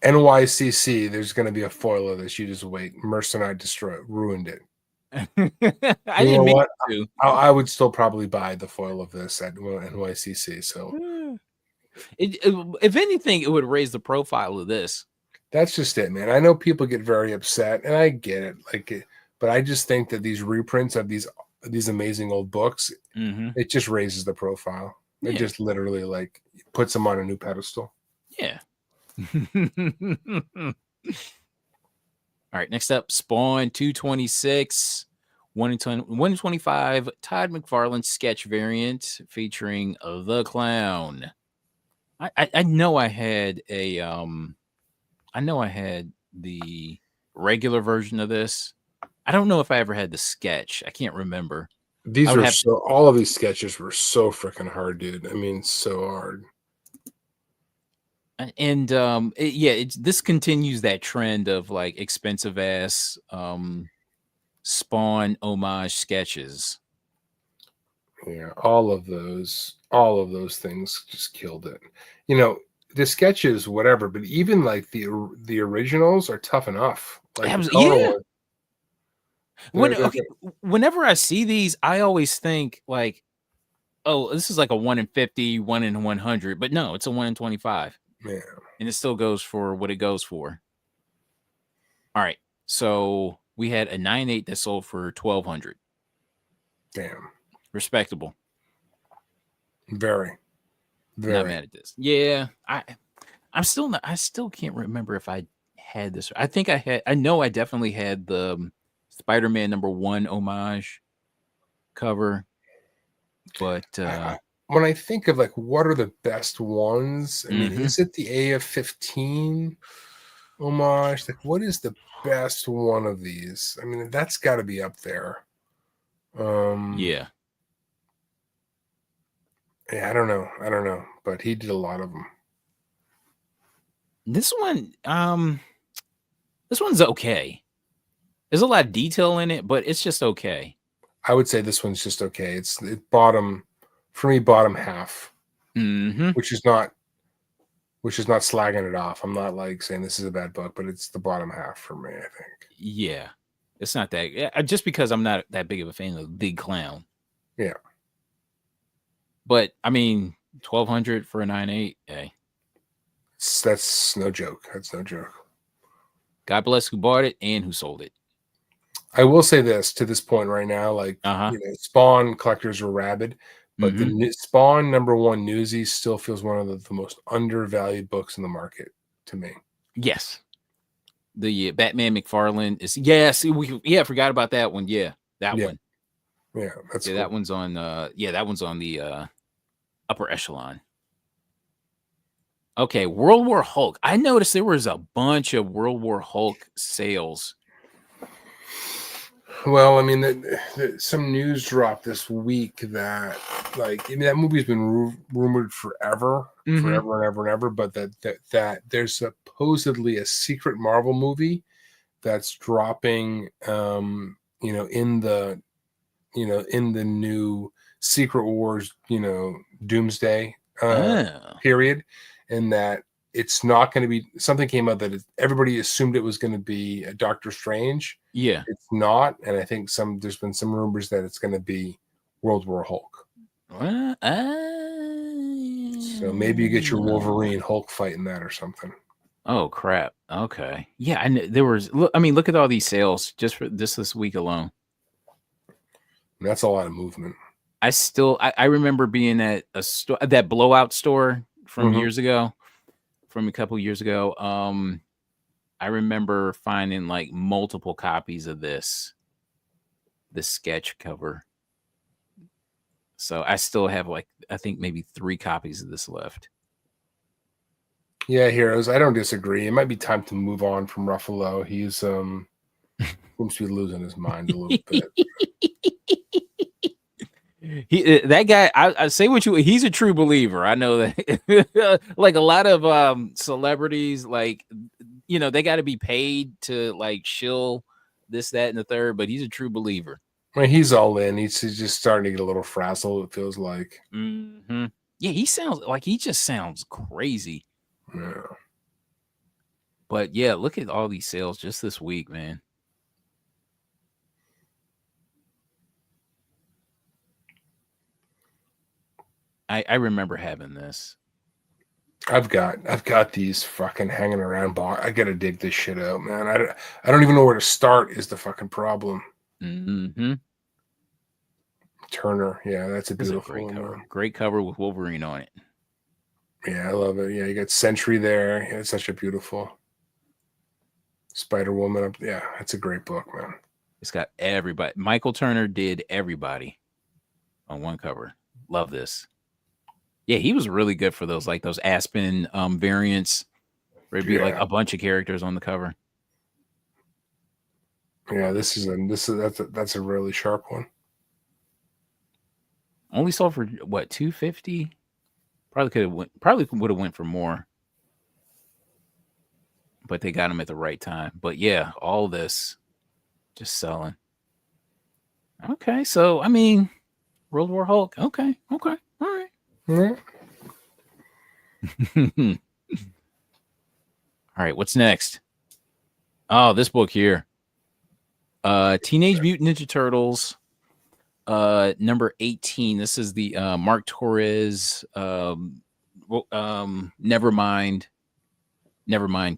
NYCC, there's going to be a foil of this. You just wait. Mercenary ruined it. I didn't mean to. I would still probably buy the foil of this at NYCC. So If anything, it would raise the profile of this. That's just it, man. I know people get very upset, and I get it. But I just think that these reprints of these amazing old books, Mm-hmm. it just raises the profile. It Yeah. just literally like puts them on a new pedestal. Yeah. All right, next up, Spawn 226, 125, Todd McFarlane sketch variant featuring the clown. I know I had I know I had the regular version of this. I don't know if I ever had the sketch. I can't remember. I These would are have to, so all of these sketches were so freaking hard, dude. I mean, so hard. and yeah, this continues that trend of like expensive ass Spawn homage sketches. Yeah, all of those things just killed it. You know, the sketches, whatever, but even like the originals are tough enough. Like the color Yeah. one, When they're okay, whenever I see these, I always think like, oh, this is like a 1 in 50, 1 in 100, but no, it's a 1 in 25, yeah, and it still goes for what it goes for. All right, so we had a 9.8 that sold for 1,200. damn, Respectable. very, Not very. mad at this. Yeah, I'm still not. I still can't remember if I had this. I think I had. I know I definitely had the Spider-Man #1 homage cover, but When I think of like what are the best ones, I mean, mhm. is it the AF-15 homage? Like, what is the best one of these? I mean, that's got to be up there. Yeah. Yeah, I don't know, but he did a lot of them. This one, this one's okay. There's a lot of detail in it, but it's just okay. I would say this one's just okay. It's bottom for me, bottom half, Mm-hmm. which is not slagging it off. I'm not like saying this is a bad book, but it's the bottom half for me, I think. Yeah. It's not that just because I'm not that big of a fan of Big Clown. Yeah. But I mean, 1,200 for a 9.8. Hey, That's no joke. That's no joke. God bless who bought it and who sold it. I will say this to this point right now, like Uh-huh. Spawn collectors are rabid, but Mm-hmm. Spawn #1 Newsies still feels one of the most undervalued books in the market to me. Yes. The Batman McFarlane is I forgot about that one. Yeah, that Yeah, one. yeah, that's Yeah, cool. that one's on that one's on the upper echelon. Okay, World War Hulk. I noticed there was a bunch of World War Hulk sales. Well, I mean, some news dropped this week that, like, I mean, that movie's been rumored forever, Mm-hmm. forever and ever and ever. But that there's supposedly a secret Marvel movie that's dropping, in the new Secret Wars, Doomsday Oh. period, and that it's not going to be something came out that everybody assumed it was going to be a Doctor Strange. Yeah. It's not, and I think there's been some rumors that it's going to be World War Hulk. So maybe you get your Wolverine Hulk fight in that or something. Oh crap. Okay. Yeah, I know there was look at all these sales just for this week alone. And that's a lot of movement. I remember being at a store, that blowout store from Mhm. years ago, from a couple years ago. I remember finding like multiple copies of this sketch cover. So I still have like I think maybe 3 copies of this left. Yeah, heroes. I don't disagree. It might be time to move on from Ruffalo. He's seems to be losing his mind a little bit. That guy, I say what you, he's a true believer. I know that. Like a lot of celebrities, like they got to be paid to like shill this, that, and the third. But he's a true believer. I mean, he's all in. He's just starting to get a little frazzled. It feels like. Mm-hmm. Yeah, he just sounds crazy. Yeah. But yeah, look at all these sales just this week, man. I remember having this. I've got these fucking hanging around. I gotta dig this shit out, man. I don't even know where to start. Is the fucking problem? Mm-hmm. Turner, yeah, that's a It's a beautiful great one. cover. Great cover with Wolverine on it. Yeah, I love it. Yeah, you got Sentry there. Yeah, it's such a beautiful Spider-Woman up. Yeah, that's a great book, man. It's got everybody. Michael Turner did everybody on one cover. Love this. Yeah, he was really good for those, like those Aspen variants where it'd be like Yeah. a bunch of characters on the cover. Yeah, that's a really sharp one. Only sold for what, $250? Probably would have went for more. But they got him at the right time. But yeah, all this just selling. Okay, so I mean, World War Hulk. Okay, all right. Mm-hmm. All right, what's next? Oh, this book here. Teenage Mutant Ninja Turtles, number 18. This is the Mark Torres Nevermind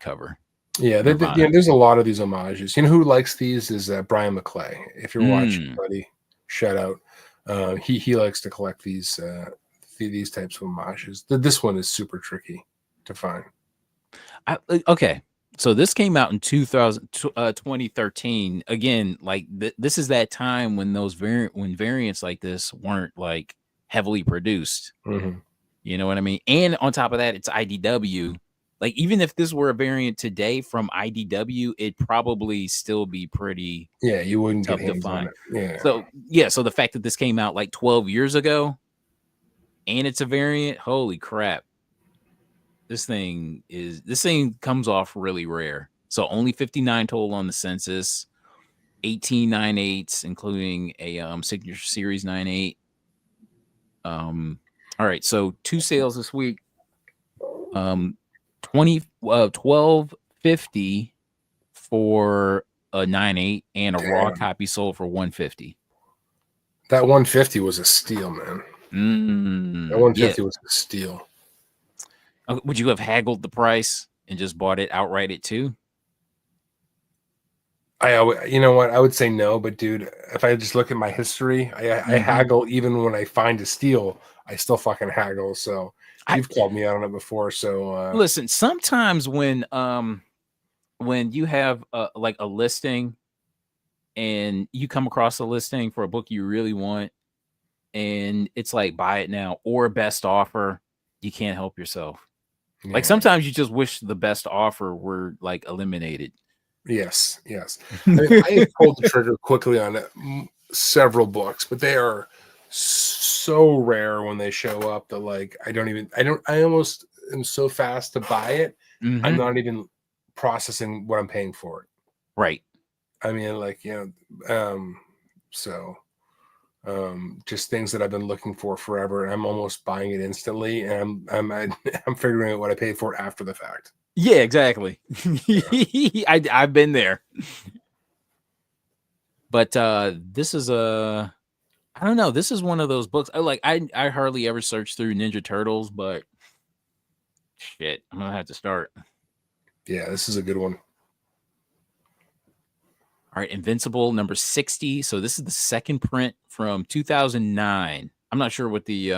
cover. Yeah, there's a lot of these homages. You know who likes these is Brian McClay. If you're watching, buddy, shout out. He likes to collect these types of homages. This one is super tricky to find. Okay, so this came out in 2013. Again, like this is that time when those variants like this weren't like heavily produced. Mm-hmm. You know what I mean? And on top of that, it's IDW. Like even if this were a variant today from IDW, it'd probably still be pretty you wouldn't tough get to hands find. on it. So the fact that this came out like 12 years ago and it's a variant, holy crap. This thing comes off really rare. So only 59 total on the census, 18 9/8, including a signature series 9/8. All right, so 2 sales this week. 12.50 for a 9/8 and a raw copy sold for $150. That 150 was a steal, man. That 150 was a steal. Would you have haggled the price and just bought it outright at 2? You know what? I would say no, but dude, if I just look at my history, I haggle even when I find a steal. I still fucking haggle. So you've called me out on it before. So listen, sometimes when you have like a listing and you come across a listing for a book you really want, and it's like buy it now or best offer, you can't help yourself. Yeah. Like sometimes you just wish the best offer were like eliminated. Yes. I mean, I have pulled the trigger quickly on several books, but they are so rare when they show up that like I almost am so fast to buy it. Mm-hmm. I'm not even processing what I'm paying for it. Right. I mean, like, just things that I've been looking for forever, and I'm almost buying it instantly, and I'm figuring out what I paid for after the fact. Yeah, exactly. I've been there. But this is I don't know. This is one of those books. I hardly ever search through Ninja Turtles, but shit, I'm gonna have to start. Yeah, this is a good one. All right, Invincible number 60. So this is the second print from 2009. I'm not sure what the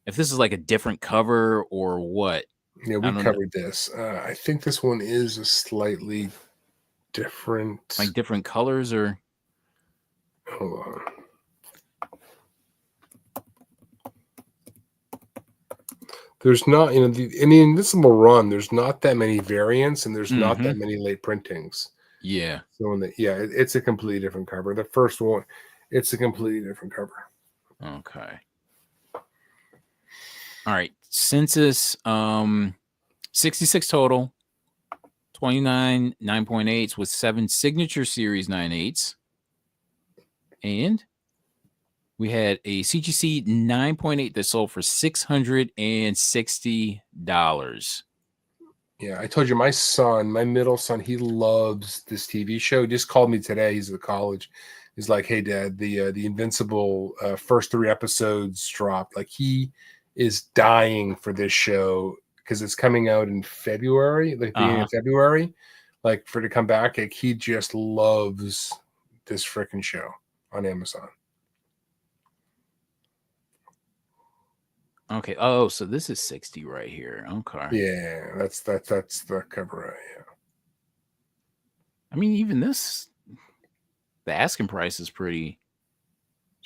if this is like a different cover or what. Yeah, we covered this. I think this one is a slightly different, like different colors, or hold on. There's not, in the Invincible run, there's not that many variants, and there's not that many late printings. Yeah. So it's a completely different cover. The first one, it's a completely different cover. Okay. All right. Census 66 total, 29 9.8s with 7 signature series 9/8s. And we had a CGC 9.8 that sold for $660. Yeah, I told you my middle son, he loves this TV show. He just called me today. He's at college. He's like, "Hey, Dad, the Invincible first 3 episodes dropped." Like he is dying for this show because it's coming out in February, like beginning of February, like for it to come back. Like he just loves this freaking show on Amazon. Okay. Oh, so this is 60 right here. Okay. Yeah, that's the cover art. Yeah. I mean, even this, the asking price is pretty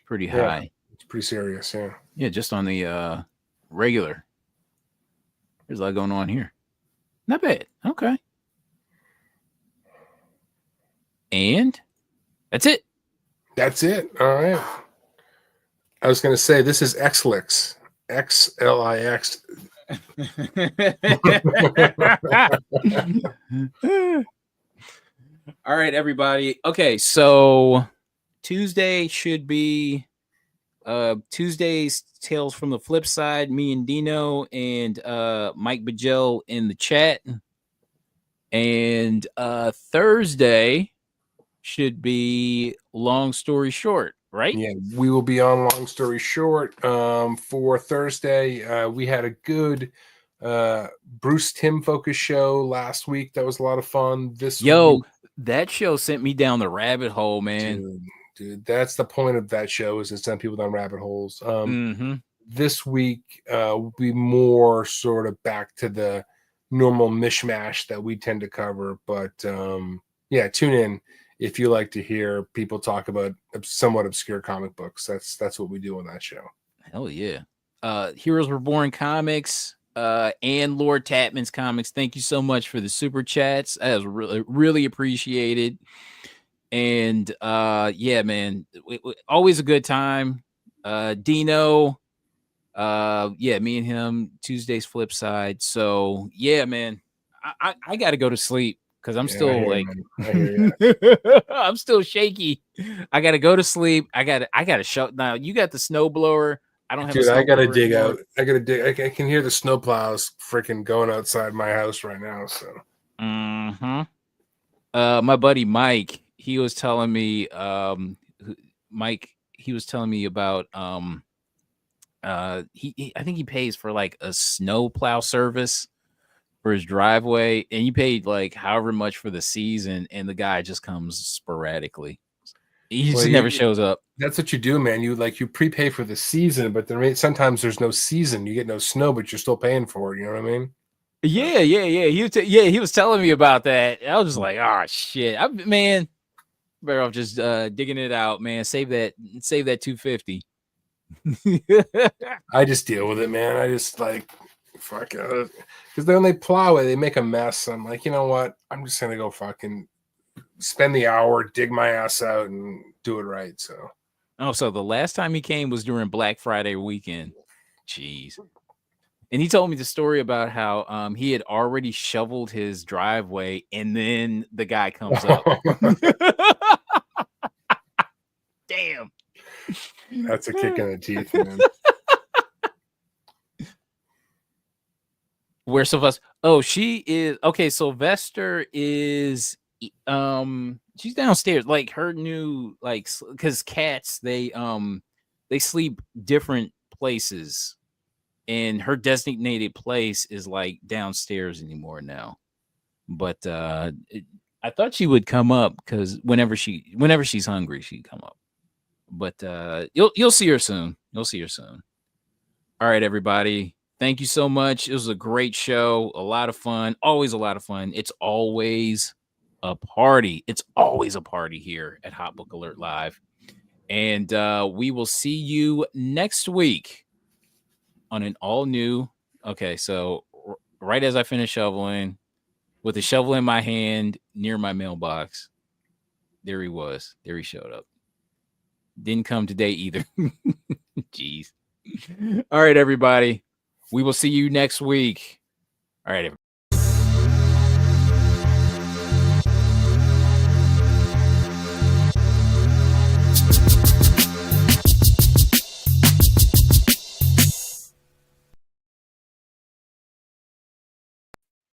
high. It's pretty serious. Yeah. Yeah, just on the regular. There's a lot going on here. Not bad. Okay. And that's it. That's it. All right. I was going to say this is Xlix. XLIX. All right, everybody. Okay, so Tuesday should be Tuesday's Tales from the Flip Side. Me and Dino and Mike Bajel in the chat. And Thursday should be Long Story Short, right? Yeah, we will be on Long Story Short for Thursday. We had a good Bruce Timm focus show last week. That was a lot of fun. This week, that show sent me down the rabbit hole, man. Dude, that's the point of that show, is to send people down rabbit holes. This week will be more sort of back to the normal mishmash that we tend to cover. But yeah, tune in if you like to hear people talk about somewhat obscure comic books. That's what we do on that show. Hell yeah. Heroes Were Born comics and Lord Tapman's comics. Thank you so much for the super chats. That was really appreciated. And yeah, man, always a good time. Dino, yeah, me and him, Tuesday's Flip Side. So yeah, man, I got to go to sleep because I'm still I'm still shaky. I got to go to sleep. I got to shut now. You got the snowblower. I don't have. Dude, I gotta dig out. I gotta dig. I can hear the snowplows freaking going outside my house right now. So, my buddy Mike, he was telling me, he was telling me about, I think he pays for like a snow plow service for his driveway, and you paid like however much for the season, and the guy just comes sporadically. He just never shows up. That's what you do, man. You prepay for the season, but sometimes there's no season. You get no snow, but you're still paying for it. You know what I mean? Yeah. He was telling me about that. I was just like, oh shit, man, better off just digging it out, man. Save that $250. I just deal with it, man. I just like fuck it, because then they plow it, they make a mess. I'm like, you know what? I'm just gonna go fucking spend the hour, dig my ass out, and do it right. So, so the last time he came was during Black Friday weekend. Jeez. And he told me the story about how he had already shoveled his driveway, and then the guy comes up. Damn. That's a kick in the teeth, man. Where's Sylvester? Oh, she is okay. Sylvester is she's downstairs, like her new, like, because cats, they sleep different places, and her designated place is like downstairs anymore now. But I thought she would come up because whenever she's hungry, she'd come up. But you'll see her soon. You'll see her soon. All right, everybody. Thank you so much. It was a great show. A lot of fun. Always a lot of fun. It's always a party. It's always a party here at Hot Book Alert Live. And we will see you next week on an all new. Okay, so right as I finish shoveling, with the shovel in my hand near my mailbox, there he was. There he showed up. Didn't come today either. Jeez. All right, everybody. We will see you next week. All right, everybody.